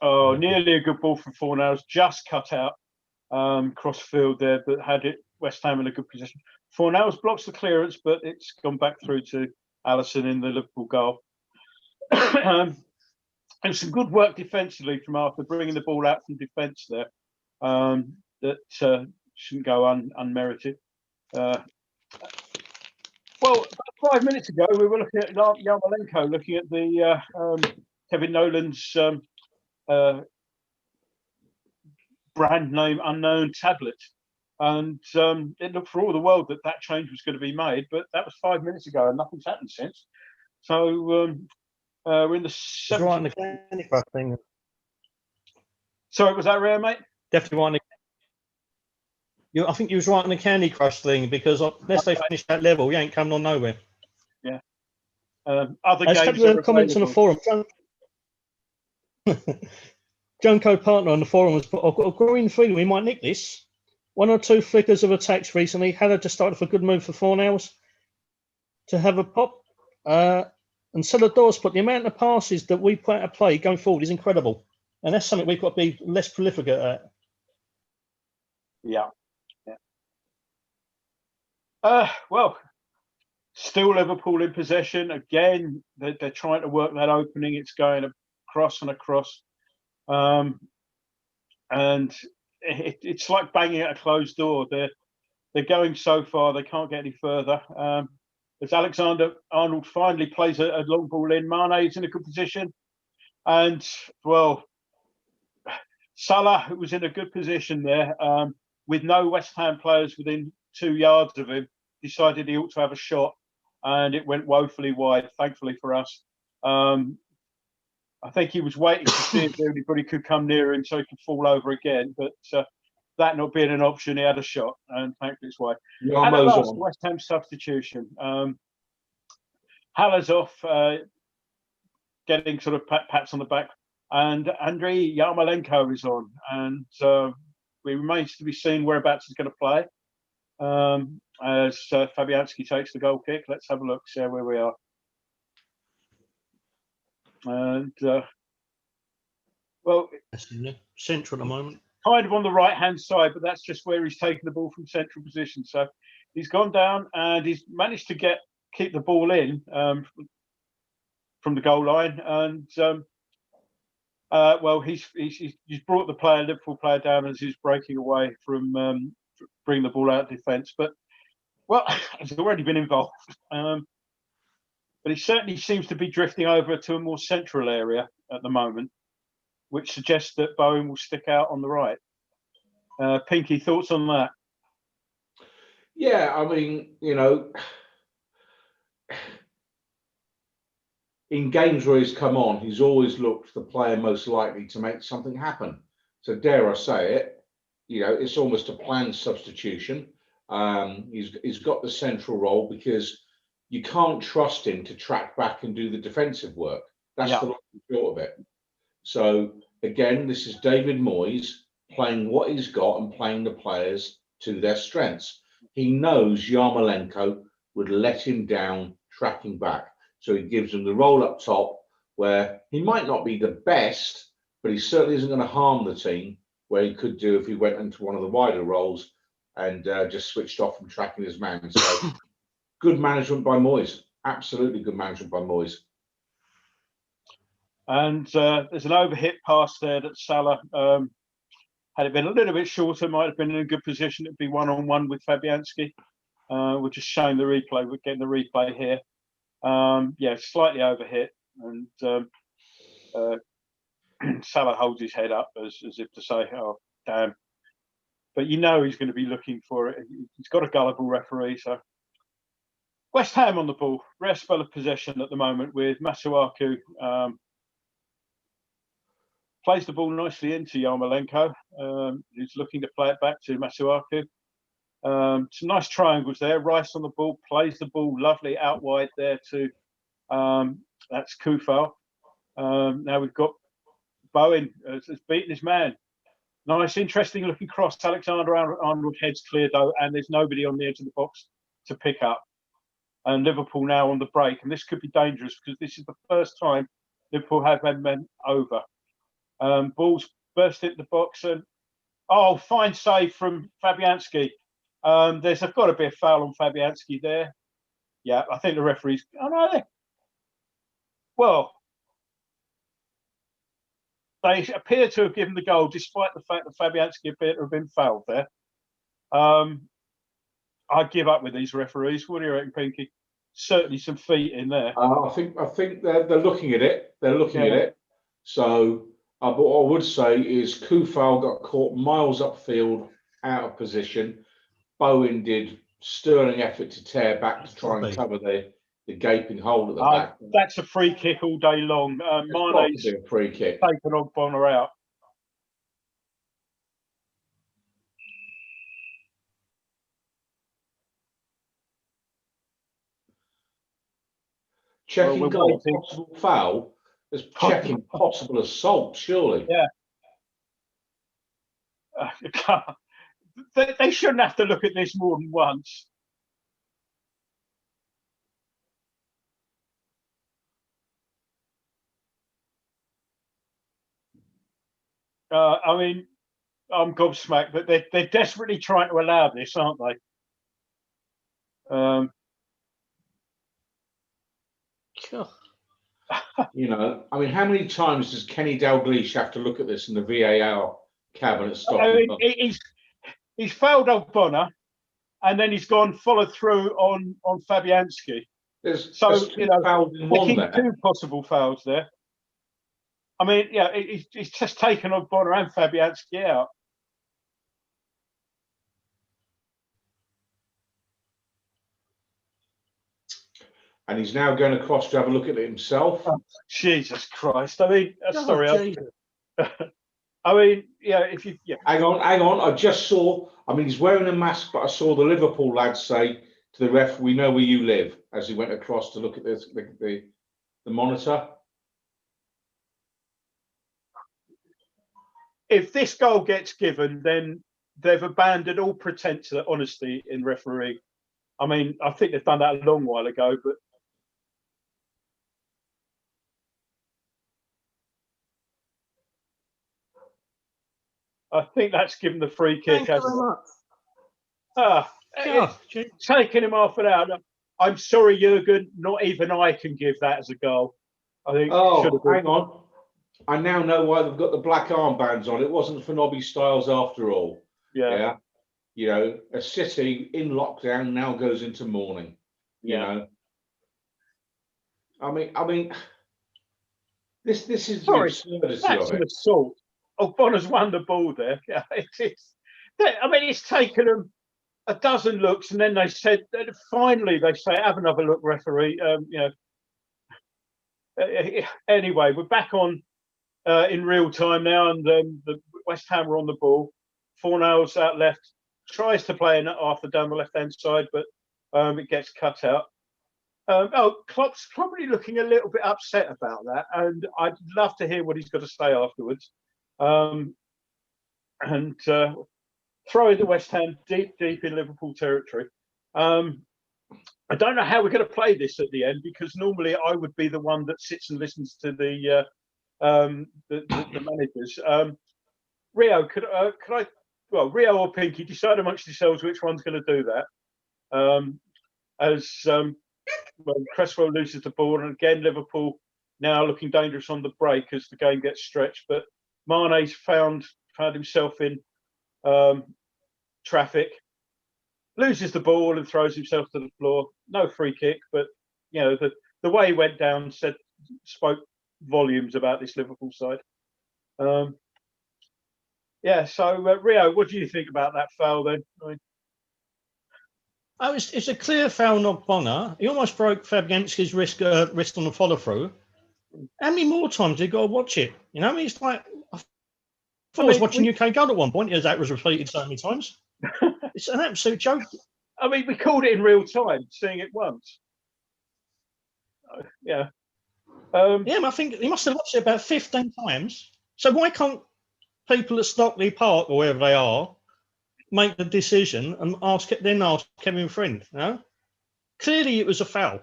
Nearly a good ball from Fornals, just cut out cross field there, but had it West Ham in a good position. Fornals blocks the clearance, but it's gone back through to Alisson in the Liverpool goal. And some good work defensively from Arthur, bringing the ball out from defence there. That shouldn't go unmerited. Well, about 5 minutes ago, we were looking at Yarmolenko, looking at the Kevin Nolan's brand name unknown tablet. And it looked for all the world that change was going to be made, but that was 5 minutes ago and nothing's happened since. So we're in the 70th. Right in the Candy Crush thing. Sorry, was that rare, mate? Definitely right. I think you was right in the Candy Crush thing, because unless they finish that level, you ain't coming on nowhere. Yeah. Other games. A couple of comments on the forum. Junko partner on the forum was put, I've got a growing feeling we might nick this. One or two flickers of attacks recently. Haller just started for a good move for Fornals to have a pop. And Celador's put the amount of passes that we put out play going forward is incredible. And that's something we've got to be less prolific at. Yeah. Well, still Liverpool in possession. Again, they're trying to work that opening. It's going across and across. And it's like banging at a closed door. They're going so far, they can't get any further. As Alexander-Arnold finally plays a long ball in, Mane's in a good position. And, well, Salah, who was in a good position there, with no West Ham players within 2 yards of him, decided he ought to have a shot. And it went woefully wide, thankfully for us. I think he was waiting to see if anybody could come near him so he could fall over again. But that not being an option, he had a shot, and thankfully it's wide. And at Yarmo's last, on. West Ham substitution. Haller's off, getting sort of pats on the back, and Andrei Yarmolenko is on, and it remains to be seen whereabouts he's going to play. As Fabianski takes the goal kick, let's have a look, see where we are. And well, central at the moment. Kind of on the right-hand side, but that's just where he's taken the ball from central position. So he's gone down and he's managed to keep the ball in from the goal line. And well, he's brought the Liverpool player down as he's breaking away from bringing the ball out of defence. But well, he's already been involved. But he certainly seems to be drifting over to a more central area at the moment, which suggests that Bowen will stick out on the right. Pinky, thoughts on that? Yeah, I mean, you know, in games where he's come on, he's always looked the player most likely to make something happen. So dare I say it, you know, it's almost a planned substitution. He's got the central role because you can't trust him to track back and do the defensive work. That's the long and short of it. So again, this is David Moyes playing what he's got and playing the players to their strengths. He knows Yarmolenko would let him down tracking back. So he gives him the role up top where he might not be the best, but he certainly isn't going to harm the team, where he could do if he went into one of the wider roles and just switched off from tracking his man. So good management by Moyes. Absolutely good management by Moyes. And there's an overhit pass there that Salah, had it been a little bit shorter, might have been in a good position. It'd be one-on-one with Fabianski. We're just showing the replay. We're getting the replay here. Yeah, slightly overhit. And Salah holds his head up as if to say, oh, damn. But you know he's going to be looking for it. He's got a gullible referee. So West Ham on the ball. Rare spell of possession at the moment with Masuaku. Plays the ball nicely into Yarmolenko, who's looking to play it back to Masuaku. Some nice triangles there. Rice on the ball, plays the ball lovely out wide there to, that's Kufal. Now we've got Bowen has beaten his man. Nice, interesting looking cross. Alexander-Arnold heads clear though, and there's nobody on the edge of the box to pick up. And Liverpool now on the break, and this could be dangerous because this is the first time Liverpool have had men over. Balls burst into the box, and fine save from Fabianski. There's got to be a foul on Fabianski there. Yeah, I think the referee's. Oh no, well, they appear to have given the goal, despite the fact that Fabianski appeared to have been fouled there. I'd give up with these referees. What do you reckon, Pinky? Certainly some feet in there. I think they're looking at it. They're looking at it. So. But what I would say is Kufal got caught miles upfield, out of position. Bowen did sterling effort to tear back to try and cover the gaping hole at the back. That's a free kick all day long. Mane's a free kick. Taken Ogbonna out. Checking goal, possible foul. As checking possible assault, surely. Yeah. They shouldn't have to look at this more than once. I mean, I'm gobsmacked, but they're desperately trying to allow this, aren't they? Sure. You know, I mean, how many times does Kenny Dalglish have to look at this in the VAR cabinet? He's fouled Ogbonna, and then he's gone followed through on Fabianski. There's two possible fouls there. I mean, yeah, he's just taken Ogbonna and Fabianski out. And he's now going across to have a look at it himself. Oh, Jesus Christ! I mean, sorry. I mean, yeah, if you, yeah. Hang on. I just saw. I mean, he's wearing a mask, but I saw the Liverpool lad say to the ref, "We know where you live," as he went across to look at this, the monitor. If this goal gets given, then they've abandoned all pretense of honesty in refereeing. I mean, I think they've done that a long while ago, but I think that's given the free kick. Thank you very much. Taking him off and out. I'm sorry, Jurgen. Not even I can give that as a goal. I think. Oh, hang on. I now know why they've got the black armbands on. It wasn't for Nobby Styles after all. Yeah. You know, a city in lockdown now goes into mourning. You know. I mean, this is the absurdity that's of an it. assault. Oh, Bonner's won the ball there. Yeah, I mean, it's taken them a dozen looks, and then they said, finally, they say, have another look, referee. You know. Anyway, we're back on in real time now, and the West Ham are on the ball. Fornals out left, tries to play in Arthur down the left-hand side, but it gets cut out. Klopp's probably looking a little bit upset about that, and I'd love to hear what he's got to say afterwards. Throwing the West Ham deep in Liverpool territory. I don't know how we're going to play this at the end, because normally I would be the one that sits and listens to the managers. Rio, could I? Well, Rio or Pinky, decide amongst yourselves which one's going to do that. Well, Cresswell loses the ball, and again Liverpool now looking dangerous on the break as the game gets stretched. But Mane's found himself in traffic, loses the ball and throws himself to the floor. No free kick, but you know the way he went down spoke volumes about this Liverpool side. So Rio, what do you think about that foul then? It's a clear foul, not Bonner. He almost broke Fabianski's wrist on the follow through. How many more times did you got to watch it? You know, it's like I was watching UK Gold at one point, as that was repeated so many times. It's an absolute joke. I mean, we called it in real time, seeing it once. Yeah. I think he must have watched it about 15 times. So why can't people at Stockley Park or wherever they are make the decision and ask Kevin Friend? You know? Clearly, it was a foul.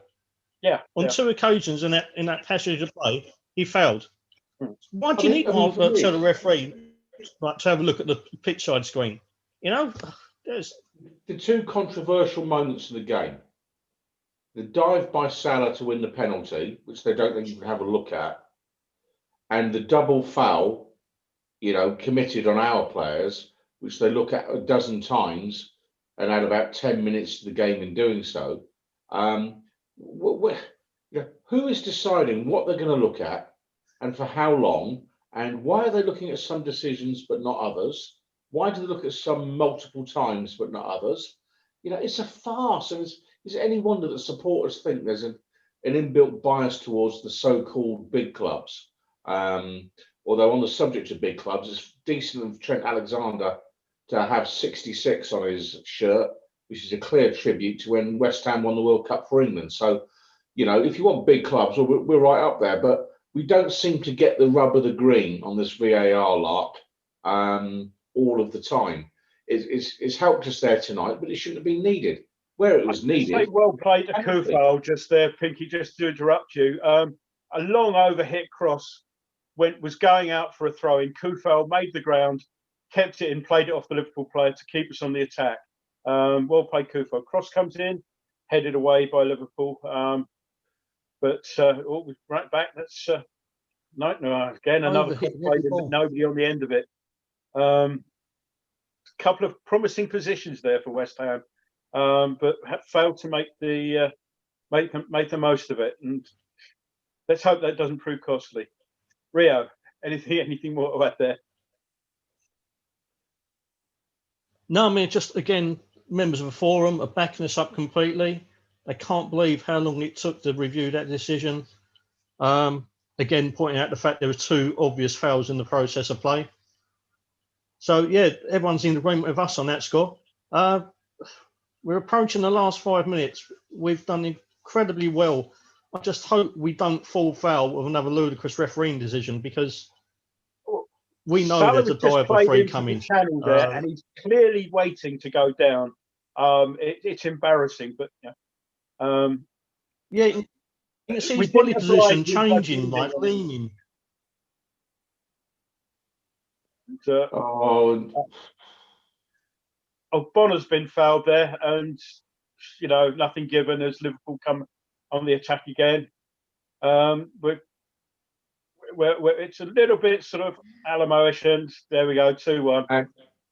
Yeah. On two occasions in that passage of play, he fouled. Why do you need to tell the referee to have a look at the pitch side screen? You know, there's the two controversial moments of the game: the dive by Salah to win the penalty, which they don't think you can have a look at, and the double foul, you know, committed on our players, which they look at a dozen times and had about 10 minutes to the game in doing so. Who is deciding what they're going to look at and for how long? And why are they looking at some decisions but not others? Why do they look at some multiple times but not others? You know, it's a farce. And is it any wonder that supporters think there's an inbuilt bias towards the so-called big clubs? Although on the subject of big clubs, it's decent of Trent Alexander to have 66 on his shirt, which is a clear tribute to when West Ham won the World Cup for England. So, you know, if you want big clubs, well, we're right up there. But we don't seem to get the rub of the green on this VAR lark all of the time. It's helped us there tonight, but it shouldn't have been needed. Where it was needed. Well played to Kufal just there, Pinky, just to interrupt you. A long overhit cross was going out for a throw-in. Kufal made the ground, kept it in, played it off the Liverpool player to keep us on the attack. Well played, Kufal. Cross comes in, headed away by Liverpool. Right back. That's no. Again, another cross played in, nobody on the end of it. Couple of promising positions there for West Ham, but failed to make the most of it. And let's hope that doesn't prove costly. Rio, anything more about there? No, I mean, just again, members of the forum are backing us up completely. They can't believe how long it took to review that decision. Again, pointing out the fact there were two obvious fouls in the process of play. So yeah, everyone's in agreement with us on that score. We're approaching the last 5 minutes. We've done incredibly well. I just hope we don't fall foul of another ludicrous refereeing decision, because we know Salah there's a has just dive for played free into coming. the channel there, and he's clearly waiting to go down. It's embarrassing, but yeah, you can see we his body didn't position oblige him by changing, leaning like on leaning. it. Oh, Bonner's been fouled there, and nothing given as Liverpool come on the attack again. It's a little bit sort of Alamo-ish, and there we go, 2-1.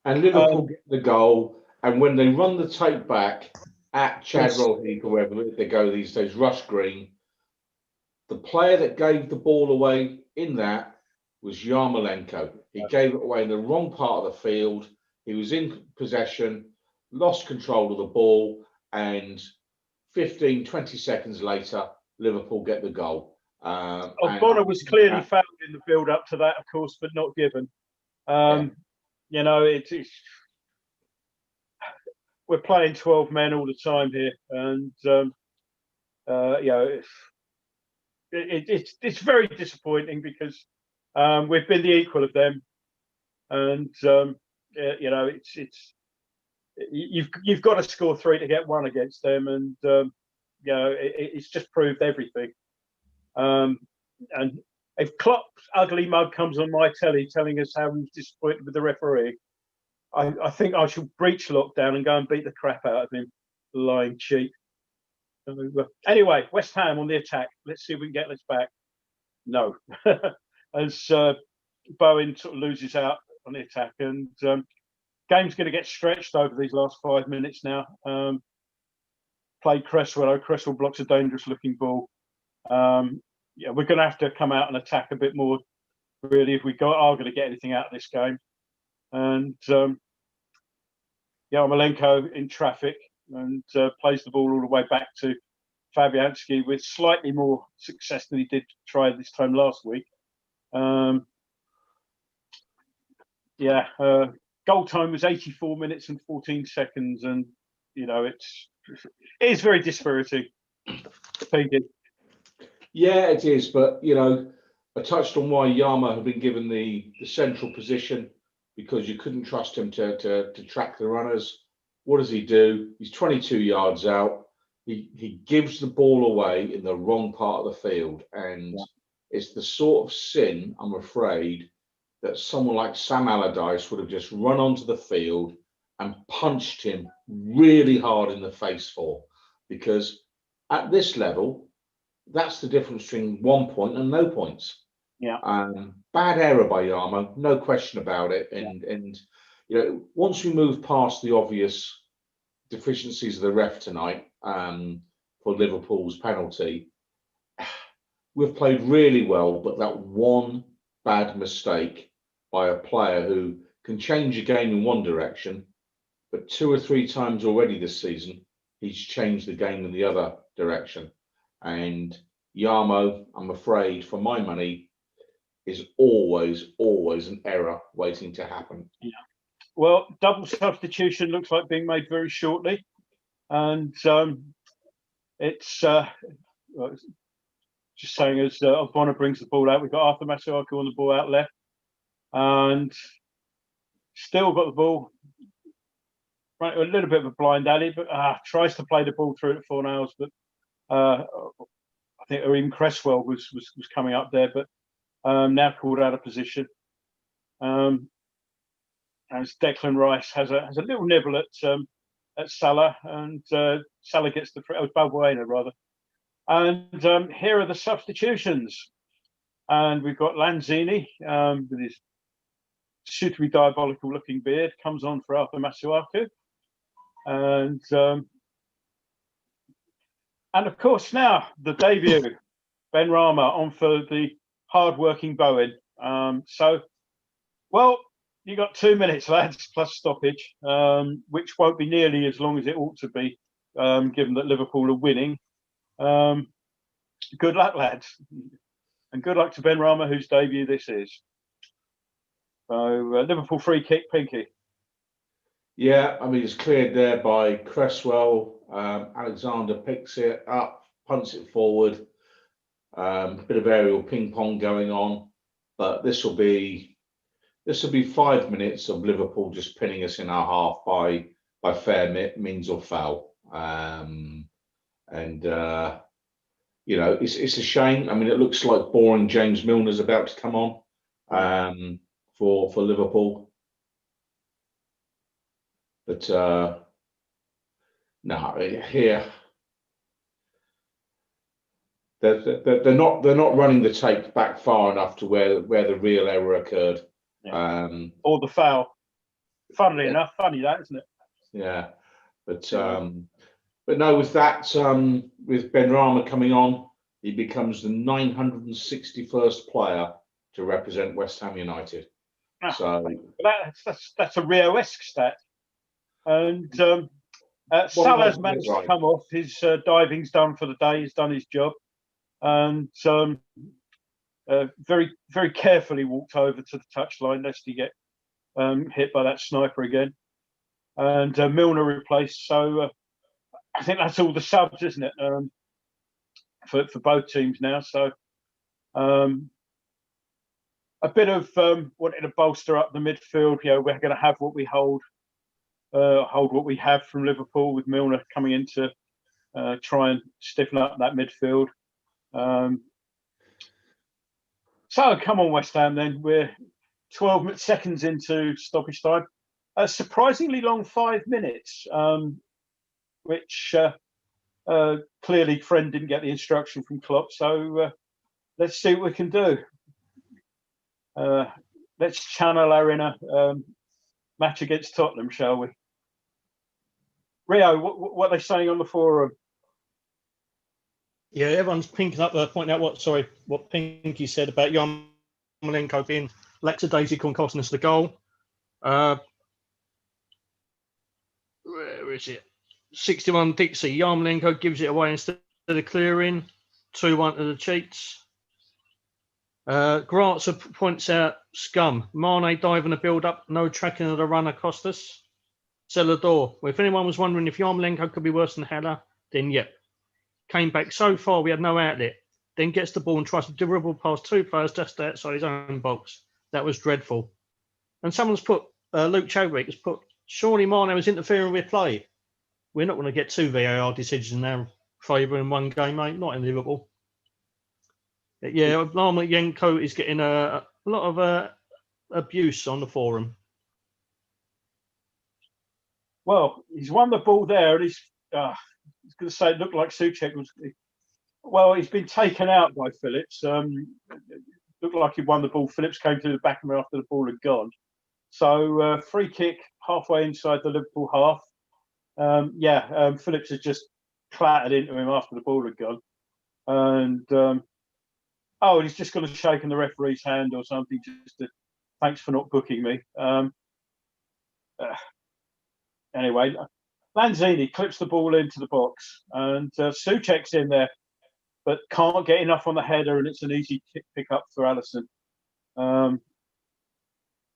and Liverpool get the goal, and when they run the take back at Chadwell Heath or wherever they go these days, Rush Green, the player that gave the ball away in that was Yarmolenko. He gave it away in the wrong part of the field. He was in possession, lost control of the ball, and 15, 20 seconds later, Liverpool get the goal. Bonner was clearly fouled in the build-up to that, of course, but not given. We're playing 12 men all the time here, and it's very disappointing, because we've been the equal of them, and you've got to score 3 to get 1 against them, and it's just proved everything. And if Klopp's ugly mug comes on my telly telling us how he's disappointed with the referee, I think I shall breach lockdown and go and beat the crap out of him, lying cheat. Anyway, West Ham on the attack. Let's see if we can get this back. No, as Bowen sort of loses out on the attack, and game's going to get stretched over these last 5 minutes now. Played Cresswell. Cresswell blocks a dangerous-looking ball. We're going to have to come out and attack a bit more, really, if we are going to get anything out of this game. And Yarmolenko in traffic, and plays the ball all the way back to Fabianski with slightly more success than he did try this time last week. Goal time was 84 minutes and 14 seconds, and it is very dispiriting. Yeah, it is, but I touched on why Yama had been given the central position, because you couldn't trust him to track the runners. What does he do? He's 22 yards out. He gives the ball away in the wrong part of the field, and it's the sort of sin, I'm afraid, that someone like Sam Allardyce would have just run onto the field and punched him really hard in the face for, because at this level, that's the difference between 1 point and no points. Bad error by Yarmo, no question about it. And once we move past the obvious deficiencies of the ref tonight for Liverpool's penalty, we've played really well, but that one bad mistake by a player who can change a game in one direction, but 2 or 3 times already this season, he's changed the game in the other direction. And Yarmo, I'm afraid, for my money, is always an error waiting to happen. Well, double substitution looks like being made very shortly, and it's just saying as Bonner brings the ball out, we've got Arthur Masuaku on the ball out left, and still got the ball. Right, a little bit of a blind alley, but tries to play the ball through at Fornals, but I think even Cresswell was coming up there, but now called out of position. As Declan Rice has a little nibble at Salah, and Salah gets the Balbuena rather. And here are the substitutions, and we've got Lanzini with his suitably diabolical-looking beard comes on for Arthur Masuaku, and of course now the debut, Ben Rama on for the hard-working Bowen. You got 2 minutes, lads, plus stoppage, which won't be nearly as long as it ought to be, given that Liverpool are winning. Good luck, lads, and good luck to Ben Rama, whose debut this is. So Liverpool free kick, Pinky. Yeah, I mean, it's cleared there by Cresswell. Alexander picks it up, punts it forward. Bit of aerial ping pong going on, but this will be 5 minutes of Liverpool just pinning us in our half by fair means or foul. You know, it's a shame. I mean, it looks like boring James Milner's about to come on for Liverpool. But no, here they're not running the tape back far enough to where the real error occurred. Yeah. Or the foul. Funnily enough, funny that, isn't it? Yeah, but no, with that, with Benrahma coming on, he becomes the 961st player to represent West Ham United. So that's a Rio-esque stat. And Salah's managed to come off. His diving's done for the day. He's done his job, and very, very carefully walked over to the touchline lest he get hit by that sniper again. And Milner replaced. So I think that's all the subs, isn't it? For both teams now. So a bit of wanting to bolster up the midfield. You know, we're going to have what we hold what we have from Liverpool, with Milner coming in to try and stiffen up that midfield. So come on, West Ham. Then we're 12 seconds into stoppage time. A surprisingly long 5 minutes, which clearly Friend didn't get the instruction from Klopp. So let's see what we can do. Let's channel our inner match against Tottenham, shall we? Rio, what are they saying on the forum? Yeah, everyone's pointing out what Pinky said about Yarmolenko being lackadaisical and costing us the goal. Where is it? 61 Dixie. Yarmolenko gives it away instead of clearing. 2-1 to the Cheats. Gratza points out scum. Mane diving the build up, no tracking of the runner cost us. Celador. Well, if anyone was wondering if Yarmolenko could be worse than Haller, then yep. Came back so far we had no outlet. Then gets the ball and tries to dribble past two players just outside his own box. That was dreadful. And someone's put, Luke Chadwick has put, surely Mane was interfering with play. We're not going to get 2 VAR decisions in our favour in one game, mate. Not in Liverpool. But yeah, Yarmolenko is getting a lot of abuse on the forum. Well, he's won the ball there, and he's going to say it looked like Souček was. Well, he's been taken out by Phillips. Looked like he won the ball. Phillips came to the back of him after the ball had gone. So free kick halfway inside the Liverpool half. Phillips has just clattered into him after the ball had gone, and he's just going to shake in the referee's hand or something. Just to, thanks for not booking me. Anyway, Lanzini clips the ball into the box, and Souček's in there, but can't get enough on the header, and it's an easy pick up for Alisson.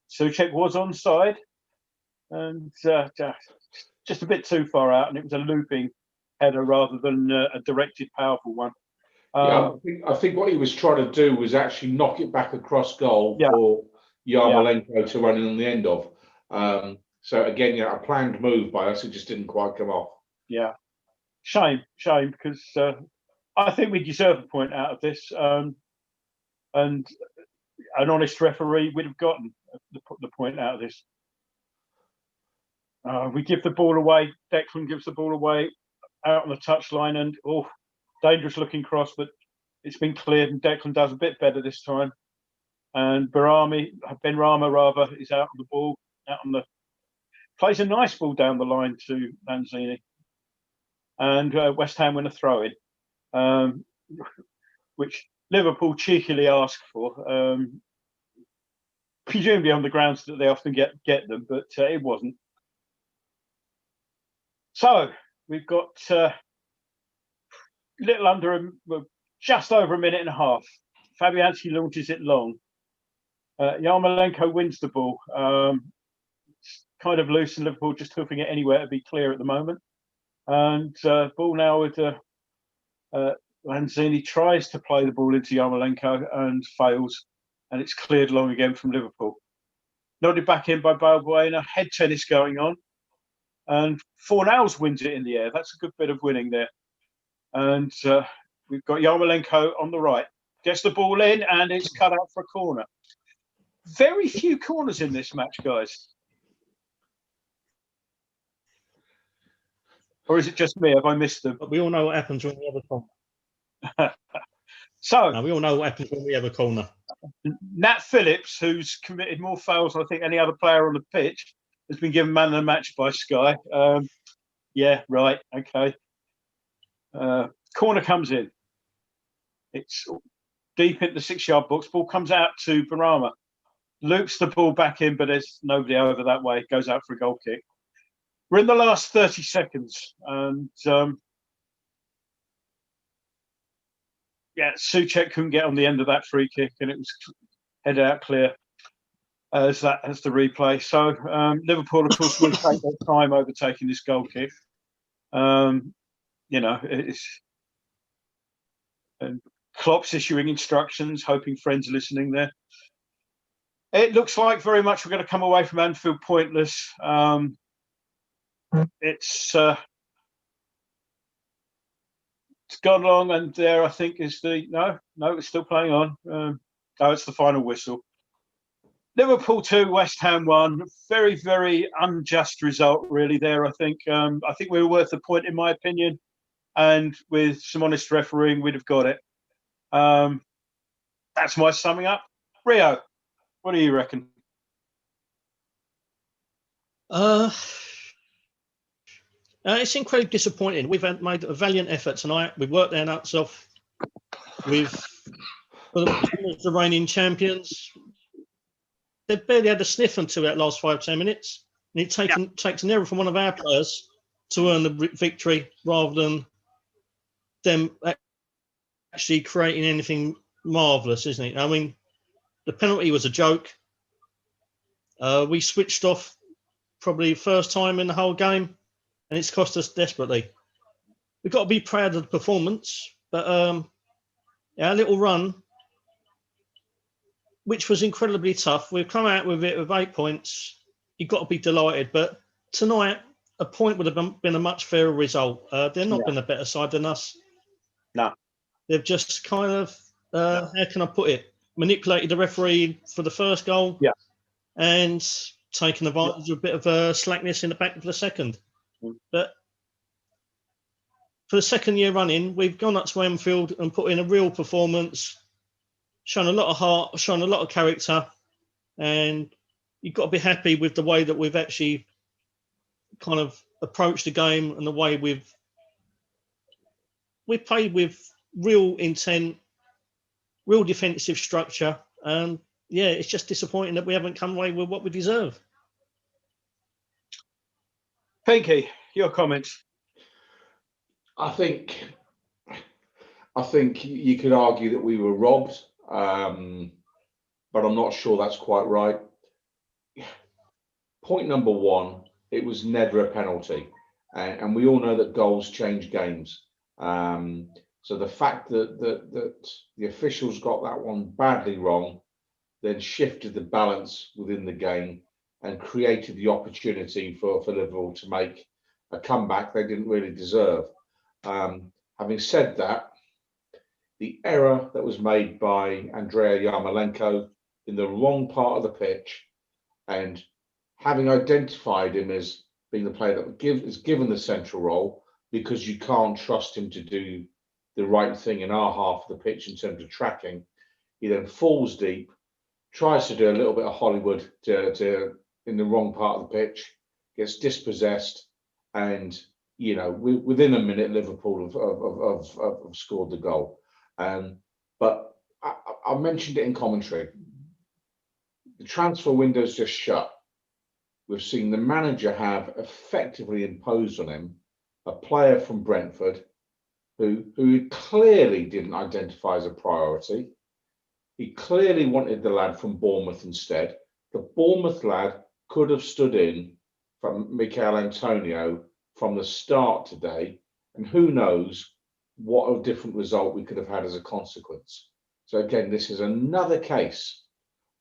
Souček was onside, and just a bit too far out, and it was a looping header rather than a directed, powerful one. I think what he was trying to do was actually knock it back across goal for Yarmolenko to run in on the end of. So again, a planned move by us. It just didn't quite come off. Yeah, shame, because I think we deserve a point out of this, and an honest referee would have gotten the point out of this. We give the ball away. Declan gives the ball away out on the touchline, and dangerous looking cross, but it's been cleared, and Declan does a bit better this time. And Benrahma is out on the ball, plays a nice ball down the line to Lanzini, and West Ham win a throw-in, which Liverpool cheekily asked for, presumably on the grounds that they often get them, but it wasn't. So we've got just over a minute and a half. Fabianski launches it long. Yarmolenko wins the ball. It's kind of loose, and Liverpool just hoofing it anywhere to be clear at the moment. And ball now with Lanzini tries to play the ball into Yarmolenko and fails, and it's cleared long again from Liverpool. Nodded back in by Balbuena, head tennis going on, and Fornals wins it in the air. That's a good bit of winning there. And we've got Yarmolenko on the right. Gets the ball in, and it's cut out for a corner. Very few corners in this match, guys. Or is it just me? Have I missed them? But we all know what happens when we have a corner. So No, we all know what happens when we have a corner. Nat Phillips, who's committed more fouls than I think any other player on the pitch, has been given man of the match by Sky. Yeah, right, okay. Corner comes in. It's deep in the 6-yard box. Ball comes out to Barama. Loops the ball back in, but there's nobody over that way. Goes out for a goal kick. We're in the last 30 seconds, and yeah, Souček couldn't get on the end of that free kick, and it was headed out clear as the replay. So Liverpool, of course, will take their time overtaking this goal kick. You know, it's and Klopp's issuing instructions, hoping friends are listening there. It looks like very much we're going to come away from Anfield pointless. It's gone long, and there I think is the no, it's still playing on. It's the final whistle. Liverpool 2, West Ham 1. Very, very unjust result, really. There, I think. I think we were worth a point, in my opinion, and with some honest refereeing, we'd have got it. That's my summing up. Rio, what do you reckon? It's incredibly disappointing. We've made a valiant effort tonight. We've worked our nuts off. For the reigning champions, they've barely had a sniff until that last 5-10 minutes. And it takes an error from one of our players to earn the victory rather than them actually creating anything marvellous, isn't it? I mean, the penalty was a joke. We switched off probably first time in the whole game, and it's cost us desperately. We've got to be proud of the performance, but our little run, which was incredibly tough, we've come out with it with 8 points. You've got to be delighted, but tonight a point would have been a much fairer result. They've not been a better side than us. No. They've just kind of, how can I put it, manipulated the referee for the first goal and taken advantage of a bit of slackness in the back for the second. But for the second year running, we've gone up to Anfield and put in a real performance, shown a lot of heart, shown a lot of character, and you've got to be happy with the way that we've actually kind of approached the game and the way we've played with real intent, real defensive structure, and yeah, it's just disappointing that we haven't come away with what we deserve. Pinky, your comments. I think you could argue that we were robbed, but I'm not sure that's quite right. Point number one, it was never a penalty, and we all know that goals change games. So the fact that the officials got that one badly wrong, then shifted the balance within the game and created the opportunity for Liverpool to make a comeback they didn't really deserve. Having said that, the error that was made by Andrea Yarmolenko in the wrong part of the pitch, and having identified him as being the player that is given the central role, because you can't trust him to do the right thing in our half of the pitch in terms of tracking, he then falls deep, tries to do a little bit of Hollywood to in the wrong part of the pitch, gets dispossessed, and within a minute Liverpool have scored the goal. But I mentioned it in commentary. The transfer window's just shut. We've seen the manager have effectively imposed on him a player from Brentford who clearly didn't identify as a priority. He clearly wanted the lad from Bournemouth instead. The Bournemouth lad could have stood in for Michail Antonio from the start today, and who knows what a different result we could have had as a consequence. So again, this is another case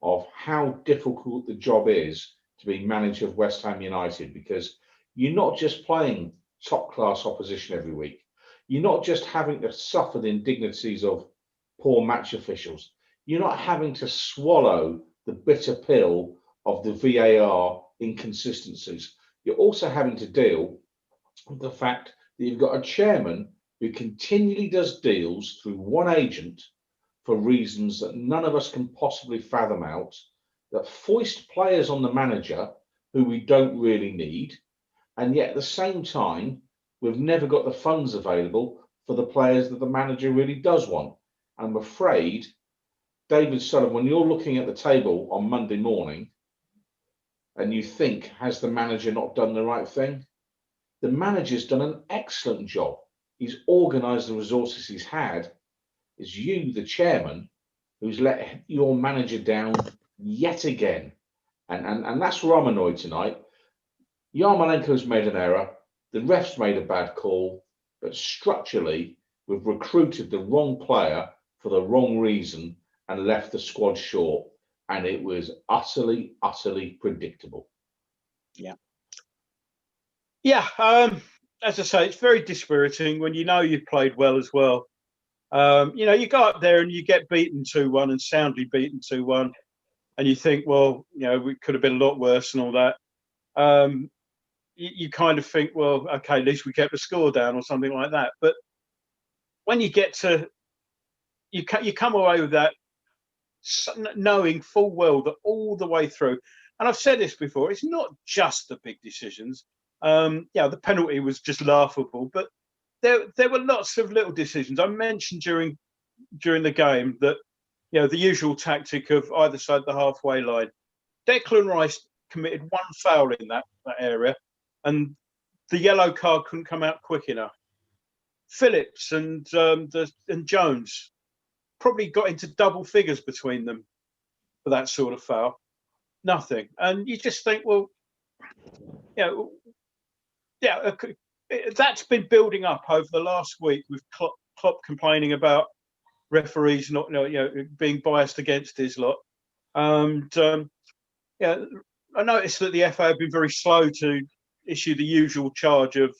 of how difficult the job is to be manager of West Ham United, because you're not just playing top class opposition every week. You're not just having to suffer the indignities of poor match officials. You're not having to swallow the bitter pill of the VAR inconsistencies. You're also having to deal with the fact that you've got a chairman who continually does deals through one agent for reasons that none of us can possibly fathom out, that foist players on the manager who we don't really need, and yet at the same time, we've never got the funds available for the players that the manager really does want. I'm afraid, David Sullivan, when you're looking at the table on Monday morning and you think, has the manager not done the right thing? The manager's done an excellent job. He's organised the resources he's had. It's you, the chairman, who's let your manager down yet again. And that's where I'm annoyed tonight. Yarmolenko's made an error. The ref's made a bad call. But structurally, we've recruited the wrong player for the wrong reason and left the squad short. And it was utterly, utterly predictable. Yeah. As I say, it's very dispiriting when you know you've played well as well. You go up there and you get beaten 2-1 and soundly beaten 2-1, and you think, well, we could have been a lot worse and all that. You kind of think, well, okay, at least we kept the score down or something like that. But when you get to, you come away with that knowing full well that all the way through, and I've said this before, it's not just the big decisions. The penalty was just laughable, but there were lots of little decisions. I mentioned during the game that the usual tactic of either side the halfway line. Declan Rice committed one foul in that area, and the yellow card couldn't come out quick enough. Phillips and Jones probably got into double figures between them for that sort of foul. Nothing, and you just think, well, that's been building up over the last week with Klopp complaining about referees not, being biased against his lot. And I noticed that the FA have been very slow to issue the usual charge of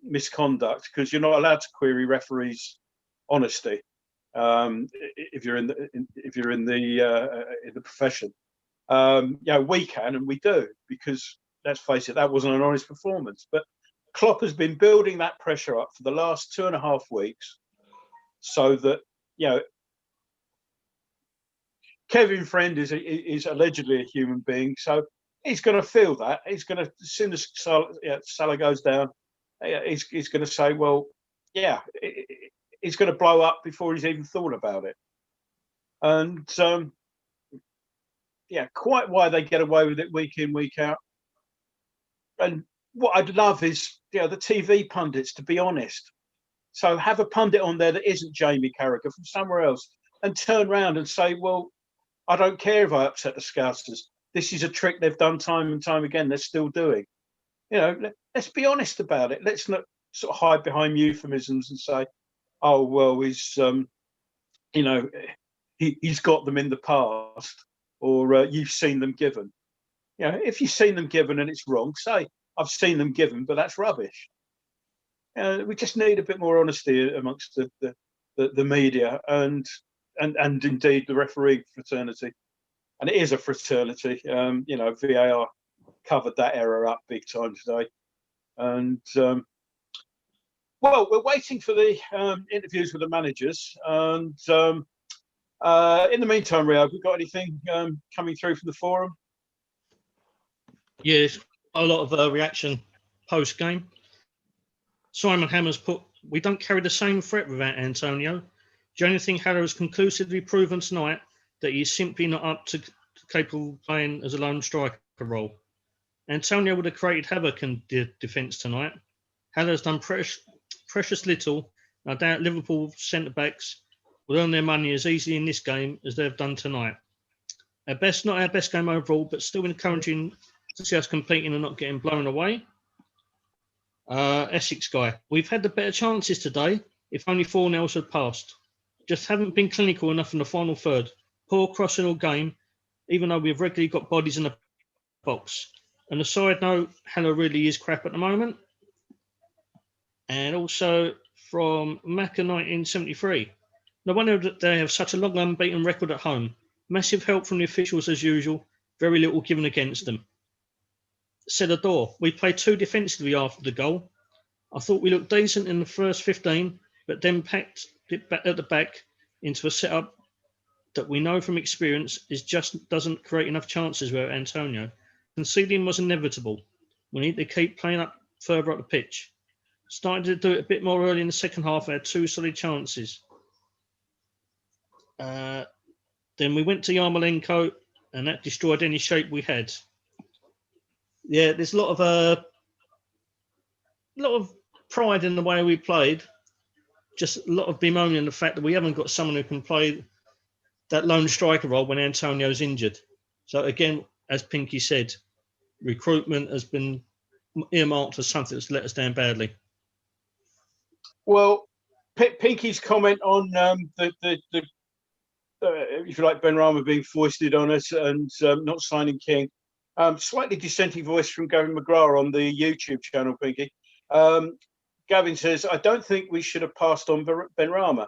misconduct, because you're not allowed to query referees' honesty if you're in the profession. We can, and we do, because let's face it, that wasn't an honest performance. But Klopp has been building that pressure up for the last 2.5 weeks, so that Kevin Friend is allegedly a human being, so he's going to feel that. He's going to, as soon as Salah goes down, he's going to say, well, he's going to blow up before he's even thought about it. And quite why they get away with it week in, week out. And what I'd love is, the TV pundits to be honest. So have a pundit on there that isn't Jamie Carragher from somewhere else, and turn around and say, well, I don't care if I upset the Scousers. This is a trick they've done time and time again. They're still doing. Let's be honest about it. Let's not sort of hide behind euphemisms and say, oh, well, he's got them in the past, or you've seen them given. If you've seen them given and it's wrong, say, I've seen them given, but that's rubbish. We just need a bit more honesty amongst the media and indeed the referee fraternity. And it is a fraternity. VAR covered that error up big time today. And we're waiting for the interviews with the managers. And in the meantime, Rio, have we got anything coming through from the forum? Yes, a lot of reaction post game. Simon Hammer's put, we don't carry the same threat without Antonio. The only thing Haller has conclusively proven tonight that he's simply not up to capable of playing as a lone striker role. Antonio would have created havoc in the defence tonight. Haller has done precious little. I doubt Liverpool centre-backs will earn their money as easily in this game as they've done tonight. Not our best game overall, but still encouraging to see us competing and not getting blown away. Essex guy, we've had the better chances today, if only 4-0 had passed. Just haven't been clinical enough in the final third. Poor crossing all game, even though we've regularly got bodies in the box. And a side note, Haller really is crap at the moment. And also from Macca 1973, no wonder that they have such a long unbeaten record at home. Massive help from the officials as usual, very little given against them. Celador, we played too defensively after the goal. I thought we looked decent in the first 15, but then packed it back at the back into a setup that we know from experience is just doesn't create enough chances without Antonio. Conceding was inevitable. We need to keep playing up further up the pitch. Started to do it a bit more early in the second half. We had 2 solid chances. Then we went to Yarmolenko, and that destroyed any shape we had. Yeah, there's a lot of pride in the way we played. Just a lot of bemoaning the fact that we haven't got someone who can play that lone striker role when Antonio's injured. So again, as Pinky said, recruitment has been earmarked as something that's let us down badly. Well, Pinky's comment on the if you like, Benrahma being foisted on us and not signing King. Slightly dissenting voice from Gavin McGrath on the YouTube channel, Pinky. Gavin says, I don't think we should have passed on Benrahma.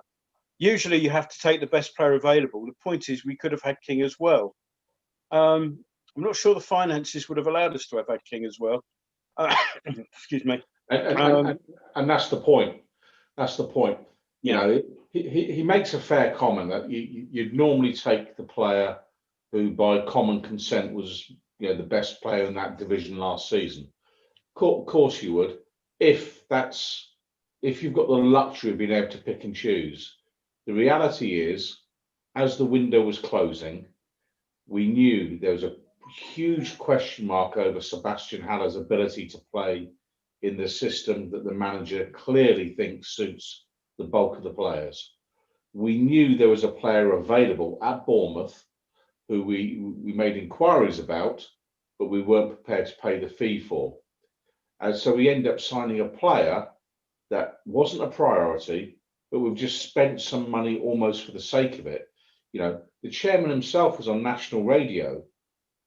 Usually you have to take the best player available. The point is we could have had King as well. I'm not sure the finances would have allowed us to have had King as well. Excuse me. And that's the point. That's the point. You know, he makes a fair comment that you'd normally take the player who, by common consent, was the best player in that division last season. Of course you would, if you've got the luxury of being able to pick and choose. The reality is, as the window was closing, we knew there was a huge question mark over Sebastian Haller's ability to play in the system that the manager clearly thinks suits the bulk of the players. We knew there was a player available at Bournemouth who we made inquiries about, but we weren't prepared to pay the fee for. And so we ended up signing a player that wasn't a priority, but we've just spent some money almost for the sake of it. The chairman himself was on national radio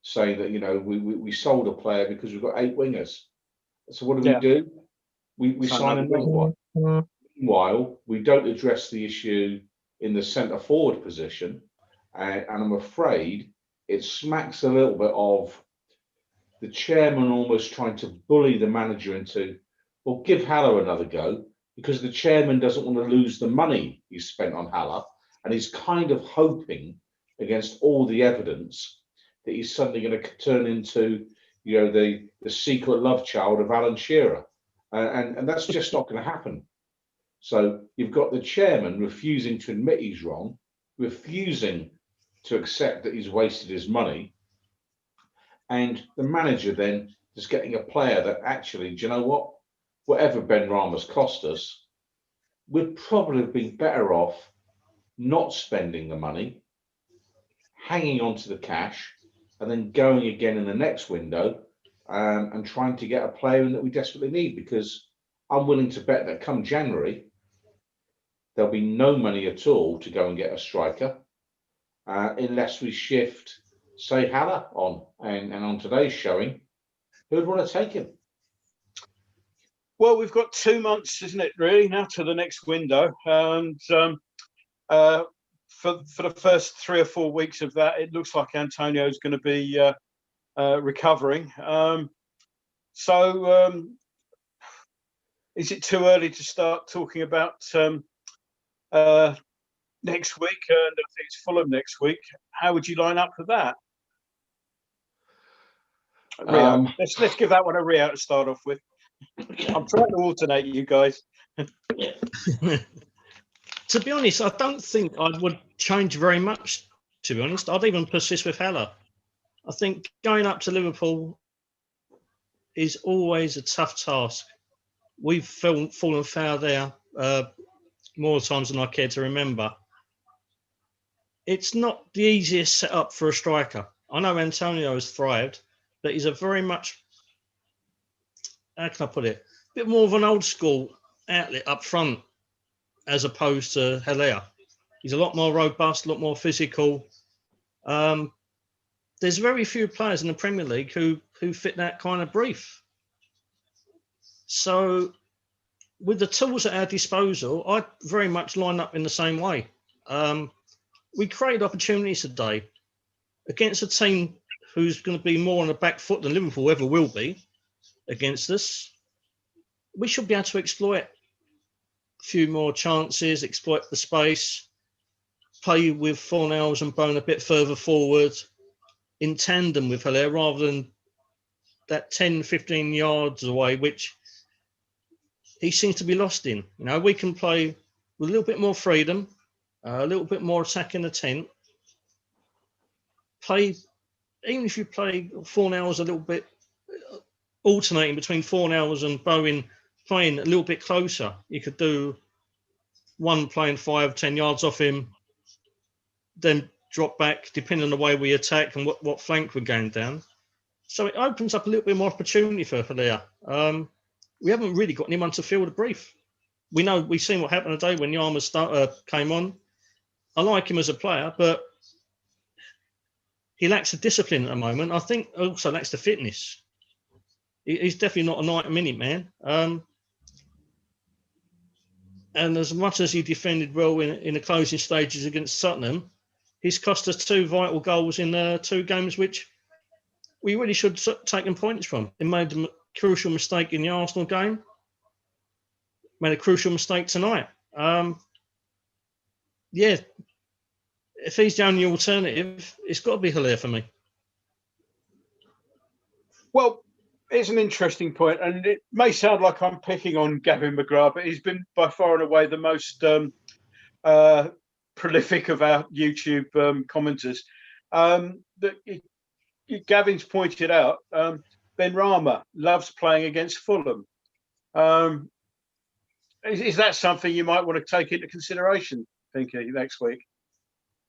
saying that, we sold a player because we've got 8 wingers. So what do? We sign another one. Meanwhile, we don't address the issue in the centre forward position. And I'm afraid it smacks a little bit of the chairman almost trying to bully the manager into, well, give Haller another go, because the chairman doesn't want to lose the money he's spent on Haller. And he's kind of hoping, against all the evidence, that he's suddenly going to turn into, the secret love child of Alan Shearer. And that's just not going to happen. So you've got the chairman refusing to admit he's wrong, refusing to accept that he's wasted his money, and the manager then is getting a player that actually, do you know what? Whatever Benrahma's cost us, we'd probably have been better off not spending the money, hanging on to the cash, and then going again in the next window and trying to get a player in that we desperately need, because I'm willing to bet that come January, there'll be no money at all to go and get a striker unless we shift, say, Haller on. And on today's showing, who'd want to take him? Well, we've got 2 months, isn't it, really, now to the next window. And for the first 3 or 4 weeks of that, it looks like Antonio's going to be recovering. So is it too early to start talking about next week? And I think it's Fulham next week. How would you line up for that? Let's give that one a Rio to start off with. I'm trying to alternate you guys. To be honest, I don't think I would change very much, to be honest. I'd even persist with Haller. I think going up to Liverpool is always a tough task. We've fallen foul there more times than I care to remember. it's not the easiest setup for a striker. I know Antonio has thrived, but he's a very much, how can I put it, a bit more of an old school outlet up front as opposed to Haller. He's a lot more robust, a lot more physical. There's very few players in the Premier League who fit that kind of brief. So with the tools at our disposal, I very much line up in the same way. We create opportunities today against a team who's going to be more on the back foot than Liverpool ever will be against us. We should be able to exploit a few more chances, exploit the space, play with Fornals and Bone a bit further forward in tandem with Haller rather than that 10, 15 yards away, which he seems to be lost in. You know, we can play with a little bit more freedom, a little bit more attacking intent. Play, even if you play Fornals a little bit, alternating between Fornals and Bowen, playing a little bit closer. You could do one playing 5, 10 yards off him, then drop back, depending on the way we attack and what flank we're going down. So it opens up a little bit more opportunity for Haller. We haven't really got anyone to fill the brief. We've seen what happened today when Yarma came on. I like him as a player, but he lacks the discipline at the moment. I think also lacks the fitness. He's definitely not a 90-minute man. And as much as he defended well in the closing stages against Tottenham, he's cost us 2 vital goals in 2 games, which we really should have taken points from. He made a crucial mistake in the Arsenal game, made a crucial mistake tonight. Yeah, if he's the only alternative, it's got to be Haller for me. Well, it's an interesting point, and it may sound like I'm picking on Gavin McGrath, but he's been by far and away the most prolific of our YouTube commenters. Gavin's pointed out Benrahma loves playing against Fulham. Is that something you might want to take into consideration, Pinky, next week?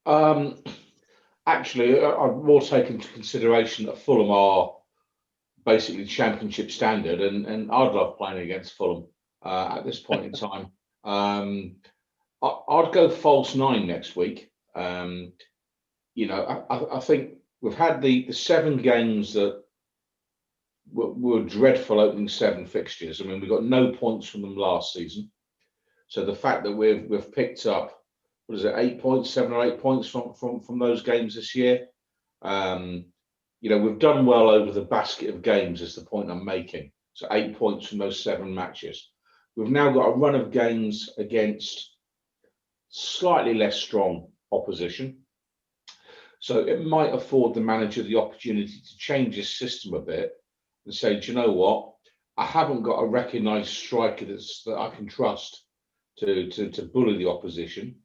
Actually, I've more taken into consideration that Fulham are basically Championship standard, and I'd love playing against Fulham at this point in time. I'd go false 9 next week. You know, I think we've had the 7 games that were dreadful opening 7 fixtures. I mean, we got no points from them last season. So the fact that we've picked up, what is it, 8 points, 7 or 8 points from those games this year. You know, we've done well over the basket of games is the point I'm making. So 8 points from those 7 matches. We've now got a run of games against slightly less strong opposition. So it might afford the manager the opportunity to change his system a bit and say, do you know what? I haven't got a recognised striker that I can trust to bully the opposition.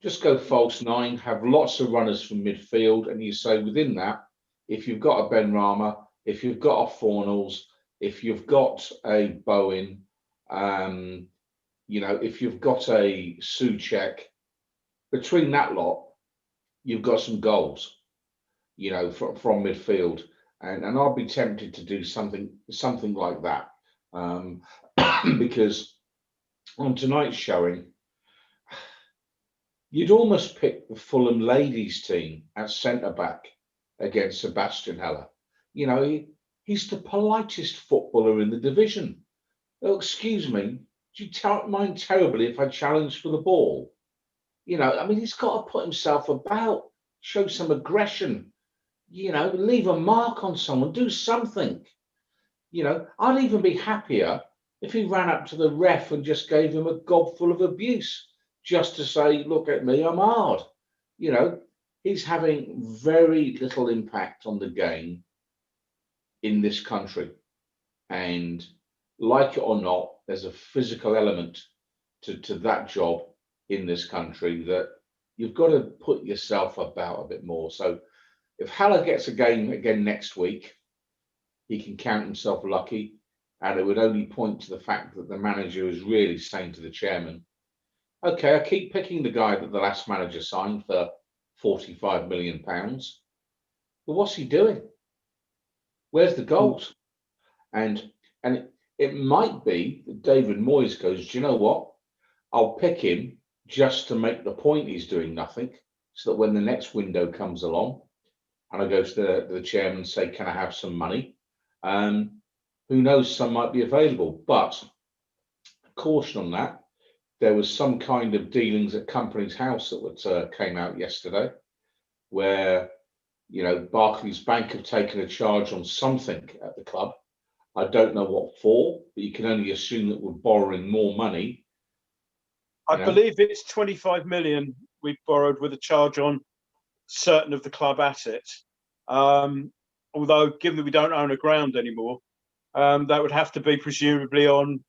Just go false 9, have lots of runners from midfield, and you say within that, if you've got a Benrahma, if you've got a Fornals, if you've got a Bowen, you know, if you've got a Souček, between that lot, you've got some goals, you know, from midfield, and I'd be tempted to do something like that, because on tonight's showing, you'd almost pick the Fulham ladies team at centre-back against Sebastian Haller. You know, he's the politest footballer in the division. Oh, excuse me, do you mind terribly if I challenge for the ball? You know, I mean, he's got to put himself about, show some aggression, you know, leave a mark on someone, do something. You know, I'd even be happier if he ran up to the ref and just gave him a gobful of abuse, just to say, look at me, I'm hard. You know, he's having very little impact on the game in this country. And like it or not, there's a physical element to that job in this country that you've got to put yourself about a bit more. So if Haller gets a game again next week, he can count himself lucky. And it would only point to the fact that the manager is really saying to the chairman, okay, I keep picking the guy that the last manager signed for £45 million. But what's he doing? Where's the goals? And it might be that David Moyes goes, do you know what? I'll pick him just to make the point he's doing nothing, so that when the next window comes along and I go to the chairman and say, can I have some money? Who knows, some might be available. But caution on that. There was some kind of dealings at Company's House that came out yesterday, where, you know, Barclays Bank have taken a charge on something at the club. I don't know what for, but you can only assume that we're borrowing more money. I believe it's 25 million we borrowed with a charge on certain of the club assets. Although, given that we don't own a ground anymore, that would have to be presumably on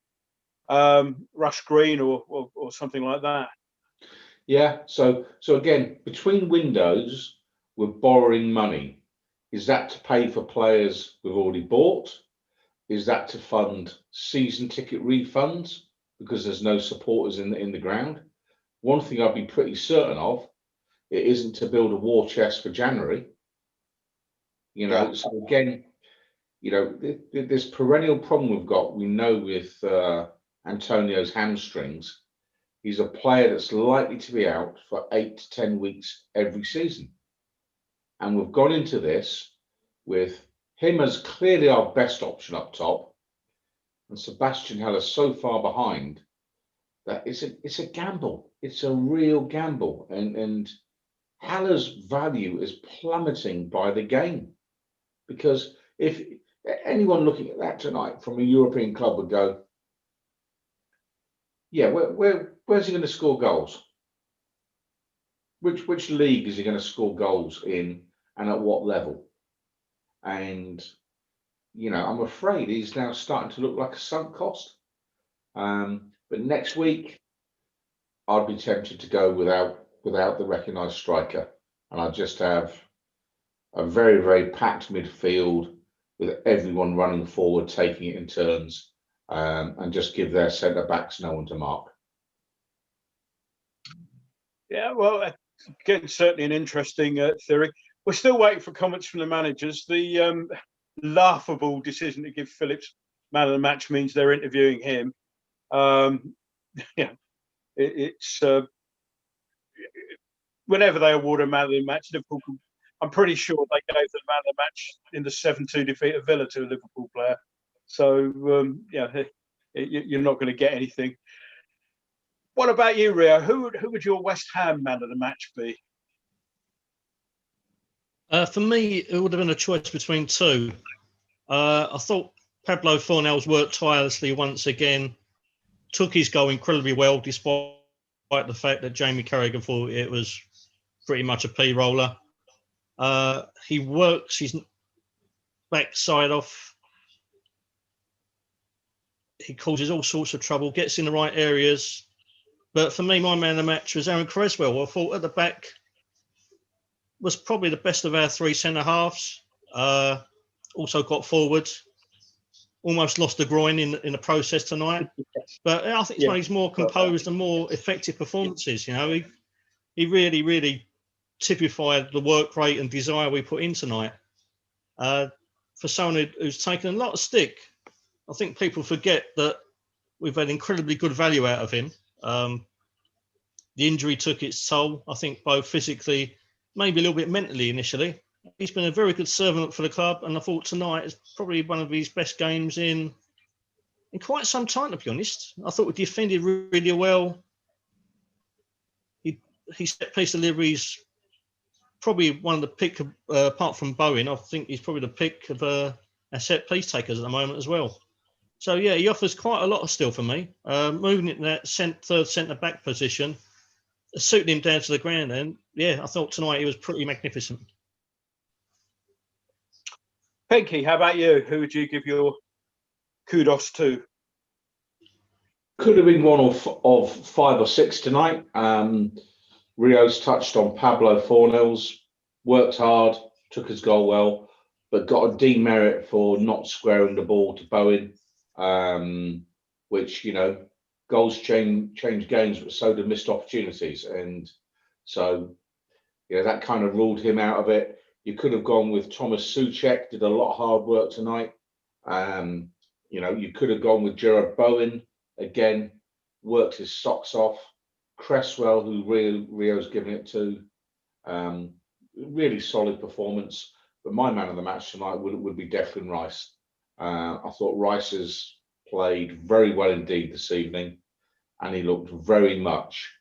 Rush Green or something like that. Yeah. So again, between windows, we're borrowing money. Is that to pay for players we've already bought? Is that to fund season ticket refunds because there's no supporters in the ground? One thing I'd be pretty certain of, it isn't to build a war chest for January. You know, so again, you know, this perennial problem we've got, we know with Antonio's hamstrings, he's a player that's likely to be out for 8 to 10 weeks every season. And we've gone into this with him as clearly our best option up top, and Sebastian Haller so far behind that it's a gamble. It's a real gamble, and Haller's value is plummeting by the game, because if anyone looking at that tonight from a European club would go, yeah, where's he going to score goals? Which league is he going to score goals in, and at what level? And you know, I'm afraid he's now starting to look like a sunk cost. But next week, I'd be tempted to go without the recognised striker, and I'd just have a very, very packed midfield with everyone running forward, taking it in turns, and just give their centre backs no one to mark. Yeah, well, again, certainly an interesting theory. We're still waiting for comments from the managers. The laughable decision to give Phillips man of the match means they're interviewing him. Yeah, it's whenever they award a man of the match, Liverpool, I'm pretty sure they gave the man of the match in the 7-2 defeat of Villa to a Liverpool player. So yeah, you're not going to get anything. What about you, Rio? Who would your West Ham man of the match be? For me, it would have been a choice between two. I thought Pablo Fornells worked tirelessly once again, took his goal incredibly well, despite the fact that Jamie Carragher thought it was pretty much a P-roller. He works his backside off. He causes all sorts of trouble, gets in the right areas. But for me, my man of the match was Aaron Creswell. I thought at the back was probably the best of our three centre-halves. Also got forward. Almost lost the groin in the process tonight. But I think it's one of his more composed and more effective performances. You know, he really, really typified the work rate and desire we put in tonight. For someone who's taken a lot of stick, I think people forget that we've had incredibly good value out of him. The injury took its toll, I think, both physically, maybe a little bit mentally initially. He's been a very good servant for the club, and I thought tonight is probably one of his best games in quite some time, to be honest. I thought we defended really well. He set piece deliveries, probably one of the pick, apart from Bowen, I think he's probably the pick of our set piece takers at the moment as well. So, yeah, he offers quite a lot still for me. Moving it in that third centre-back position, suiting him down to the ground. And, yeah, I thought tonight he was pretty magnificent. Pinky, how about you? Who would you give your kudos to? Could have been one of 5 or 6 tonight. Rio's touched on Pablo Fornells, worked hard, took his goal well, but got a demerit for not squaring the ball to Bowen, which, you know, goals change games, but so do missed opportunities. And so, that kind of ruled him out of it. You could have gone with Thomas Souček, did a lot of hard work tonight. You could have gone with Gerard Bowen, again, worked his socks off. Cresswell, who Rio's given it to, really solid performance. But my man of the match tonight would be Declan Rice. I thought Rice has played very well indeed this evening, and he looked very much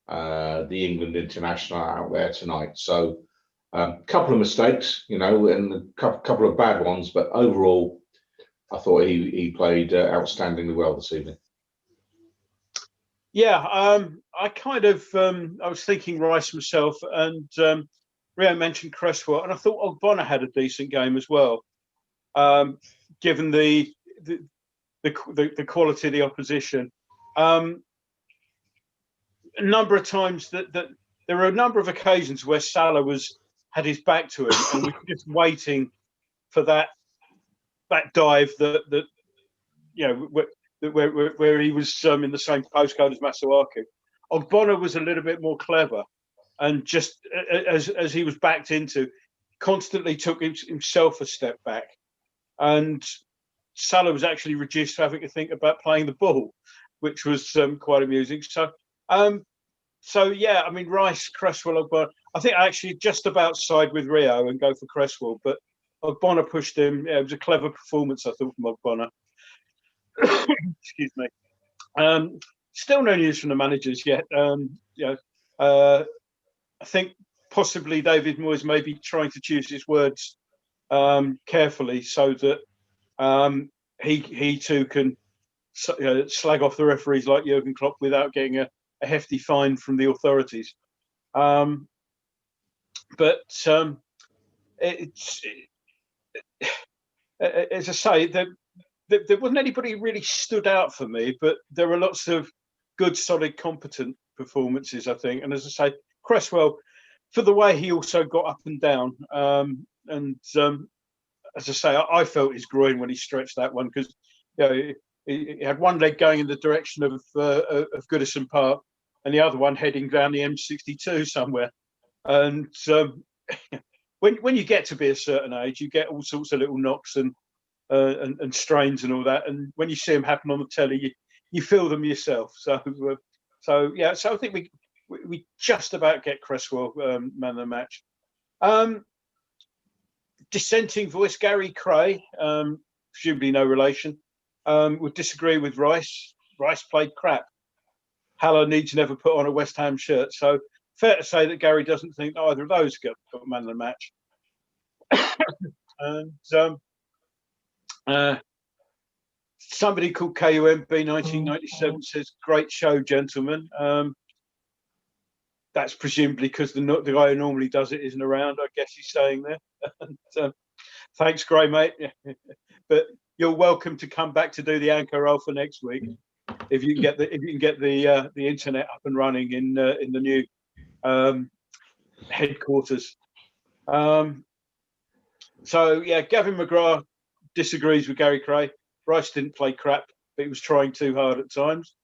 the England international out there tonight. So a couple of mistakes, and a couple of bad ones, but overall, I thought he played outstandingly well this evening. Yeah, I kind of I was thinking Rice myself, and Rio mentioned Cresswell, and I thought Ogbonna had a decent game as well, given the quality of the opposition. A number of times that there were a number of occasions where Salah had his back to him and was just waiting for that dive that where he was in the same postcode as Masuaku. Ogbonna was a little bit more clever, and just as he was backed into, constantly took himself a step back, and Salah was actually reduced to having to think about playing the ball, which was quite amusing. So yeah, I mean, Rice, Cresswell, Ogbonna. I think I actually just about side with Rio and go for Cresswell, but Ogbonna pushed him. Yeah, it was a clever performance, I thought, from Ogbonna. Excuse me. Still no news from the managers yet. I think possibly David Moyes may be trying to choose his words carefully so that he too can slag off the referees like Jurgen Klopp without getting a hefty fine from the authorities. But as I say, there wasn't anybody who really stood out for me, but there were lots of good, solid, competent performances, I think. And as I say, Cresswell, for the way he also got up and down, as I say, I felt his groin when he stretched that one, because he had one leg going in the direction of Goodison Park and the other one heading down the M62 somewhere. And when you get to be a certain age, you get all sorts of little knocks and strains and all that. And when you see them happen on the telly, you feel them yourself. So I think we just about get Cresswell man of the match. Dissenting voice, Gary Cray, presumably no relation, would disagree with Rice. Rice played crap. Haller needs never put on a West Ham shirt. So fair to say that Gary doesn't think either of those got man of the match. And somebody called KUMB 1997 says, "Great show, gentlemen." That's presumably because the guy who normally does it isn't around. I guess he's saying there. And, thanks, Gray, mate. But you're welcome to come back to do the anchor role for next week if you can get the internet up and running in the new headquarters. So yeah, Gavin McGrath disagrees with Gary Cray. Rice didn't play crap, but he was trying too hard at times.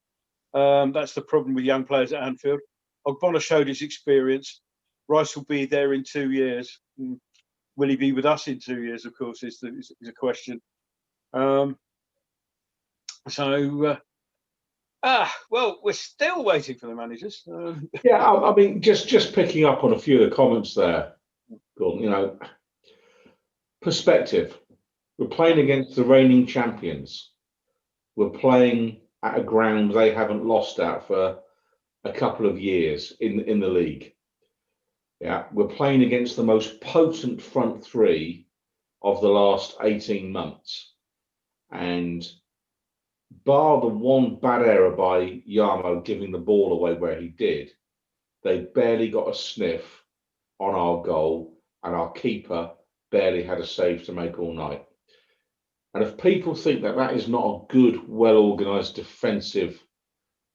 That's the problem with young players at Anfield. Ogbonna showed his experience. Rice will be there in 2 years. Will he be with us in 2 years? Of course, is a question. Well, we're still waiting for the managers. Yeah, I mean, just picking up on a few of the comments there, Gordon, perspective. We're playing against the reigning champions. We're playing at a ground they haven't lost at for a couple of years in the league. Yeah, we're playing against the most potent front three of the last 18 months. And bar the one bad error by Yarmo giving the ball away where he did, they barely got a sniff on our goal, and our keeper barely had a save to make all night. And if people think that that is not a good, well-organised defensive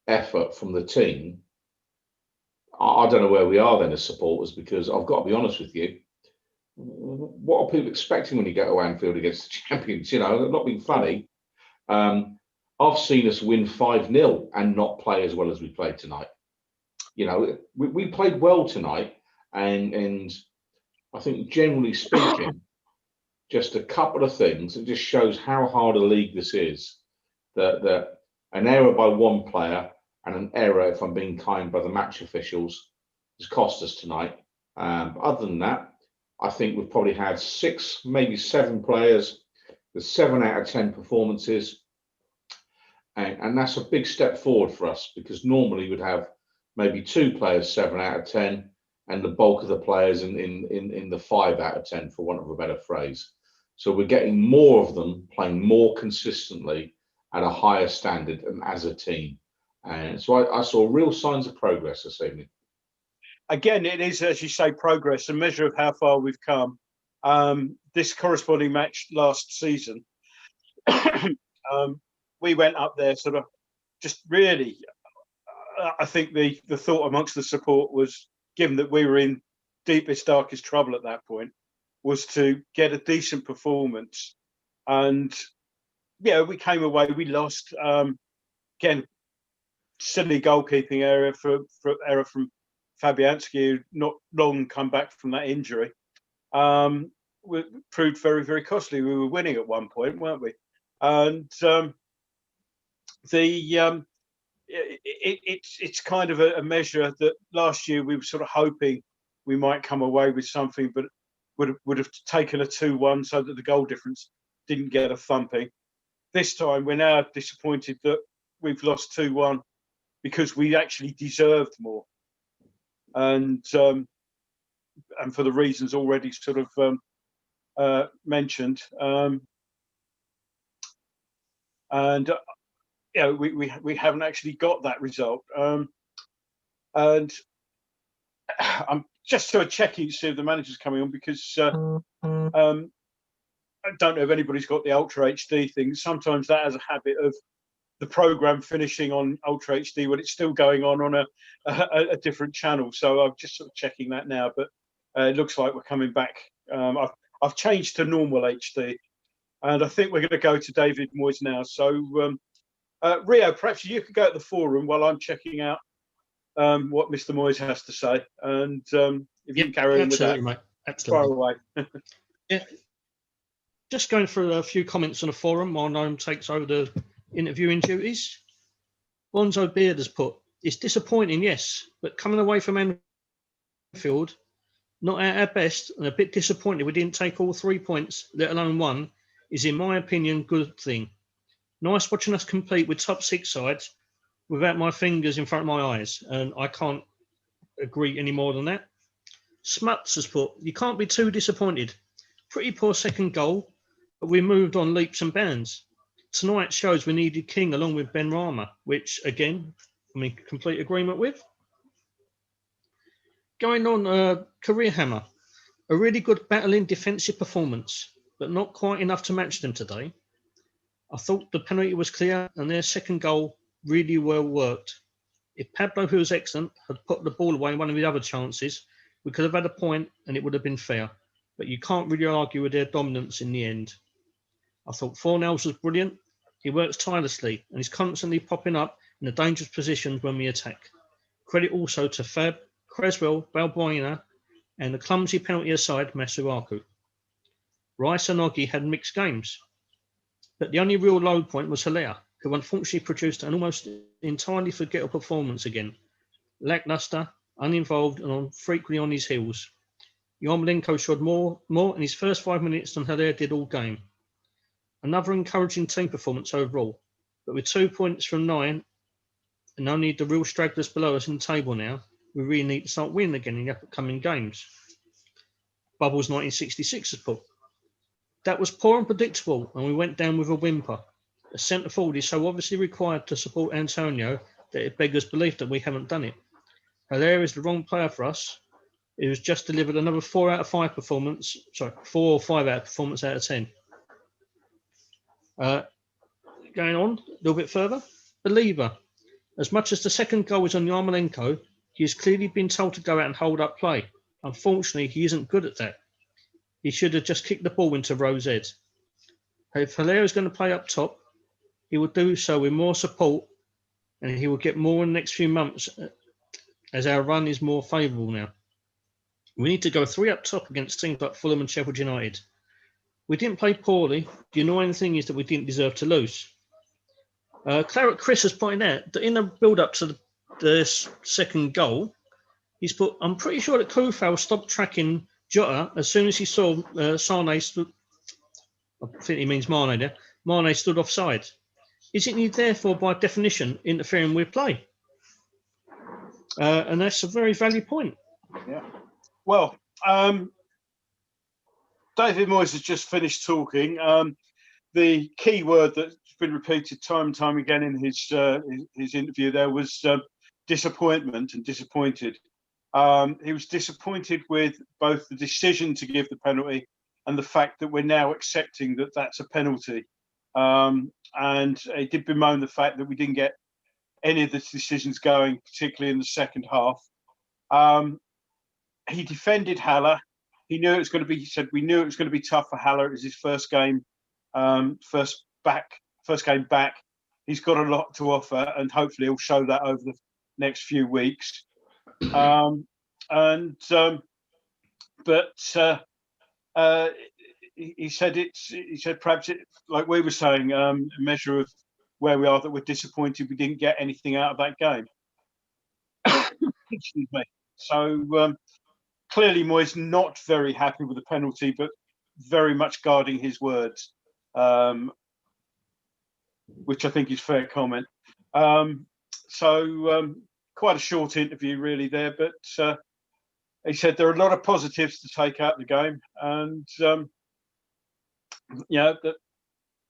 effort from the team, I don't know where we are then as supporters, because I've got to be honest with you, what are people expecting when you go to Anfield against the champions? They're not being funny. I've seen us win 5-0 and not play as well as we played tonight. You know, we played well tonight, and I think generally speaking, just a couple of things. It just shows how hard a league this is. That an error by one player and an error, if I'm being kind, by the match officials has cost us tonight. But other than that, I think we've probably had 6, maybe 7 players with 7 out of 10 performances. And that's a big step forward for us, because normally we'd have maybe 2 players 7 out of 10 and the bulk of the players in the 5 out of 10, for want of a better phrase. So we're getting more of them playing more consistently at a higher standard and as a team. And so I saw real signs of progress this evening. Again, it is, as you say, progress, a measure of how far we've come. This corresponding match last season, we went up there sort of just really, I think the thought amongst the support was, given that we were in deepest, darkest trouble at that point, was to get a decent performance. And yeah, we came away, we lost. Again, silly goalkeeping error from Fabianski, who not long come back from that injury. Proved very, very costly. We were winning at one point, weren't we? And it's kind of a measure that last year we were sort of hoping we might come away with something, but would have taken a 2-1 so that the goal difference didn't get a thumping. This time we're now disappointed that we've lost 2-1 because we actually deserved more, and for the reasons already sort of mentioned. And you know, we haven't actually got that result. And I'm just sort of checking to see if the manager's coming on, because I don't know if anybody's got the Ultra HD thing. Sometimes that has a habit of the program finishing on Ultra HD when it's still going on a different channel. So I'm just sort of checking that now, but it looks like we're coming back. I've changed to normal HD, and I think we're going to go to David Moyes now. So Rio, perhaps you could go at the forum while I'm checking out what Mr. Moyes has to say, and if you can carry on with that, mate. Absolutely. far away. Yeah. Just going through a few comments on the forum while Gnome takes over the interviewing duties. Bonzo Beard has put, it's disappointing, yes, but coming away from Anfield, not at our best, and a bit disappointed we didn't take all 3 points, let alone 1, is in my opinion good thing. Nice watching us compete with top 6 sides without my fingers in front of my eyes, and I can't agree any more than that. Smuts has put, you can't be too disappointed. Pretty poor second goal, but we moved on leaps and bounds. Tonight shows we needed King along with Ben Rama, which again, I'm in complete agreement with. Going on, Career Hammer, a really good battling defensive performance, but not quite enough to match them today. I thought the penalty was clear and their second goal really well worked. If Pablo, who was excellent, had put the ball away in one of the other chances, we could have had a point and it would have been fair. But you can't really argue with their dominance in the end. I thought Fornells was brilliant. He works tirelessly and is constantly popping up in the dangerous positions when we attack. Credit also to Fab, Creswell, Balbuena, and the clumsy penalty aside, Masuaku. Rice and Oggy had mixed games, but the only real low point was Hilaire, who unfortunately produced an almost entirely forgettable performance again. Lackluster, uninvolved, and frequently on his heels. Yarmolenko showed more in his first 5 minutes than Hilaire did all game. Another encouraging team performance overall, but with 2 points from 9 and only the real stragglers below us in the table now, we really need to start winning again in the upcoming games. Bubbles 1966 has put, that was poor and predictable, and we went down with a whimper. A centre forward is so obviously required to support Antonio that it beggars belief that we haven't done it. Hilaire is the wrong player for us. It was just delivered another 4 or 5 performance out of 10. Going on a little bit further, Believer. As much as the second goal is on Yarmolenko, he has clearly been told to go out and hold up play. Unfortunately, he isn't good at that. He should have just kicked the ball into Rose Ed. If Hilaire is going to play up top, he will do so with more support, and he will get more in the next few months as our run is more favourable now. We need to go 3 up top against teams like Fulham and Sheffield United. We didn't play poorly. The annoying thing is that we didn't deserve to lose. Claret Chris has pointed out that in the build-up to the second goal, he's put, I'm pretty sure that Kufal stopped tracking Jota as soon as he saw Sane stood, I think he means Mane there, Mane stood offside. Isn't he therefore by definition interfering with play? And that's a very valid point. Yeah. Well, David Moyes has just finished talking. The key word that's been repeated time and time again in his interview there was disappointment and disappointed. He was disappointed with both the decision to give the penalty and the fact that we're now accepting that that's a penalty. And he did bemoan the fact that we didn't get any of the decisions going, particularly in the second half. He defended Haller. He knew it was going to be. He said we knew it was going to be tough for Haller. It was his first game, first game back. He's got a lot to offer, and hopefully he'll show that over the next few weeks. But he said it's. He said perhaps it, like we were saying, a measure of where we are, that we're disappointed we didn't get anything out of that game. Excuse me. So clearly Moyes not very happy with the penalty, but very much guarding his words, which I think is fair comment. Quite a short interview really there, but he said there are a lot of positives to take out of the game, and that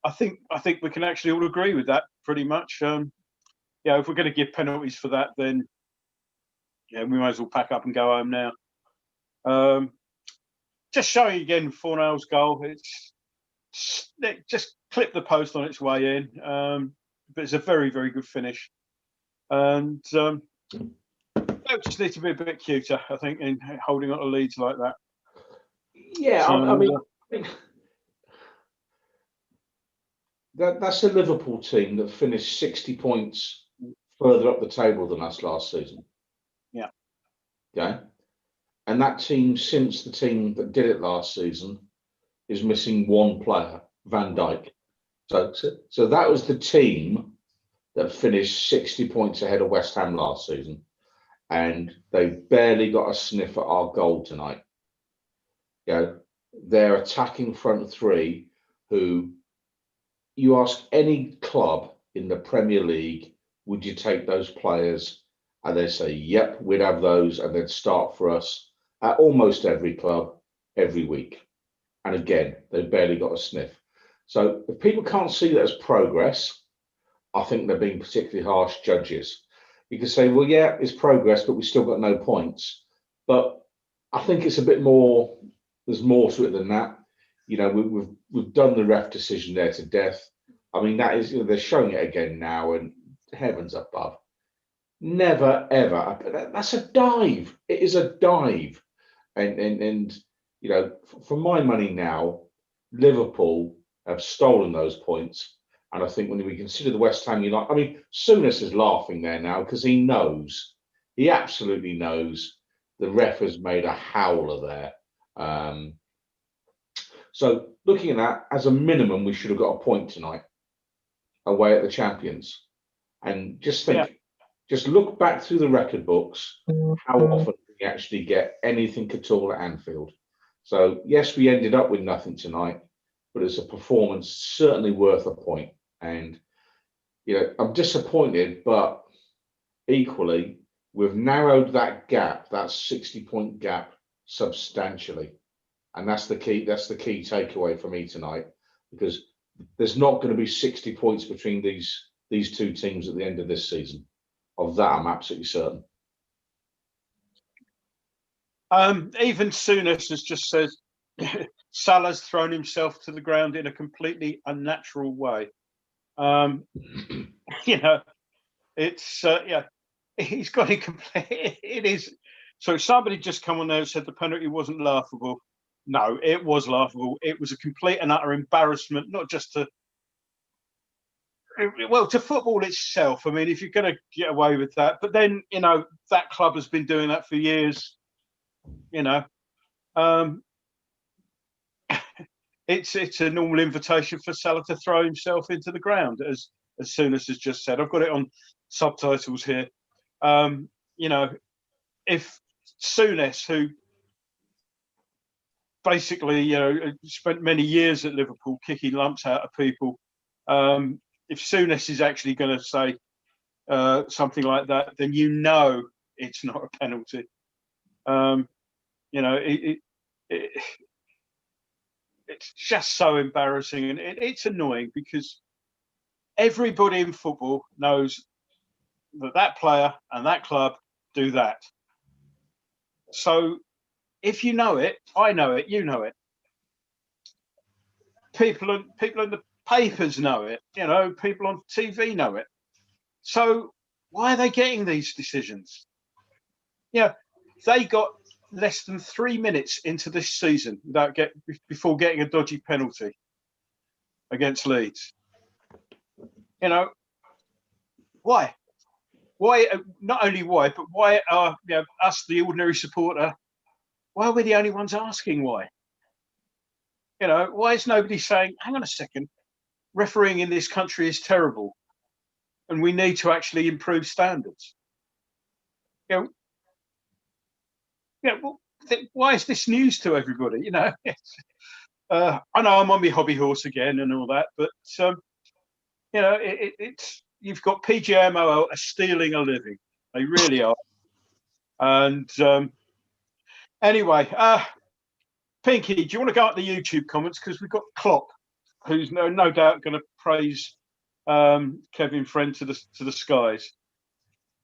I think we can actually all agree with that pretty much. If we're going to give penalties for that, then we might as well pack up and go home now. Just showing again Fornell's goal. It just clipped the post on its way in, but it's a very, very good finish. And it just needs to be a bit cuter, I think, in holding on to leads like that. Yeah, So, I mean, that's a Liverpool team that finished 60 points further up the table than us last season. Yeah. Okay. And that team, since the team that did it last season, is missing one player, Van Dijk. So that was the team that finished 60 points ahead of West Ham last season, and they barely got a sniff at our goal tonight. Their attacking front three, who you ask any club in the Premier League, would you take those players? And they say, yep, we'd have those, and they'd start for us at almost every club every week. And again, they barely got a sniff. So if people can't see that as progress, I think they're being particularly harsh judges. You can say, well, yeah, it's progress, but we've still got no points. But I think it's a bit more, there's more to it than that. We've done the ref decision there to death. I mean, that is, they're showing it again now, and heavens above. Never, ever. That's a dive. It is a dive. And for my money now, Liverpool have stolen those points. And I think when we consider the West Ham United, I mean, Souness is laughing there now because he absolutely knows the ref has made a howler there. So looking at that, as a minimum, we should have got a point tonight away at the champions. And just think, just look back through the record books, how often we actually get anything at all at Anfield. So yes, we ended up with nothing tonight, but it's a performance certainly worth a point. And, I'm disappointed, but equally, we've narrowed that gap, that 60-point gap, substantially. And that's the key takeaway for me tonight, because there's not going to be 60 points between these two teams at the end of this season. Of that, I'm absolutely certain. Even Souness has just said Salah's thrown himself to the ground in a completely unnatural way. It's he's got it complete. It is. So somebody just come on there and said the penalty wasn't laughable. No, it was laughable. It was a complete and utter embarrassment, not just to well, to football itself, I mean, if you're going to get away with that, but then, you know, that club has been doing that for years, you know. It's a normal invitation for Salah to throw himself into the ground, as Souness has just said. I've got it on subtitles here. You know, if Souness, who basically, you know, spent many years at Liverpool kicking lumps out of people, if Souness is actually going to say something like that, then you know it's not a penalty. You know, it's just so embarrassing, and it's annoying because everybody in football knows that that player and that club do that. So if you know it, I know it, you know it. People in the papers know it, you know, people on TV know it. So why are they getting these decisions? Yeah, they got less than 3 minutes into this season before getting a dodgy penalty against Leeds. You know, why? Why? Not only why, but why are, you know, us, the ordinary supporter, why are we the only ones asking why? You know, why is nobody saying, hang on a second, refereeing in this country is terrible and we need to actually improve standards? You know, well, why is this news to everybody? You know, I know I'm on my hobby horse again and all that, but you know, it's you've got PGMOL are stealing a living. They really are. And anyway, Pinky, do you want to go up the YouTube comments, because we've got Klopp, who's no doubt going to praise Kevin Friend to the skies.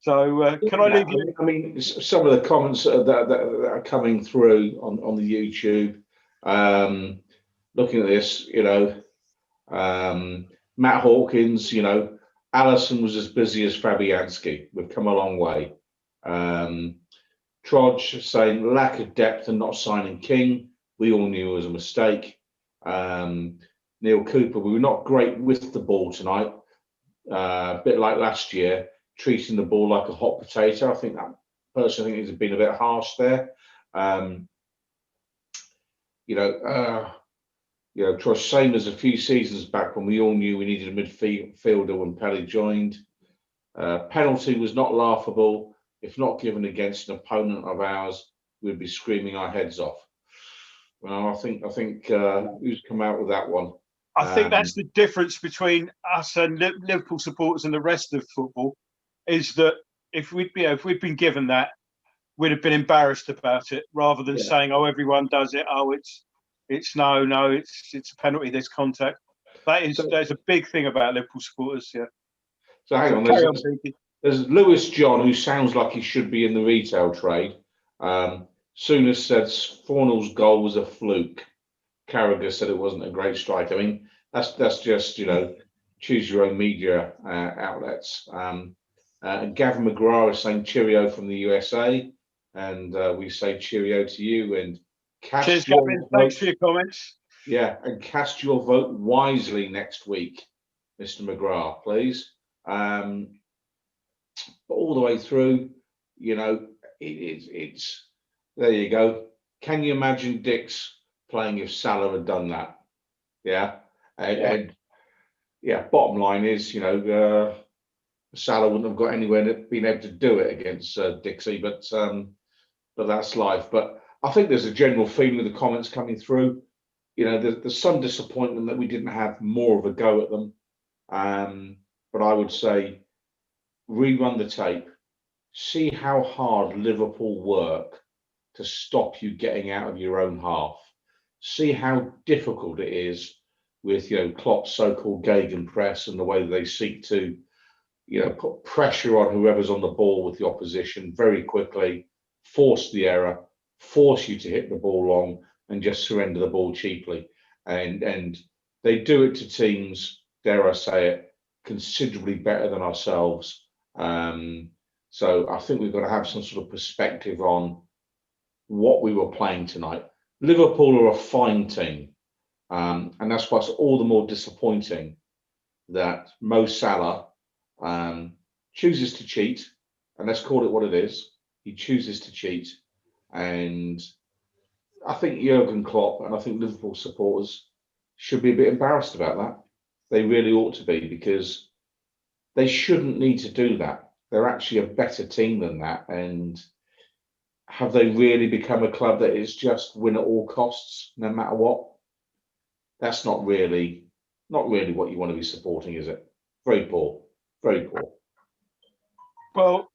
So can I leave you? I mean, some of the comments that are coming through on the YouTube, looking at this, you know, Matt Hawkins, you know, Allison was as busy as Fabianski. We've come a long way. Trodge saying lack of depth and not signing King. We all knew it was a mistake. Neil Cooper, we were not great with the ball tonight. A bit like last year, treating the ball like a hot potato. I think that personally, I think it's been a bit harsh there. You know, Trosh, same as a few seasons back when we all knew we needed a midfielder when Pelly joined. Penalty was not laughable. If not given against an opponent of ours, we'd be screaming our heads off. Well, I think who's come out with that one? I think that's the difference between us and Liverpool supporters and the rest of football, is that if we'd been given that, we'd have been embarrassed about it, rather than saying, "Oh, everyone does it. Oh, it's it's a penalty. There's contact." That's a big thing about Liverpool supporters. Yeah. So hang on. There's Lewis John, who sounds like he should be in the retail trade. Souness said Fornall's goal was a fluke. Carragher said it wasn't a great strike. I mean, that's just, you know, choose your own media outlets. And Gavin McGrath is saying cheerio from the USA, and we say cheerio to you. And cheers, Gavin. Thanks for your comments. Yeah, and cast your vote wisely next week, Mr. McGrath, please. But all the way through, you know, it's there you go. Can you imagine Dix playing if Salah had done that? Yeah. And bottom line is, you know, Salah wouldn't have got anywhere been able to do it against Dixie, but that's life. But I think there's a general feeling of the comments coming through. You know, there's some disappointment that we didn't have more of a go at them. But I would say rerun the tape, see how hard Liverpool work to stop you getting out of your own half. See how difficult it is with, you know, Klopp's so-called gegenpress and the way that they seek to, you know, put pressure on whoever's on the ball with the opposition very quickly, force the error, force you to hit the ball long and just surrender the ball cheaply. And they do it to teams, dare I say it, considerably better than ourselves. So I think we've got to have some sort of perspective on what we were playing tonight. Liverpool are a fine team, and that's what's all the more disappointing that Mo Salah chooses to cheat, and let's call it what it is. He chooses to cheat, and I think Jurgen Klopp and I think Liverpool supporters should be a bit embarrassed about that. They really ought to be, because they shouldn't need to do that. They're actually a better team than that. And have they really become a club that is just win at all costs, no matter what? That's not really what you want to be supporting, is it? Very poor, very poor. Well,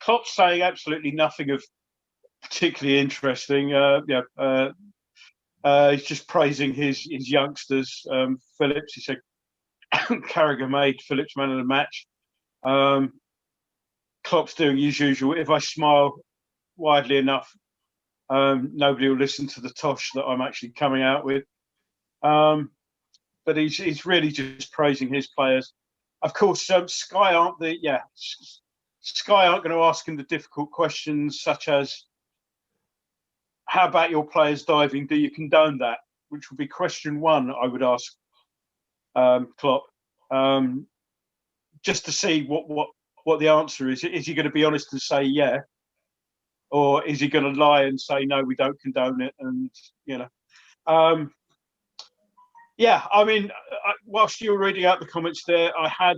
Klopp's saying absolutely nothing of particularly interesting. He's just praising his youngsters. Phillips, he said, Carragher made Phillips man of the match. Klopp's doing his usual. If I smile widely enough, nobody will listen to the tosh that I'm actually coming out with. But he's really just praising his players. Of course, Sky aren't going to ask him the difficult questions, such as, how about your players diving? Do you condone that? Which would be question one, I would ask Klopp, just to see what the answer is. Is he going to be honest and say yeah, or is he going to lie and say no, we don't condone it? And yeah, I mean, whilst you were reading out the comments there, I had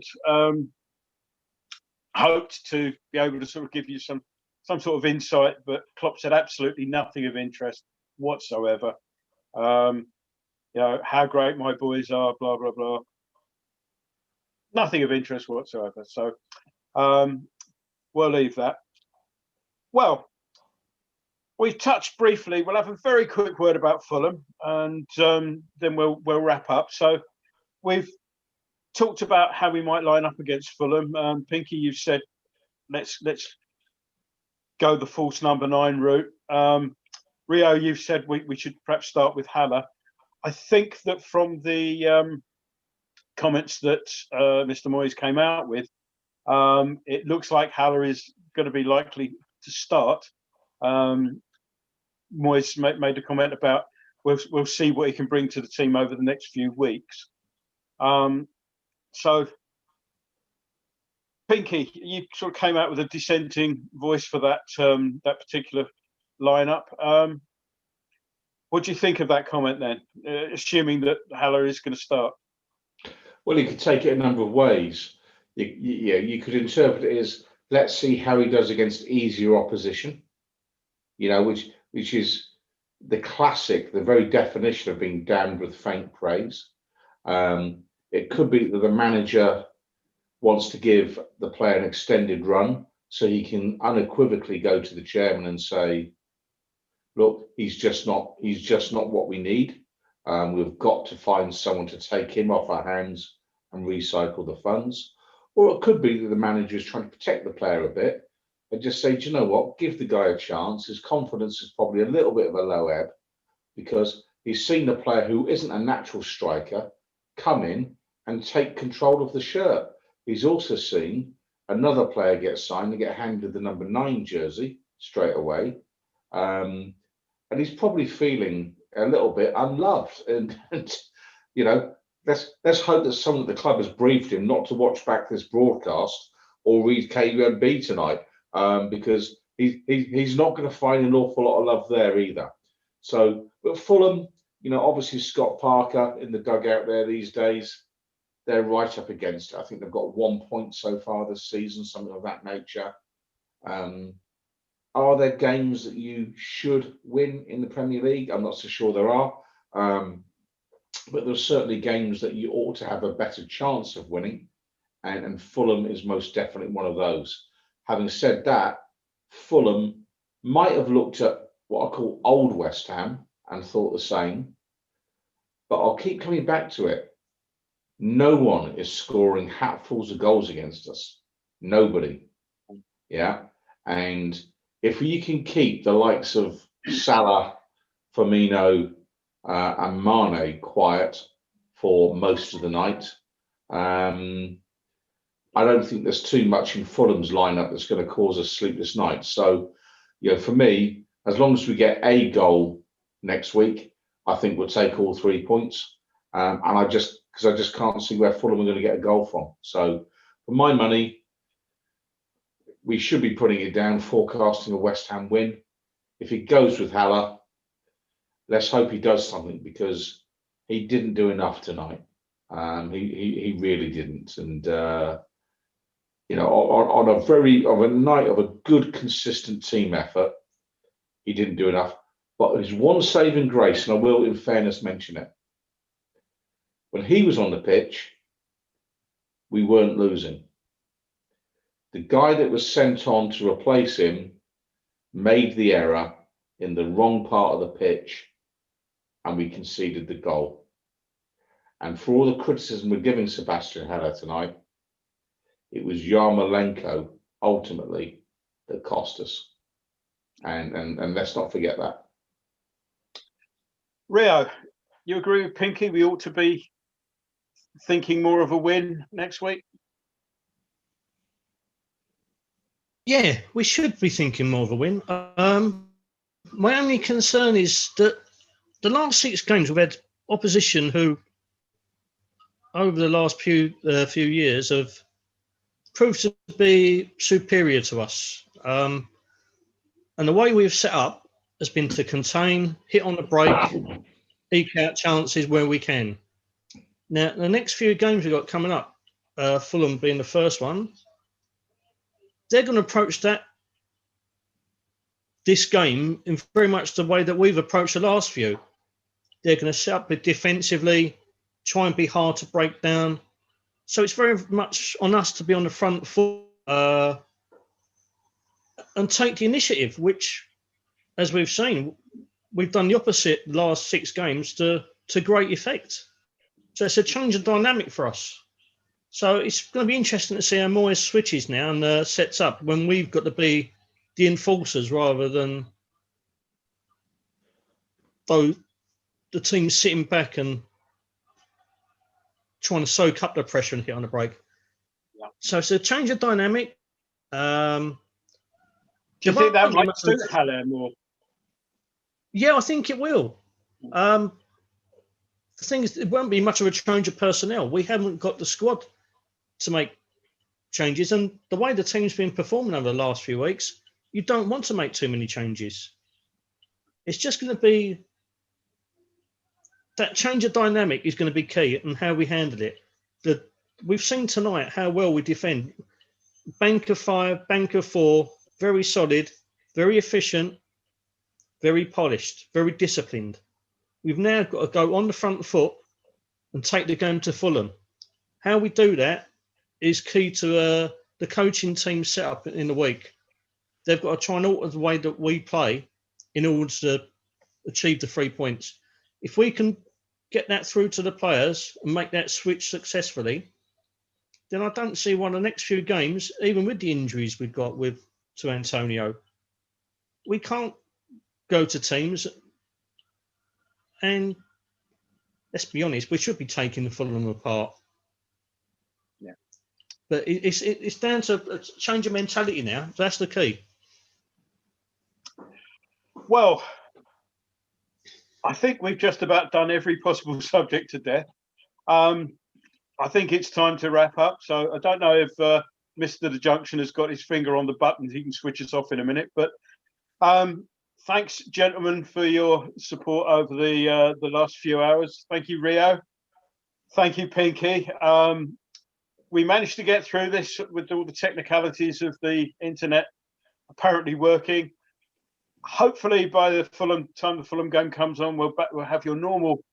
hoped to be able to sort of give you some sort of insight, but Klopp said absolutely nothing of interest whatsoever. How great my boys are, blah, blah, blah. Nothing of interest whatsoever. So we'll leave that. Well, we touched briefly. We'll have a very quick word about Fulham, and then we'll wrap up. So we've talked about how we might line up against Fulham. Pinky, you've said let's go the false number 9 route. Rio, you've said we should perhaps start with Haller. I think that from the comments that Mr. Moyes came out with, it looks like Haller is going to be likely to start. Moyes made a comment about we'll see what he can bring to the team over the next few weeks. So, Pinky, you sort of came out with a dissenting voice for that particular lineup. What do you think of that comment then, assuming that Haller is going to start? Well, you could take it a number of ways. You could interpret it as, let's see how he does against easier opposition, which is the classic, the very definition of being damned with faint praise. It could be that the manager wants to give the player an extended run so he can unequivocally go to the chairman and say, look, he's just not what we need. We've got to find someone to take him off our hands and recycle the funds. Or it could be that the manager is trying to protect the player a bit and just say, do you know what, give the guy a chance. His confidence is probably a little bit of a low ebb because he's seen a player who isn't a natural striker come in and take control of the shirt. He's also seen another player get signed and get handed the number 9 jersey straight away. And he's probably feeling a little bit unloved. And let's hope that someone at the club has briefed him not to watch back this broadcast or read KUMB tonight, because he's not going to find an awful lot of love there either. So, but Fulham, obviously Scott Parker in the dugout there these days, they're right up against it. I think they've got 1 point so far this season, something of that nature. Are there games that you should win in the Premier League? I'm not so sure there are. But there's certainly games that you ought to have a better chance of winning. And Fulham is most definitely one of those. Having said that, Fulham might have looked at what I call old West Ham and thought the same. But I'll keep coming back to it. No one is scoring hatfuls of goals against us. Nobody. Yeah. And if you can keep the likes of Salah, Firmino, and Mane quiet for most of the night, I don't think there's too much in Fulham's lineup that's going to cause a sleepless night. So, for me, as long as we get a goal next week, I think we'll take all 3 points. and I just can't see where Fulham are going to get a goal from. So, for my money, we should be putting it down, forecasting a West Ham win. If it goes with Haller, let's hope he does something, because he didn't do enough tonight. He really didn't, and you know, on a night of a good, consistent team effort, he didn't do enough. But his one saving grace, and I will, in fairness, mention it. When he was on the pitch, we weren't losing. The guy that was sent on to replace him made the error in the wrong part of the pitch, and we conceded the goal. And for all the criticism we're giving Sebastian Haller tonight, it was Yarmolenko ultimately that cost us. And let's not forget that. Rio, you agree with Pinky? We ought to be thinking more of a win next week? Yeah, we should be thinking more of a win. My only concern is that the last 6 games we've had opposition who, over the last few years, have proved to be superior to us. And the way we've set up has been to contain, hit on the break, eke out chances where we can. Now, the next few games we've got coming up, Fulham being the first one, they're going to approach this game in very much the way that we've approached the last few. They're going to set up it defensively, try and be hard to break down. So it's very much on us to be on the front foot and take the initiative, which, as we've seen, we've done the opposite the last 6 games to great effect. So it's a change of dynamic for us. So it's going to be interesting to see how Moyes switches now and sets up when we've got to be the enforcers rather than the team sitting back and trying to soak up the pressure and hit on the break. Yeah. So it's a change of dynamic. Do you think that might suit Haller more? Yeah, I think it will. The thing is, it won't be much of a change of personnel. We haven't got the squad to make changes. And the way the team's been performing over the last few weeks, you don't want to make too many changes. It's just going to be that change of dynamic is going to be key and how we handle it. We've seen tonight how well we defend. Bank of 5, bank of 4, very solid, very efficient, very polished, very disciplined. We've now got to go on the front foot and take the game to Fulham. How we do that is key to the coaching team setup in the week. They've got to try and alter the way that we play in order to achieve the 3 points. If we can get that through to the players and make that switch successfully, then I don't see why the next few games, even with the injuries we've got to Antonio, we can't go to teams and, let's be honest, we should be taking the Fulham apart. Yeah. But it's down to a change of mentality now. That's the key. Well, I think we've just about done every possible subject to death. I think it's time to wrap up. So I don't know if Mr. The Junction has got his finger on the button. He can switch us off in a minute. But thanks, gentlemen, for your support over the last few hours. Thank you, Rio. Thank you, Pinky. We managed to get through this with all the technicalities of the internet apparently working. Hopefully, by the time the Fulham game comes on, we'll have your normal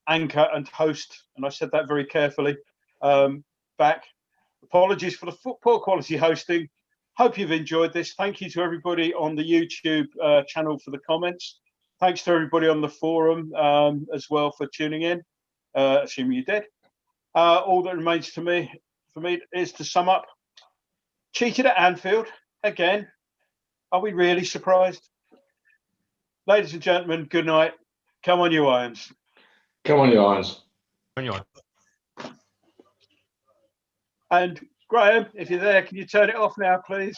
anchor and host, and I said that very carefully, back. Apologies for the poor quality hosting. Hope you've enjoyed this. Thank you to everybody on the YouTube channel for the comments. Thanks to everybody on the forum as well for tuning in, assuming you did. All that remains for me is to sum up. Cheated at Anfield again. Are we really surprised? Ladies and gentlemen, good night. Come on, you Irons. Come on, you Irons. And Graham, if you're there, can you turn it off now, please?